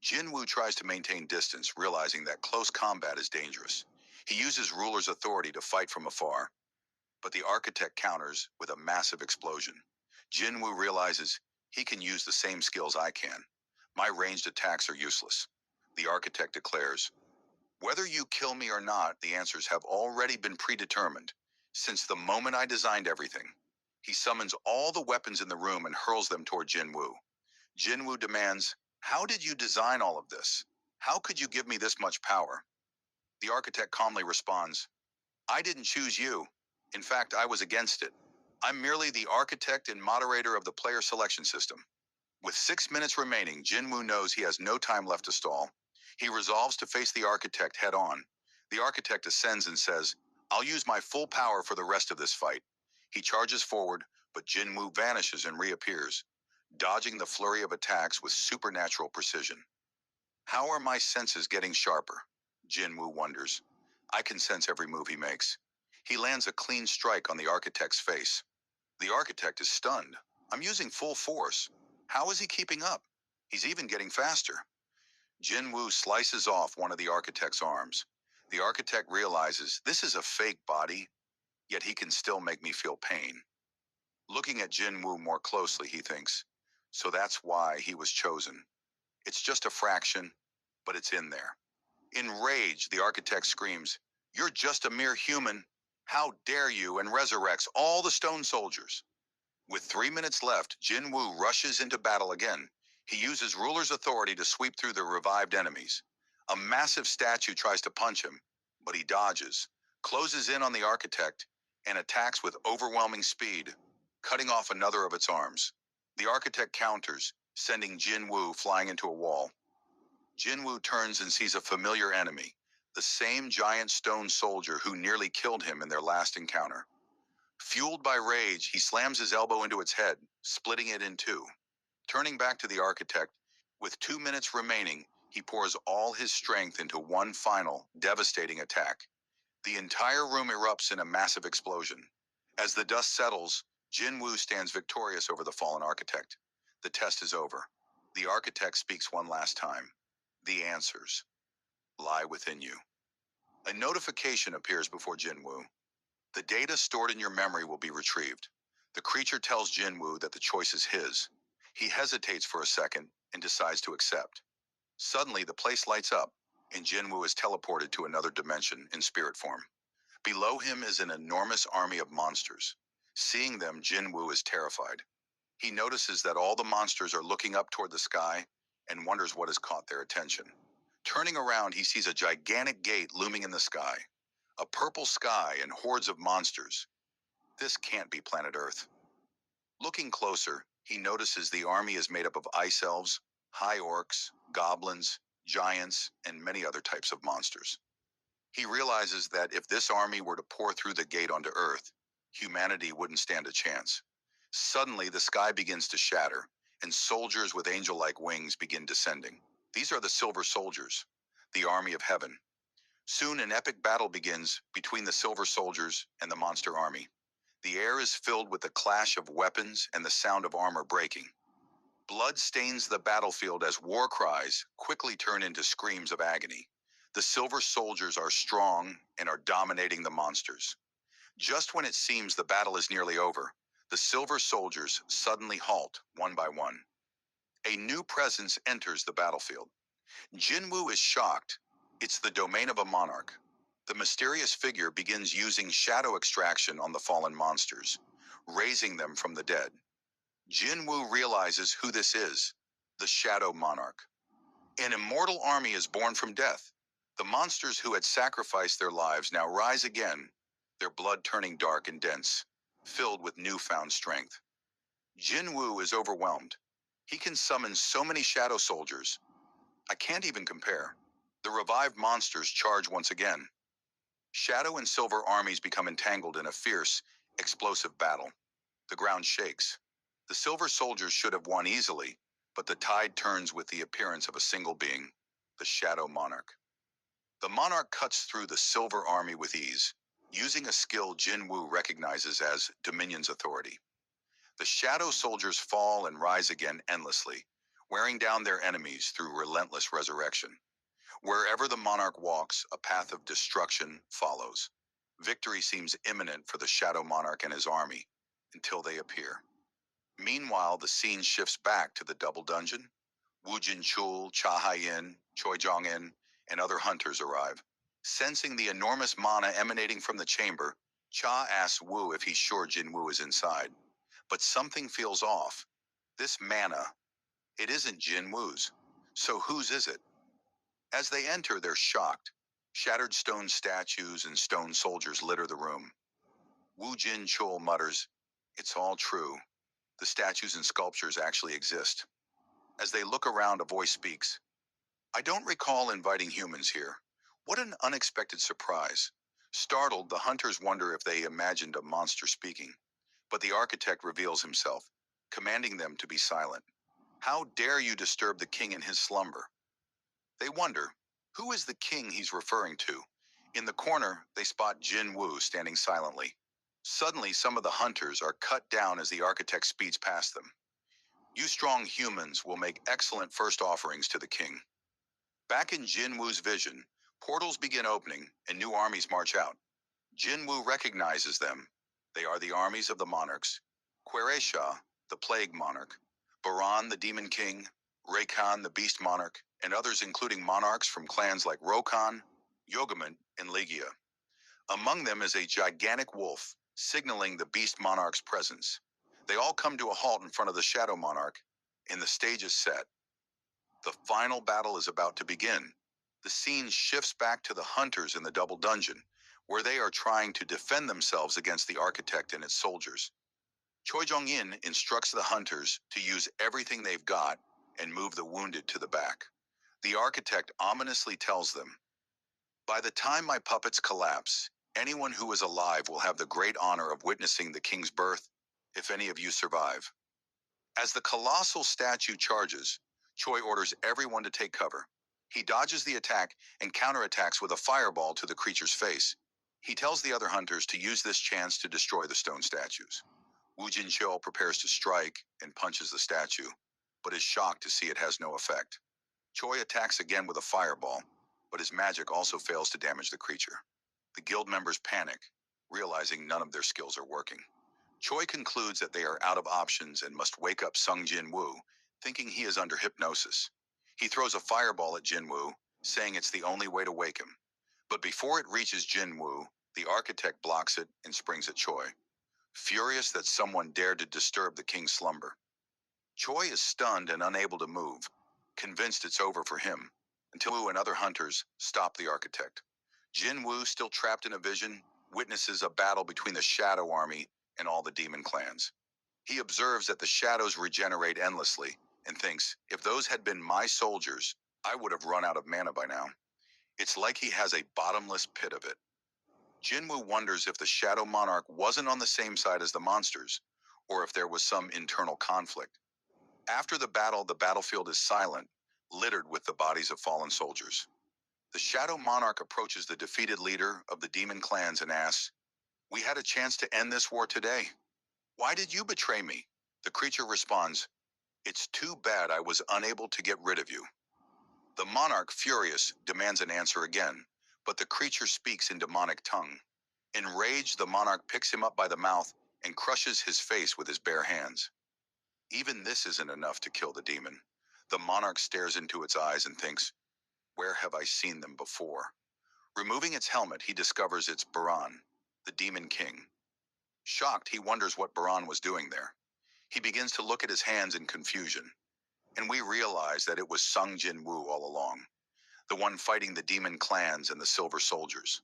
Jin Woo tries to maintain distance, realizing that close combat is dangerous. He uses ruler's authority to fight from afar, but the architect counters with a massive explosion. Jin Woo realizes he can use the same skills I can. My ranged attacks are useless. The architect declares, whether you kill me or not, the answers have already been predetermined. Since the moment I designed everything, he summons all the weapons in the room and hurls them toward Jin Woo. Jin Woo demands, how did you design all of this? How could you give me this much power? The architect calmly responds, I didn't choose you. In fact, I was against it. I'm merely the architect and moderator of the player selection system. With 6 minutes remaining, Jin Woo knows he has no time left to stall. He resolves to face the architect head on. The architect ascends and says, I'll use my full power for the rest of this fight. He charges forward, but Jin Woo vanishes and reappears, dodging the flurry of attacks with supernatural precision. How are my senses getting sharper? Jin Woo wonders. I can sense every move he makes. He lands a clean strike on the architect's face. The architect is stunned. I'm using full force. How is he keeping up? He's even getting faster. Jin Woo slices off one of the architect's arms. The architect realizes this is a fake body. yet he can still make me feel pain. Looking at Jin Woo more closely, he thinks, so that's why he was chosen. It's just a fraction, but it's in there. In rage, the architect screams, "You're just a mere human. How dare you?" and resurrects all the stone soldiers. With 3 minutes left, Jin Woo rushes into battle again. He uses ruler's authority to sweep through the revived enemies. A massive statue tries to punch him, but he dodges, closes in on the architect, and attacks with overwhelming speed, cutting off another of its arms. The architect counters, sending Jin Woo flying into a wall. Jin Woo turns and sees a familiar enemy, the same giant stone soldier who nearly killed him in their last encounter. Fueled by rage, he slams his elbow into its head, splitting it in two. Turning back to the architect, with 2 minutes remaining, he pours all his strength into one final, devastating attack. The entire room erupts in a massive explosion. As the dust settles, Jin Woo stands victorious over the fallen architect. The test is over. The architect speaks one last time. The answers lie within you. A notification appears before Jin Woo. The data stored in your memory will be retrieved. The creature tells Jin Woo that the choice is his. He hesitates for a second and decides to accept. Suddenly, the place lights up, and Jin Woo is teleported to another dimension in spirit form. Below him is an enormous army of monsters. Seeing them, Jin Woo is terrified. He notices that all the monsters are looking up toward the sky and wonders what has caught their attention. Turning around, he sees a gigantic gate looming in the sky. A purple sky and hordes of monsters. This can't be planet Earth. Looking closer, he notices the army is made up of ice elves, high orcs, goblins, giants, and many other types of monsters. He realizes that if this army were to pour through the gate onto Earth, humanity wouldn't stand a chance. Suddenly, the sky begins to shatter, and soldiers with angel-like wings begin descending. These are the Silver Soldiers, the army of heaven. Soon, an epic battle begins between the Silver Soldiers and the monster army. The air is filled with the clash of weapons and the sound of armor breaking. Blood stains the battlefield as war cries quickly turn into screams of agony. The Silver Soldiers are strong and are dominating the monsters. Just when it seems the battle is nearly over, the Silver Soldiers suddenly halt one by one. A new presence enters the battlefield. Jin Woo is shocked. It's the domain of a monarch. The mysterious figure begins using shadow extraction on the fallen monsters, raising them from the dead. Jin Woo realizes who this is, the Shadow Monarch. An immortal army is born from death. The monsters who had sacrificed their lives now rise again, their blood turning dark and dense, filled with newfound strength. Jin Woo is overwhelmed. He can summon so many shadow soldiers. I can't even compare. The revived monsters charge once again. Shadow and Silver armies become entangled in a fierce, explosive battle. The ground shakes. The Silver Soldiers should have won easily, but the tide turns with the appearance of a single being, the Shadow Monarch. The Monarch cuts through the Silver army with ease, using a skill Jin Woo recognizes as Dominion's authority. The Shadow Soldiers fall and rise again endlessly, wearing down their enemies through relentless resurrection. Wherever the Monarch walks, a path of destruction follows. Victory seems imminent for the Shadow Monarch and his army, until they appear. Meanwhile, the scene shifts back to the Double Dungeon. Wu Jinchul, Cha Haiyin, Choi Jong-in, and other hunters arrive. Sensing the enormous mana emanating from the chamber, Cha asks Wu if he's sure Jin Woo is inside. But something feels off. This mana, it isn't Jin Woo's. So whose is it? As they enter, they're shocked. Shattered stone statues and stone soldiers litter the room. Wu Jinchul mutters, "It's all true. The statues and sculptures actually exist." As they look around, a voice speaks. "I don't recall inviting humans here. What an unexpected surprise." Startled, the hunters wonder if they imagined a monster speaking. But the architect reveals himself, commanding them to be silent. "How dare you disturb the king in his slumber?" They wonder, who is the king he's referring to? In the corner, they spot Jin Woo standing silently. Suddenly, some of the hunters are cut down as the architect speeds past them. "You strong humans will make excellent first offerings to the king." Back in Jin Woo's vision, portals begin opening and new armies march out. Jinwu recognizes them. They are the armies of the monarchs: Queresha, the plague monarch; Baran, the demon king; Rakan, the beast monarch; and others including monarchs from clans like Rokan, Yogamint, and Legia. Among them is a gigantic wolf, signaling the beast monarch's presence. They all come to a halt in front of the shadow monarch, and the stage is set. The final battle is about to begin. The scene shifts back to the hunters in the double dungeon, where they are trying to defend themselves against the architect and its soldiers. Choi Jong-in instructs the hunters to use everything they've got and move the wounded to the back. The architect ominously tells them, "By the time my puppets collapse, anyone who is alive will have the great honor of witnessing the king's birth, if any of you survive." As the colossal statue charges, Choi orders everyone to take cover. He dodges the attack and counterattacks with a fireball to the creature's face. He tells the other hunters to use this chance to destroy the stone statues. Wu Jinqiu prepares to strike and punches the statue, but is shocked to see it has no effect. Choi attacks again with a fireball, but his magic also fails to damage the creature. The guild members panic, realizing none of their skills are working. Choi concludes that they are out of options and must wake up Sung Jin-woo, thinking he is under hypnosis. He throws a fireball at Jin-woo, saying it's the only way to wake him. But before it reaches Jin-woo, the architect blocks it and springs at Choi, furious that someone dared to disturb the king's slumber. Choi is stunned and unable to move, convinced it's over for him, until Wu and other hunters stop the architect. Jin-woo, still trapped in a vision, witnesses a battle between the Shadow Army and all the demon clans. He observes that the shadows regenerate endlessly and thinks, if those had been my soldiers, I would have run out of mana by now. It's like he has a bottomless pit of it. Jinwu wonders if the Shadow Monarch wasn't on the same side as the monsters, or if there was some internal conflict. After the battlefield is silent, littered with the bodies of fallen soldiers. The Shadow Monarch approaches the defeated leader of the demon clans and asks, "We had a chance to end this war today. Why did you betray me?" The creature responds, "It's too bad I was unable to get rid of you." The monarch, furious, demands an answer again, but the creature speaks in demonic tongue. Enraged, the monarch picks him up by the mouth and crushes his face with his bare hands. Even this isn't enough to kill the demon. The monarch stares into its eyes and thinks, "Where have I seen them before?" Removing its helmet, he discovers it's Baran, the demon king. Shocked, he wonders what Baran was doing there. He begins to look at his hands in confusion, and we realize that it was Sung Jin-woo all along, the one fighting the demon clans and the Silver Soldiers.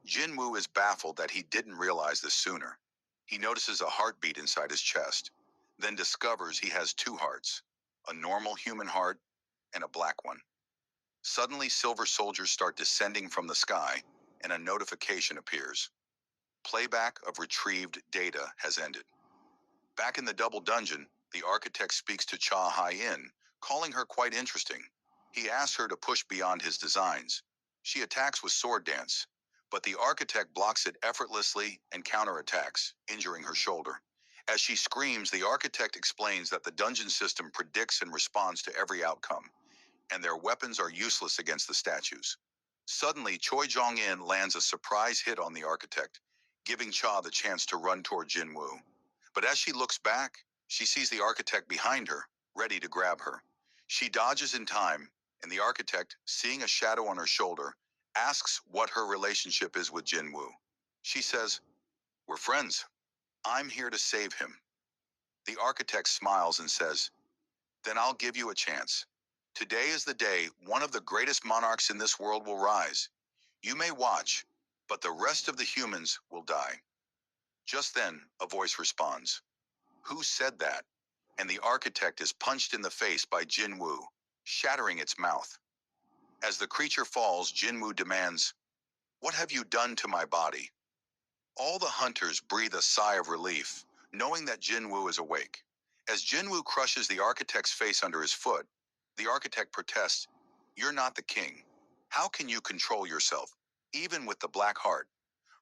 Jin-woo is baffled that he didn't realize this sooner. He notices a heartbeat inside his chest, then discovers he has two hearts, a normal human heart and a black one. Suddenly, Silver Soldiers start descending from the sky, and a notification appears. Playback of retrieved data has ended. Back in the double dungeon, the architect speaks to Cha Hai-in, calling her quite interesting. He asks her to push beyond his designs. She attacks with sword dance, but the architect blocks it effortlessly and counterattacks, injuring her shoulder. As she screams, the architect explains that the dungeon system predicts and responds to every outcome, and their weapons are useless against the statues. Suddenly, Choi Jong-in lands a surprise hit on the architect, giving Cha the chance to run toward Jin-woo. But as she looks back, she sees the architect behind her, ready to grab her. She dodges in time, and the architect, seeing a shadow on her shoulder, asks what her relationship is with Jin-woo. She says, "We're friends. I'm here to save him." The architect smiles and says, "Then I'll give you a chance. Today is the day one of the greatest monarchs in this world will rise. You may watch, but the rest of the humans will die." Just then, a voice responds, "Who said that?" And the architect is punched in the face by Jin-woo, shattering its mouth. As the creature falls, Jin-woo demands, "What have you done to my body?" All the hunters breathe a sigh of relief, knowing that Jin-woo is awake. As Jin-woo crushes the architect's face under his foot, the architect protests, "You're not the king. How can you control yourself, even with the black heart?"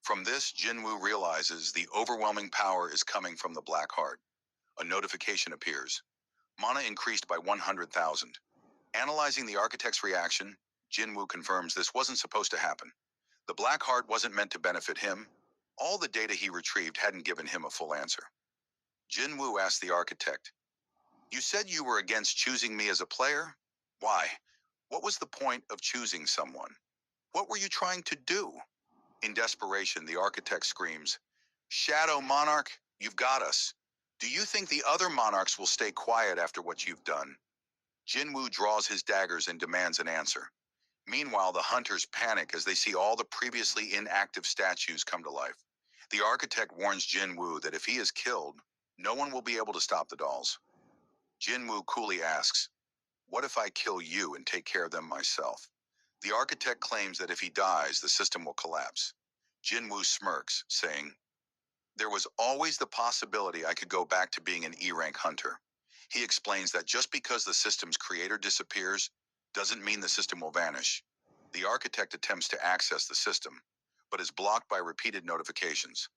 From this, Jin-woo realizes the overwhelming power is coming from the black heart. A notification appears. Mana increased by 100,000. Analyzing the architect's reaction, Jin-woo confirms this wasn't supposed to happen. The Black Heart wasn't meant to benefit him. All the data he retrieved hadn't given him a full answer. Jinwoo asked the architect, "You said you were against choosing me as a player? Why? What was the point of choosing someone? What were you trying to do?" In desperation, the architect screams, "Shadow Monarch, you've got us. Do you think the other monarchs will stay quiet after what you've done?" Jinwoo draws his daggers and demands an answer. Meanwhile, the hunters panic as they see all the previously inactive statues come to life. The architect warns Jinwoo that if he is killed, no one will be able to stop the dolls. Jinwoo coolly asks, "What if I kill you and take care of them myself?" The architect claims that if he dies, the system will collapse. Jinwoo smirks, saying, "There was always the possibility I could go back to being an E-rank hunter." He explains that just because the system's creator disappears doesn't mean the system will vanish. The architect attempts to access the system, but is blocked by repeated notifications.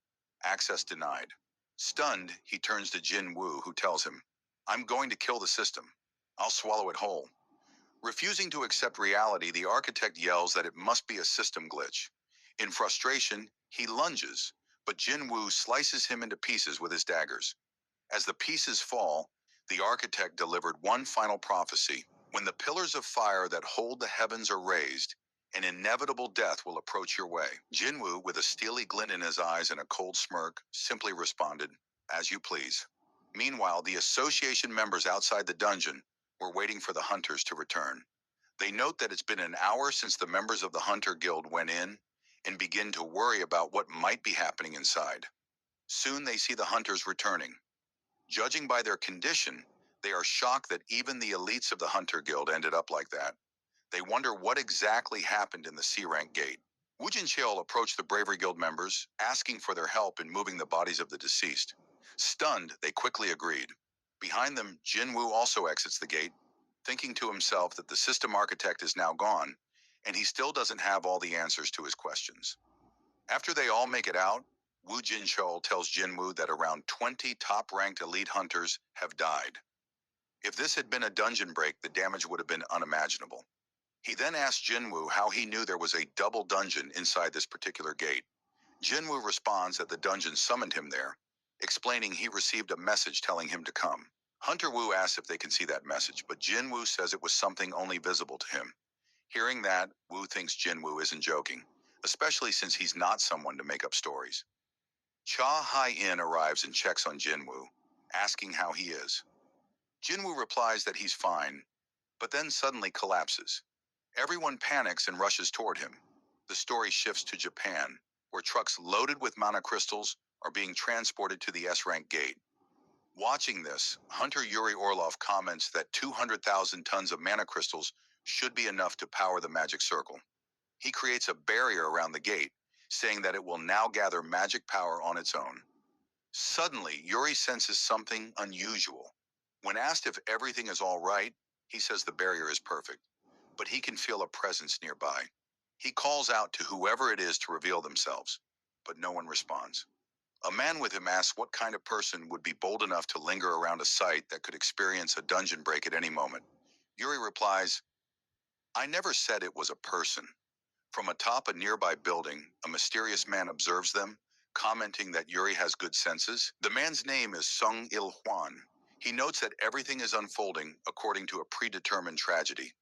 Access denied. Stunned, he turns to Jinwoo, who tells him, "I'm going to kill the system. I'll swallow it whole." Refusing to accept reality, the architect yells that it must be a system glitch. In frustration, he lunges, but Jinwoo slices him into pieces with his daggers. As the pieces fall, the architect delivered one final prophecy. When the pillars of fire that hold the heavens are raised, an inevitable death will approach your way. Jinwoo, with a steely glint in his eyes and a cold smirk, simply responded, "As you please." Meanwhile, the association members outside the dungeon were waiting for the hunters to return. They note that it's been an hour since the members of the Hunter Guild went in and begin to worry about what might be happening inside. Soon they see the hunters returning. Judging by their condition, they are shocked that even the elites of the Hunter Guild ended up like that. They wonder what exactly happened in the C-rank gate. Wu Jincheol approached the Bravery Guild members, asking for their help in moving the bodies of the deceased. Stunned, they quickly agreed. Behind them, Jinwoo also exits the gate, thinking to himself that the system architect is now gone, and he still doesn't have all the answers to his questions. After they all make it out, Wu Jincheol tells Jinwoo that around 20 top-ranked elite hunters have died. If this had been a dungeon break, the damage would have been unimaginable. He then asks Jinwoo how he knew there was a double dungeon inside this particular gate. Jinwoo responds that the dungeon summoned him there, explaining he received a message telling him to come. Hunter Wu asks if they can see that message, but Jinwoo says it was something only visible to him. Hearing that, Wu thinks Jinwoo isn't joking, especially since he's not someone to make up stories. Cha Hai-in arrives and checks on Jinwoo, asking how he is. Jinwoo replies that he's fine, but then suddenly collapses. Everyone panics and rushes toward him. The story shifts to Japan, where trucks loaded with mana crystals are being transported to the S-rank gate. Watching this, Hunter Yuri Orlov comments that 200,000 tons of mana crystals should be enough to power the magic circle. He creates a barrier around the gate, saying that it will now gather magic power on its own. Suddenly, Yuri senses something unusual. When asked if everything is all right, he says the barrier is perfect, but he can feel a presence nearby. He calls out to whoever it is to reveal themselves, but no one responds. A man with him asks what kind of person would be bold enough to linger around a site that could experience a dungeon break at any moment. Yuri replies, "I never said it was a person." From atop a nearby building, a mysterious man observes them, commenting that Yuri has good senses. The man's name is Sung Il Hwan. He notes that everything is unfolding according to a predetermined tragedy.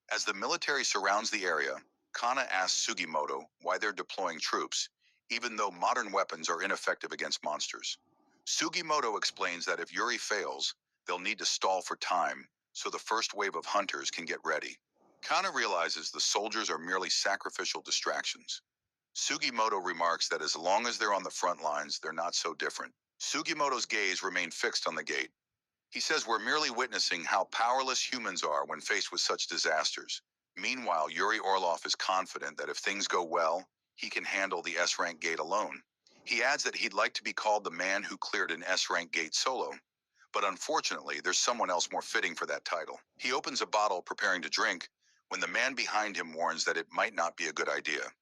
As the military surrounds the area, Kana asks Sugimoto why they're deploying troops, even though modern weapons are ineffective against monsters. Sugimoto explains that if Yuri fails, they'll need to stall for time, so the first wave of hunters can get ready. Kana realizes the soldiers are merely sacrificial distractions. Sugimoto remarks that as long as they're on the front lines, they're not so different. Sugimoto's gaze remained fixed on the gate. He says we're merely witnessing how powerless humans are when faced with such disasters. Meanwhile, Yuri Orlov is confident that if things go well, he can handle the S-rank gate alone. He adds that he'd like to be called the man who cleared an S-rank gate solo, but unfortunately, there's someone else more fitting for that title. He opens a bottle preparing to drink when the man behind him warns that it might not be a good idea.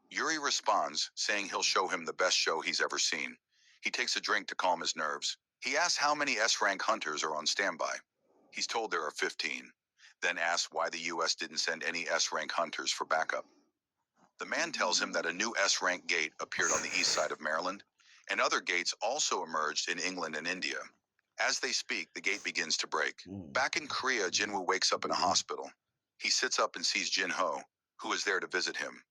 Yuri responds, saying he'll show him the best show he's ever seen. He takes a drink to calm his nerves. He asks how many S-rank hunters are on standby. He's told there are 15, then asks why the U.S. didn't send any S-rank hunters for backup. The man tells him that a new S-rank gate appeared on the east side of Maryland, and other gates also emerged in England and India. As they speak, the gate begins to break. Back in Korea, Jinwoo wakes up in a hospital. He sits up and sees Jin-ho, who is there to visit him.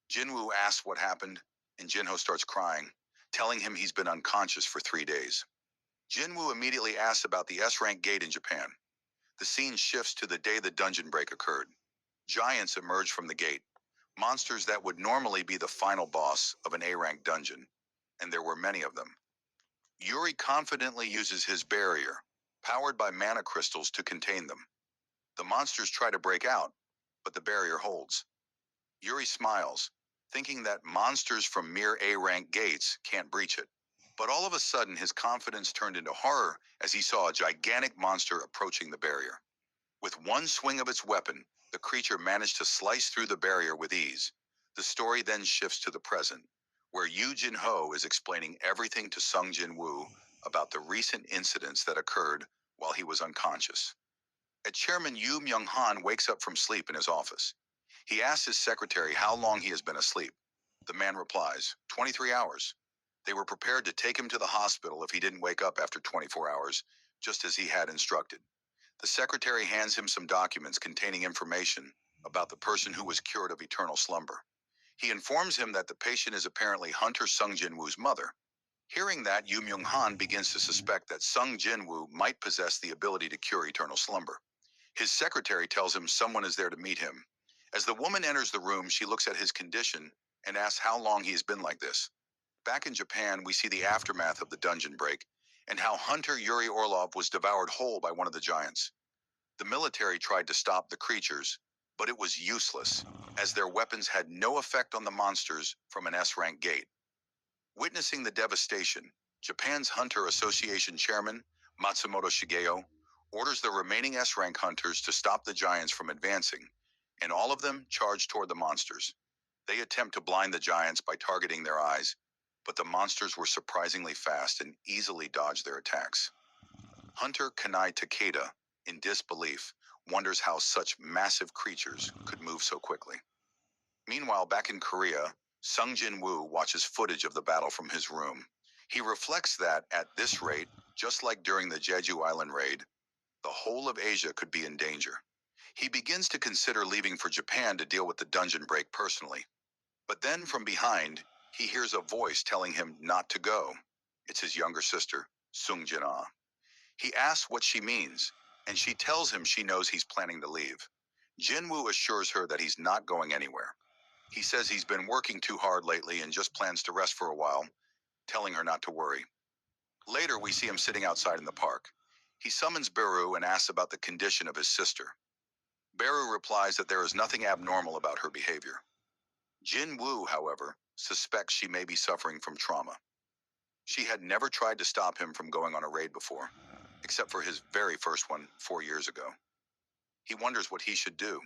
Jinwoo asks what happened, and Jin-ho starts crying, telling him he's been unconscious for 3 days. Jinwoo immediately asks about the S-rank gate in Japan. The scene shifts to the day the dungeon break occurred. Giants emerge from the gate, monsters that would normally be the final boss of an A-rank dungeon, and there were many of them. Yuri confidently uses his barrier, powered by mana crystals, to contain them. The monsters try to break out, but the barrier holds. Yuri smiles, thinking that monsters from mere A-rank gates can't breach it. But all of a sudden, his confidence turned into horror as he saw a gigantic monster approaching the barrier. With one swing of its weapon, the creature managed to slice through the barrier with ease. The story then shifts to the present, where Yu Jin-ho is explaining everything to Sung Jin-woo about the recent incidents that occurred while he was unconscious. A Chairman Yu Myung-han wakes up from sleep in his office. He asks his secretary how long he has been asleep. The man replies, 23 hours. They were prepared to take him to the hospital if he didn't wake up after 24 hours, just as he had instructed. The secretary hands him some documents containing information about the person who was cured of eternal slumber. He informs him that the patient is apparently Hunter Sung Jin-woo's mother. Hearing that, Yu Myung-han begins to suspect that Sung Jin-woo might possess the ability to cure eternal slumber. His secretary tells him someone is there to meet him. As the woman enters the room, she looks at his condition and asks how long he has been like this. Back in Japan, we see the aftermath of the dungeon break and how Hunter Yuri Orlov was devoured whole by one of the giants. The military tried to stop the creatures, but it was useless, as their weapons had no effect on the monsters from an S-rank gate. Witnessing the devastation, Japan's Hunter Association chairman, Matsumoto Shigeo, orders the remaining S-rank hunters to stop the giants from advancing, and all of them charge toward the monsters. They attempt to blind the giants by targeting their eyes, but the monsters were surprisingly fast and easily dodged their attacks. Hunter Kanai Takeda, in disbelief, wonders how such massive creatures could move so quickly. Meanwhile, back in Korea, Sung Jin-woo watches footage of the battle from his room. He reflects that, at this rate, just like during the Jeju Island raid, the whole of Asia could be in danger. He begins to consider leaving for Japan to deal with the dungeon break personally. But then, from behind, he hears a voice telling him not to go. It's his younger sister, Sung Jin-ah. He asks what she means, and she tells him she knows he's planning to leave. Jin-woo assures her that he's not going anywhere. He says he's been working too hard lately and just plans to rest for a while, telling her not to worry. Later, we see him sitting outside in the park. He summons Beru and asks about the condition of his sister. Beru replies that there is nothing abnormal about her behavior. Jin-woo, however, suspects she may be suffering from trauma. She had never tried to stop him from going on a raid before, except for his very first one 4 years ago. He wonders what he should do.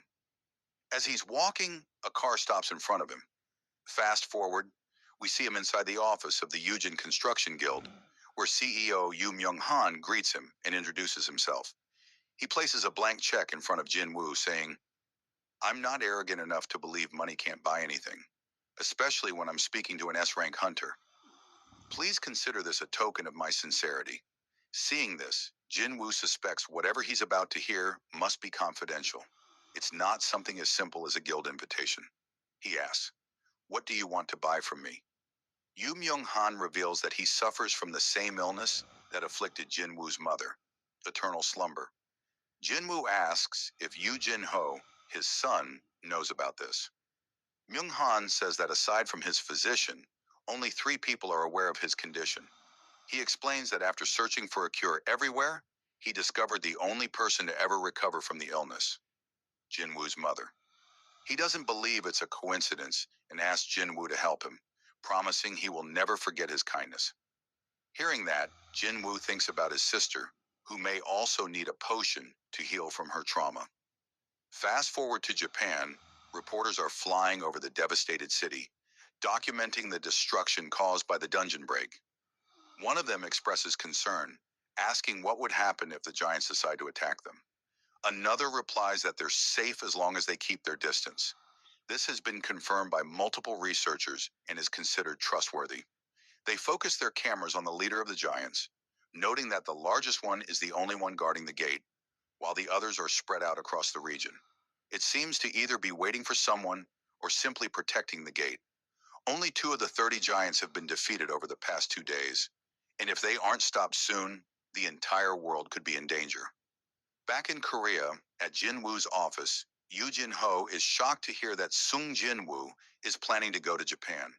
As he's walking, a car stops in front of him. Fast forward, we see him inside the office of the Yujin Construction Guild, where CEO Yu Myung-han greets him and introduces himself. He places a blank check in front of Jin-woo, saying, "I'm not arrogant enough to believe money can't buy anything, especially when I'm speaking to an S-rank hunter. Please consider this a token of my sincerity." Seeing this, Jin-woo suspects whatever he's about to hear must be confidential. It's not something as simple as a guild invitation. He asks, "What do you want to buy from me?" Yu Myung-han reveals that he suffers from the same illness that afflicted Jin-woo's mother, eternal slumber. Jin-woo asks if Yu Jin-ho, his son, knows about this. Myung-han says that aside from his physician, only 3 people are aware of his condition. He explains that after searching for a cure everywhere, he discovered the only person to ever recover from the illness, Jin-woo's mother. He doesn't believe it's a coincidence and asks Jin-woo to help him, promising he will never forget his kindness. Hearing that, Jin-woo thinks about his sister, who may also need a potion to heal from her trauma. Fast forward to Japan, reporters are flying over the devastated city, documenting the destruction caused by the dungeon break. One of them expresses concern, asking what would happen if the giants decide to attack them. Another replies that they're safe as long as they keep their distance. This has been confirmed by multiple researchers and is considered trustworthy. They focus their cameras on the leader of the giants, noting that the largest one is the only one guarding the gate, while the others are spread out across the region. It seems to either be waiting for someone or simply protecting the gate. Only 2 of the 30 giants have been defeated over the past 2 days, and if they aren't stopped soon, the entire world could be in danger. Back in Korea, at Jinwoo's office, Yoo Jin-ho is shocked to hear that Sung Jin-woo is planning to go to Japan.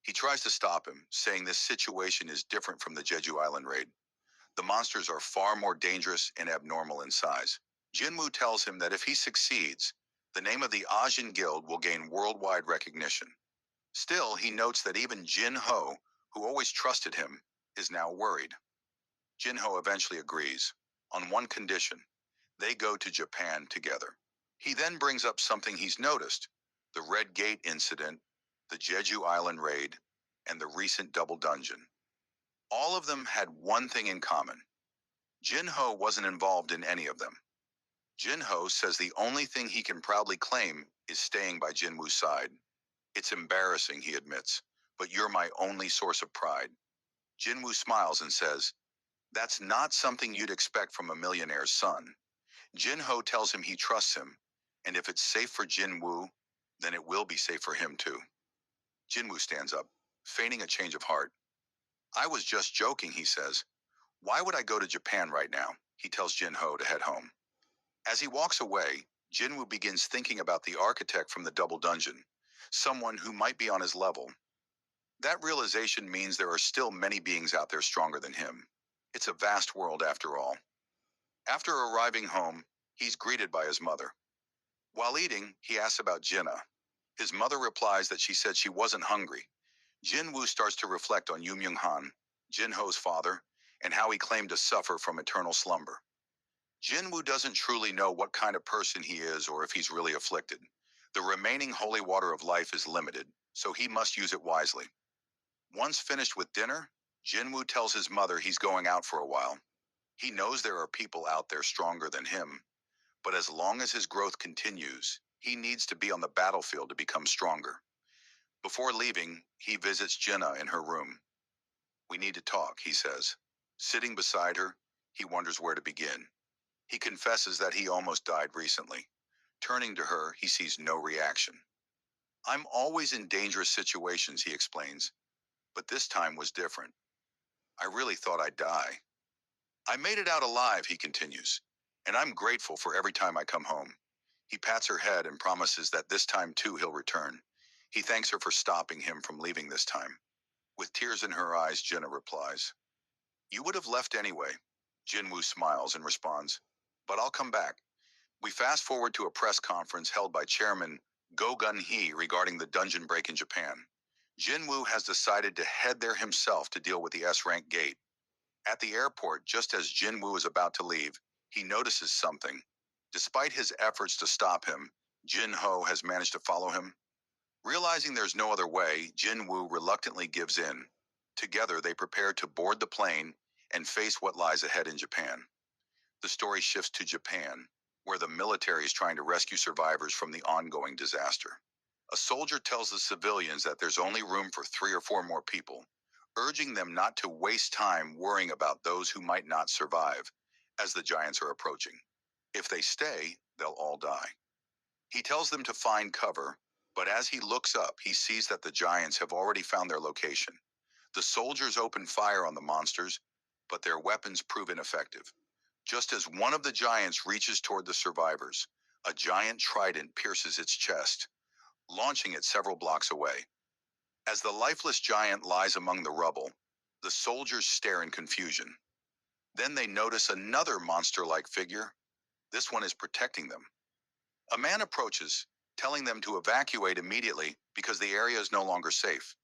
He tries to stop him, saying this situation is different from the Jeju Island raid. The monsters are far more dangerous and abnormal in size. Jinwoo tells him that if he succeeds, the name of the Ajin Guild will gain worldwide recognition. Still, he notes that even Jin-ho, who always trusted him, is now worried. Jin-ho eventually agrees, on one condition: they go to Japan together. He then brings up something he's noticed: the Red Gate incident, the Jeju Island raid, and the recent double dungeon. All of them had one thing in common. Jin-ho wasn't involved in any of them. Jin-ho says the only thing he can proudly claim is staying by Jinwoo's side. It's embarrassing, he admits, but you're my only source of pride. Jinwoo smiles and says, that's not something you'd expect from a millionaire's son. Jin-ho tells him he trusts him, and if it's safe for Jinwoo, then it will be safe for him too. Jinwoo stands up, feigning a change of heart. I was just joking, he says. Why would I go to Japan right now? He tells Jin-ho to head home. As he walks away, Jinwoo begins thinking about the architect from the double dungeon, someone who might be on his level. That realization means there are still many beings out there stronger than him. It's a vast world after all. After arriving home, he's greeted by his mother. While eating, he asks about Jinna. His mother replies that she said she wasn't hungry. Jinwoo starts to reflect on Yoo Myung-han, Jin-ho's father, and how he claimed to suffer from eternal slumber. Jinwoo doesn't truly know what kind of person he is or if he's really afflicted. The remaining holy water of life is limited, so he must use it wisely. Once finished with dinner, Jinwoo tells his mother he's going out for a while. He knows there are people out there stronger than him, but as long as his growth continues, he needs to be on the battlefield to become stronger. Before leaving, he visits Jinna in her room. We need to talk, he says. Sitting beside her, he wonders where to begin. He confesses that he almost died recently. Turning to her, he sees no reaction. I'm always in dangerous situations, he explains, but this time was different. I really thought I'd die. I made it out alive, he continues, and I'm grateful for every time I come home. He pats her head and promises that this time too he'll return. He thanks her for stopping him from leaving this time. With tears in her eyes, Jinna replies, You would have left anyway. Jinwoo smiles and responds, But I'll come back. We fast forward to a press conference held by Chairman Go Gun-hee regarding the dungeon break in Japan. Jinwoo has decided to head there himself to deal with the S-rank gate. At the airport, just as Jinwoo is about to leave, he notices something. Despite his efforts to stop him, Jin-ho has managed to follow him. Realizing there's no other way, Jinwoo reluctantly gives in. Together, they prepare to board the plane and face what lies ahead in Japan. The story shifts to Japan, where the military is trying to rescue survivors from the ongoing disaster. A soldier tells the civilians that there's only room for 3 or 4 more people, urging them not to waste time worrying about those who might not survive, as the giants are approaching. If they stay, they'll all die. He tells them to find cover, but as he looks up, he sees that the giants have already found their location. The soldiers open fire on the monsters, but their weapons prove ineffective. Just as one of the giants reaches toward the survivors, a giant trident pierces its chest, launching it several blocks away. As the lifeless giant lies among the rubble, the soldiers stare in confusion. Then they notice another monster-like figure. This one is protecting them. A man approaches, telling them to evacuate immediately because the area is no longer safe.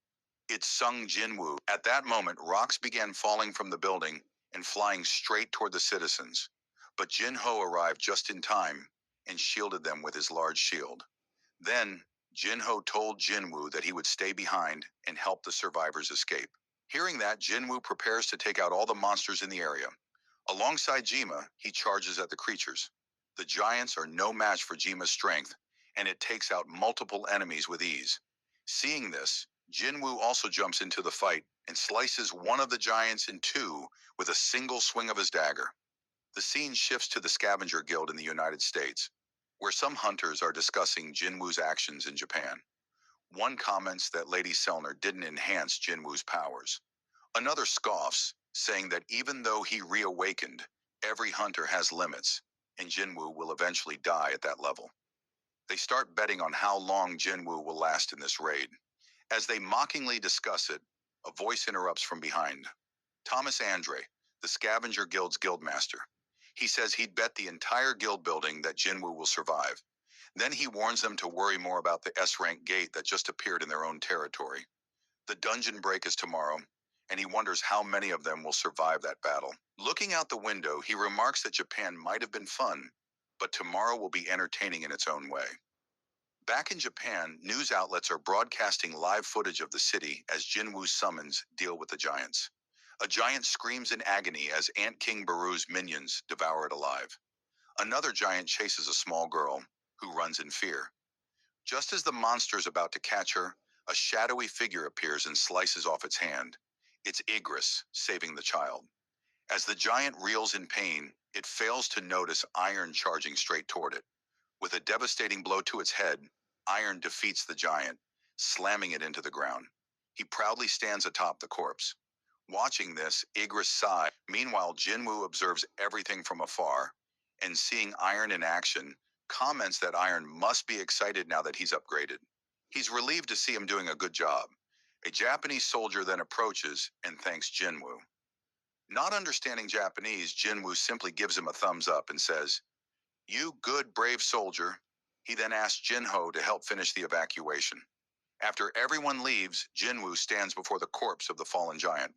It's Sung Jinwoo. At that moment, rocks began falling from the building and flying straight toward the citizens. But Jin-ho arrived just in time and shielded them with his large shield. Then, Jin-ho told Jinwoo that he would stay behind and help the survivors escape. Hearing that, Jinwoo prepares to take out all the monsters in the area. Alongside Jima, he charges at the creatures. The giants are no match for Jima's strength, and it takes out multiple enemies with ease. Seeing this, Jinwoo also jumps into the fight and slices one of the giants in two with a single swing of his dagger. The scene shifts to the Scavenger Guild in the United States, where some hunters are discussing Jinwoo's actions in Japan. One comments that Lady Selner didn't enhance Jinwoo's powers. Another scoffs, saying that even though he reawakened, every hunter has limits, and Jinwoo will eventually die at that level. They start betting on how long Jinwoo will last in this raid. As they mockingly discuss it, a voice interrupts from behind. Thomas Andre, the Scavenger Guild's guildmaster. He says he'd bet the entire guild building that Jinwoo will survive. Then he warns them to worry more about the S-rank gate that just appeared in their own territory. The dungeon break is tomorrow, and he wonders how many of them will survive that battle. Looking out the window, he remarks that Japan might have been fun, but tomorrow will be entertaining in its own way. Back in Japan, news outlets are broadcasting live footage of the city as Jinwoo's summons deal with the giants. A giant screams in agony as Ant King Baru's minions devour it alive. Another giant chases a small girl, who runs in fear. Just as the monster is about to catch her, a shadowy figure appears and slices off its hand. It's Igris, saving the child. As the giant reels in pain, it fails to notice Iron charging straight toward it. With a devastating blow to its head, Iron defeats the giant, slamming it into the ground. He proudly stands atop the corpse. Watching this, Igris sighs. Meanwhile, Jinwoo observes everything from afar, and seeing Iron in action, comments that Iron must be excited now that he's upgraded. He's relieved to see him doing a good job. A Japanese soldier then approaches and thanks Jinwoo. Not understanding Japanese, Jinwoo simply gives him a thumbs up and says, "You good, brave soldier." He then asks Jinho to help finish the evacuation. After everyone leaves, Jinwoo stands before the corpse of the fallen giant.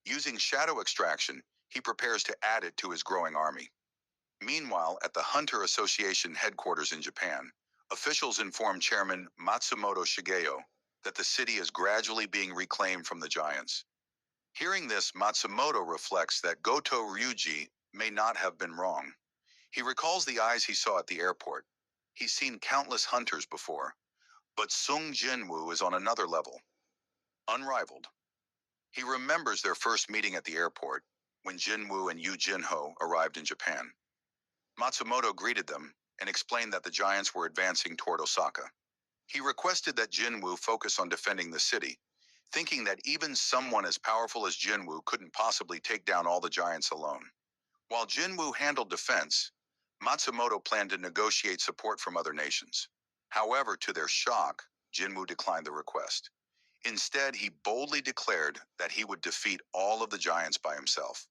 Using shadow extraction, he prepares to add it to his growing army. Meanwhile, at the Hunter Association headquarters in Japan, officials inform Chairman Matsumoto Shigeo that the city is gradually being reclaimed from the giants. Hearing this, Matsumoto reflects that Goto Ryuji may not have been wrong. He recalls the eyes he saw at the airport. He's seen countless hunters before, but Sung Jinwoo is on another level, unrivaled. He remembers their first meeting at the airport when Jinwoo and Yu Jinho arrived in Japan. Matsumoto greeted them and explained that the giants were advancing toward Osaka. He requested that Jinwoo focus on defending the city, thinking that even someone as powerful as Jinwoo couldn't possibly take down all the giants alone. While Jinwoo handled defense, Matsumoto planned to negotiate support from other nations. However, to their shock, Jinwoo declined the request. Instead, he boldly declared that he would defeat all of the giants by himself.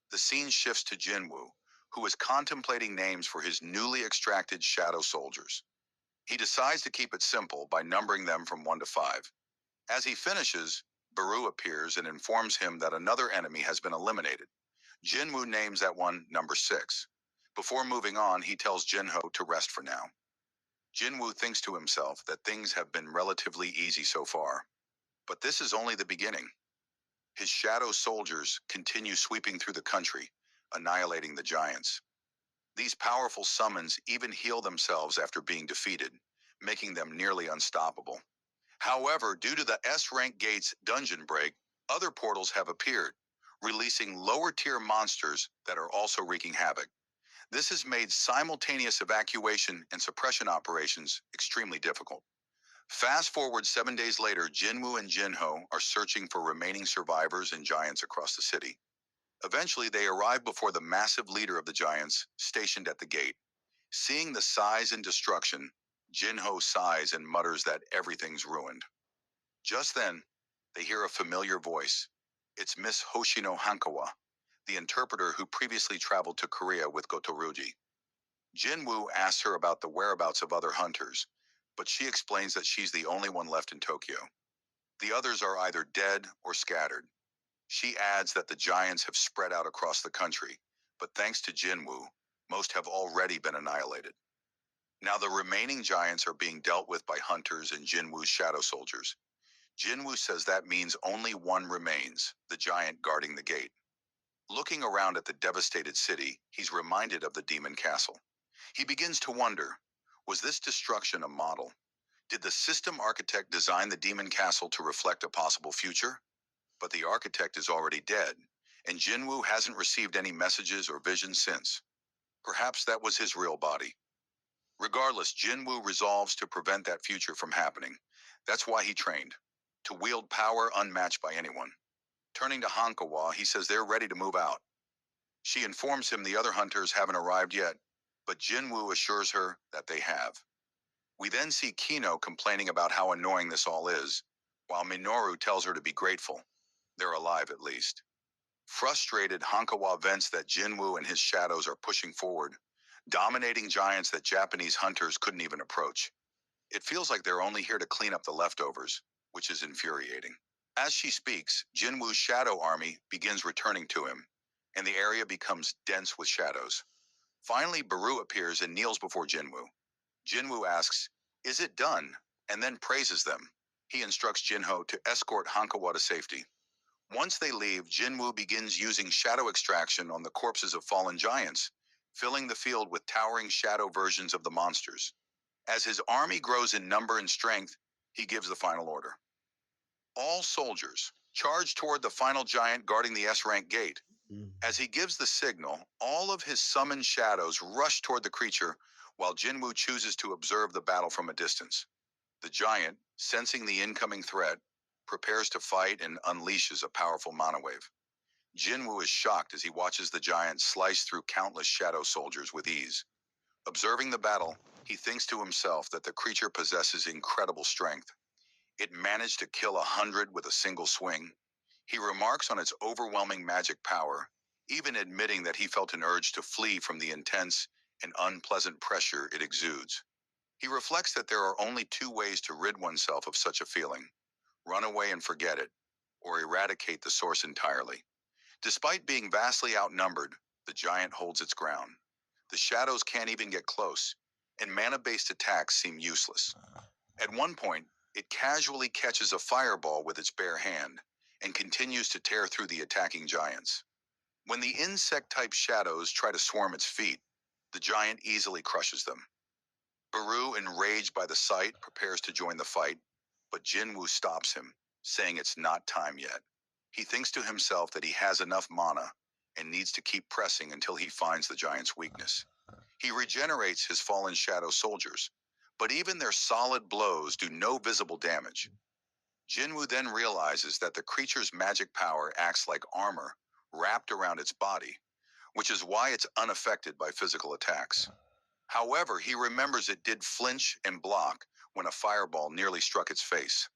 The scene shifts to Jinwoo, who is contemplating names for his newly extracted shadow soldiers. He decides to keep it simple by numbering them from 1 to 5. As he finishes, Baru appears and informs him that another enemy has been eliminated. Jinwoo names that one number 6. Before moving on, he tells Jinho to rest for now. Jinwoo thinks to himself that things have been relatively easy so far. But this is only the beginning. His shadow soldiers continue sweeping through the country, annihilating the giants. These powerful summons even heal themselves after being defeated, making them nearly unstoppable. However, due to the S-rank gate's dungeon break, other portals have appeared, releasing lower-tier monsters that are also wreaking havoc. This has made simultaneous evacuation and suppression operations extremely difficult. Fast forward 7 days later, Jinwoo and Jinho are searching for remaining survivors and giants across the city. Eventually, they arrive before the massive leader of the giants, stationed at the gate. Seeing the size and destruction, Jinho sighs and mutters that everything's ruined. Just then, they hear a familiar voice. It's Miss Hoshino Hankawa, the interpreter who previously traveled to Korea with Gotoryuji. Jinwoo asks her about the whereabouts of other hunters, but she explains that she's the only one left in Tokyo. The others are either dead or scattered. She adds that the giants have spread out across the country, but thanks to Jinwoo, most have already been annihilated. Now the remaining giants are being dealt with by hunters and Jinwoo's shadow soldiers. Jinwoo says that means only one remains, the giant guarding the gate. Looking around at the devastated city, he's reminded of the demon castle. He begins to wonder, Was this destruction a model? Did the system architect design the demon castle to reflect a possible future? But the architect is already dead, and Jinwoo hasn't received any messages or visions since. Perhaps that was his real body. Regardless, Jinwoo resolves to prevent that future from happening. That's why he trained, to wield power unmatched by anyone. Turning to Hankawa, he says they're ready to move out. She informs him the other hunters haven't arrived yet, but Jinwoo assures her that they have. We then see Kino complaining about how annoying this all is, while Minoru tells her to be grateful. They're alive at least. Frustrated, Hankawa vents that Jinwoo and his shadows are pushing forward, dominating giants that Japanese hunters couldn't even approach. It feels like they're only here to clean up the leftovers, which is infuriating. As she speaks, Jinwoo's shadow army begins returning to him, and the area becomes dense with shadows. Finally, Baru appears and kneels before Jinwoo. Jinwoo asks, "Is it done?" and then praises them. He instructs Jinho to escort Hankawa to safety. Once they leave, Jinwoo begins using shadow extraction on the corpses of fallen giants, filling the field with towering shadow versions of the monsters. As his army grows in number and strength, he gives the final order. All soldiers, charge toward the final giant guarding the S-rank gate. As he gives the signal, all of his summoned shadows rush toward the creature, while Jinwoo chooses to observe the battle from a distance. The giant, sensing the incoming threat, prepares to fight and unleashes a powerful mana wave. Jinwoo is shocked as he watches the giant slice through countless shadow soldiers with ease. Observing the battle, he thinks to himself that the creature possesses incredible strength. It managed to kill 100 with a single swing. He remarks on its overwhelming magic power, even admitting that he felt an urge to flee from the intense and unpleasant pressure it exudes. He reflects that there are only two ways to rid oneself of such a feeling: run away and forget it, or eradicate the source entirely. Despite being vastly outnumbered, the giant holds its ground. The shadows can't even get close, and mana-based attacks seem useless. At one point, it casually catches a fireball with its bare hand and continues to tear through the attacking giants. When the insect-type shadows try to swarm its feet, the giant easily crushes them. Baru, enraged by the sight, prepares to join the fight, but Jinwoo stops him, saying it's not time yet. He thinks to himself that he has enough mana and needs to keep pressing until he finds the giant's weakness. He regenerates his fallen shadow soldiers, but even their solid blows do no visible damage. Jinwoo then realizes that the creature's magic power acts like armor wrapped around its body, which is why it's unaffected by physical attacks. However, he remembers it did flinch and block when a fireball nearly struck its face.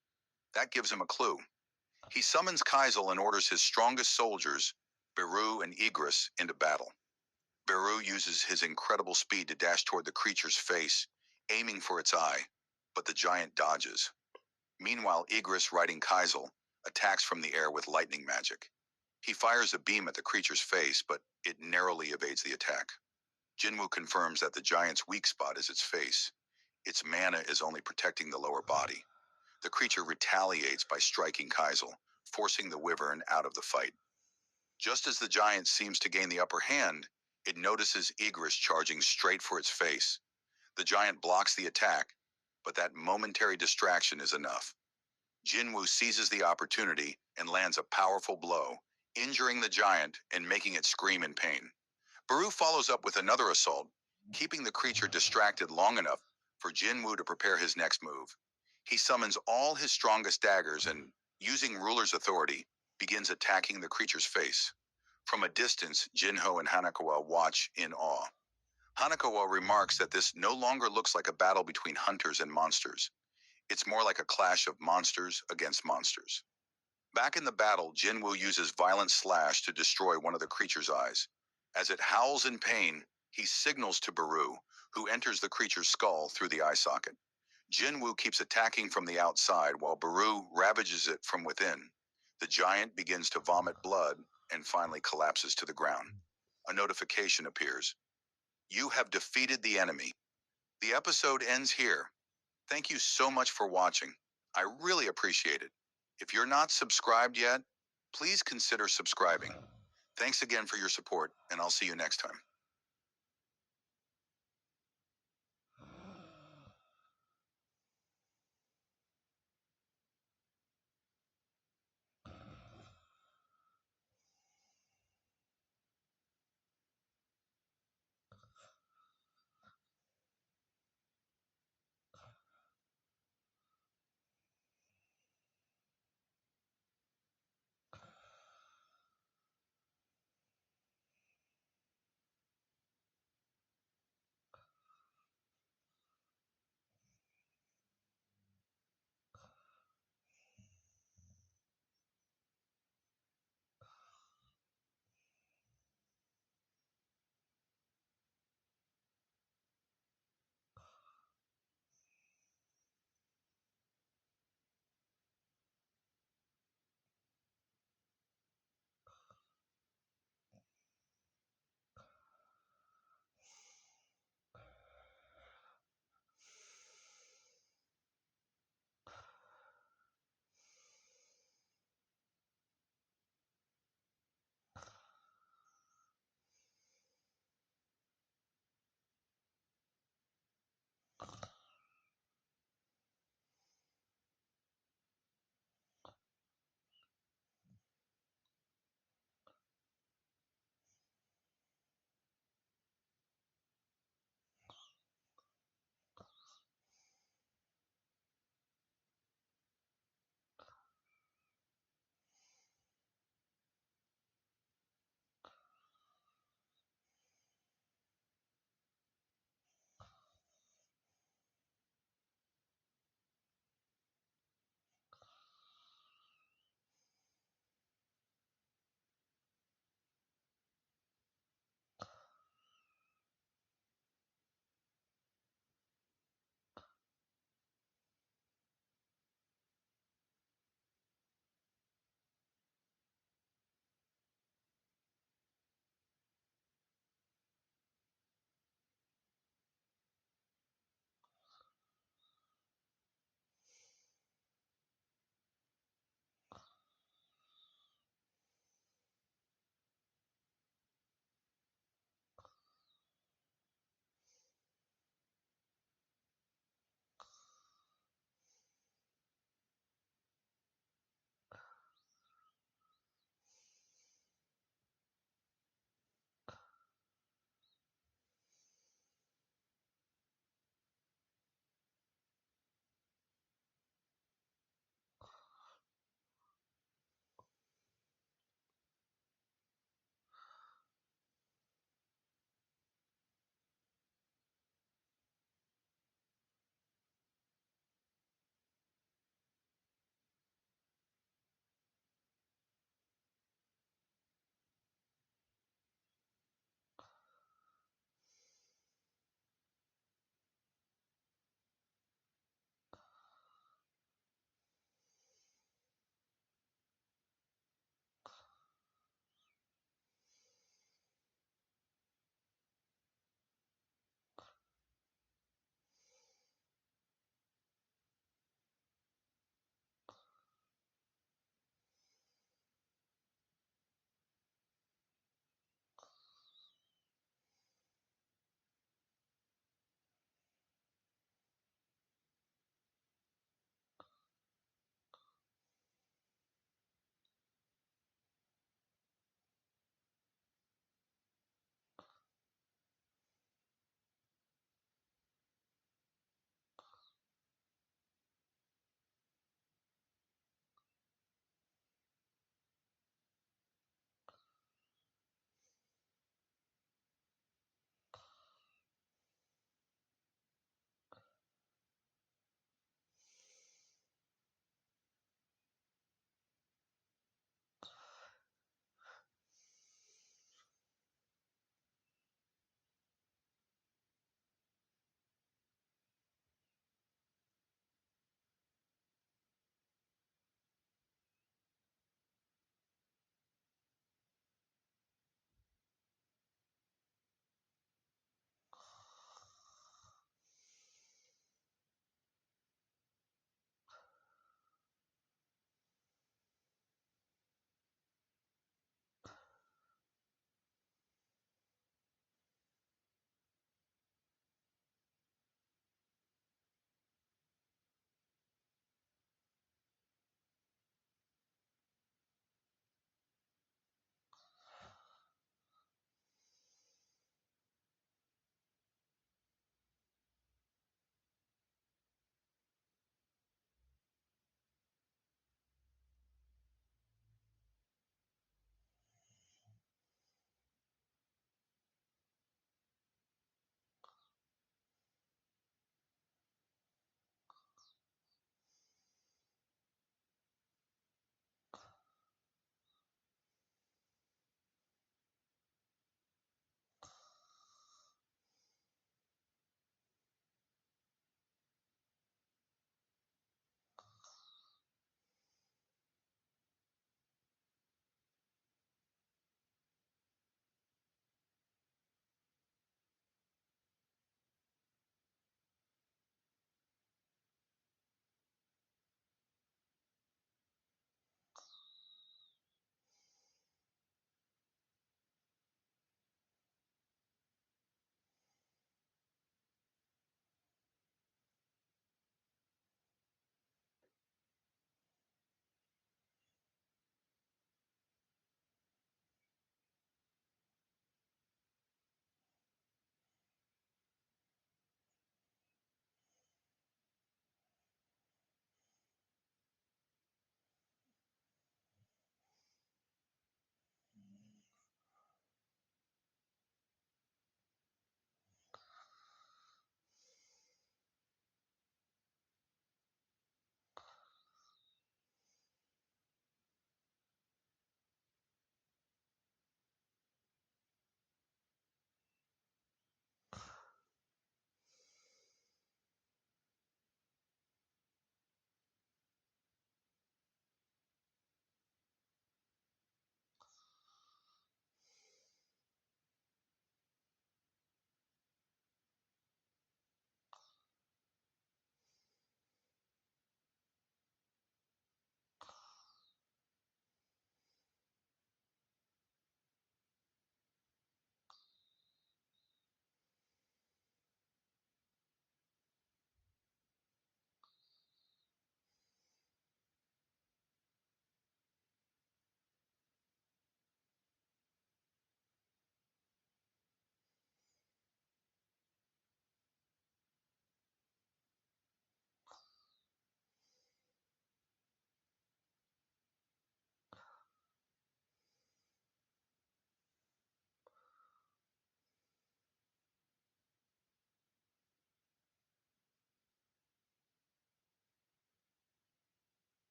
That gives him a clue. He summons Kaisel and orders his strongest soldiers, Beru and Igris, into battle. Beru uses his incredible speed to dash toward the creature's face, aiming for its eye, but the giant dodges. Meanwhile, Igris, riding Kaisel, attacks from the air with lightning magic. He fires a beam at the creature's face, but it narrowly evades the attack. Jinwoo confirms that the giant's weak spot is its face. Its mana is only protecting the lower body. The creature retaliates by striking Kaisel, forcing the wyvern out of the fight. Just as the giant seems to gain the upper hand, it notices Igris charging straight for its face. The giant blocks the attack, but that momentary distraction is enough. Jinwoo seizes the opportunity and lands a powerful blow, injuring the giant and making it scream in pain. Baru follows up with another assault, keeping the creature distracted long enough for Jinwoo to prepare his next move. He summons all his strongest daggers and, using Ruler's authority, begins attacking the creature's face. From a distance, Jinho and Hanakawa watch in awe. Hanakawa remarks that this no longer looks like a battle between hunters and monsters. It's more like a clash of monsters against monsters. Back in the battle, Jinwoo uses Violent Slash to destroy one of the creature's eyes. As it howls in pain, he signals to Baru, who enters the creature's skull through the eye socket. Jinwoo keeps attacking from the outside while Baru ravages it from within. The giant begins to vomit blood and finally collapses to the ground. A notification appears. You have defeated the enemy. The episode ends here. Thank you so much for watching. I really appreciate it. If you're not subscribed yet, please consider subscribing. Thanks again for your support, and I'll see you next time.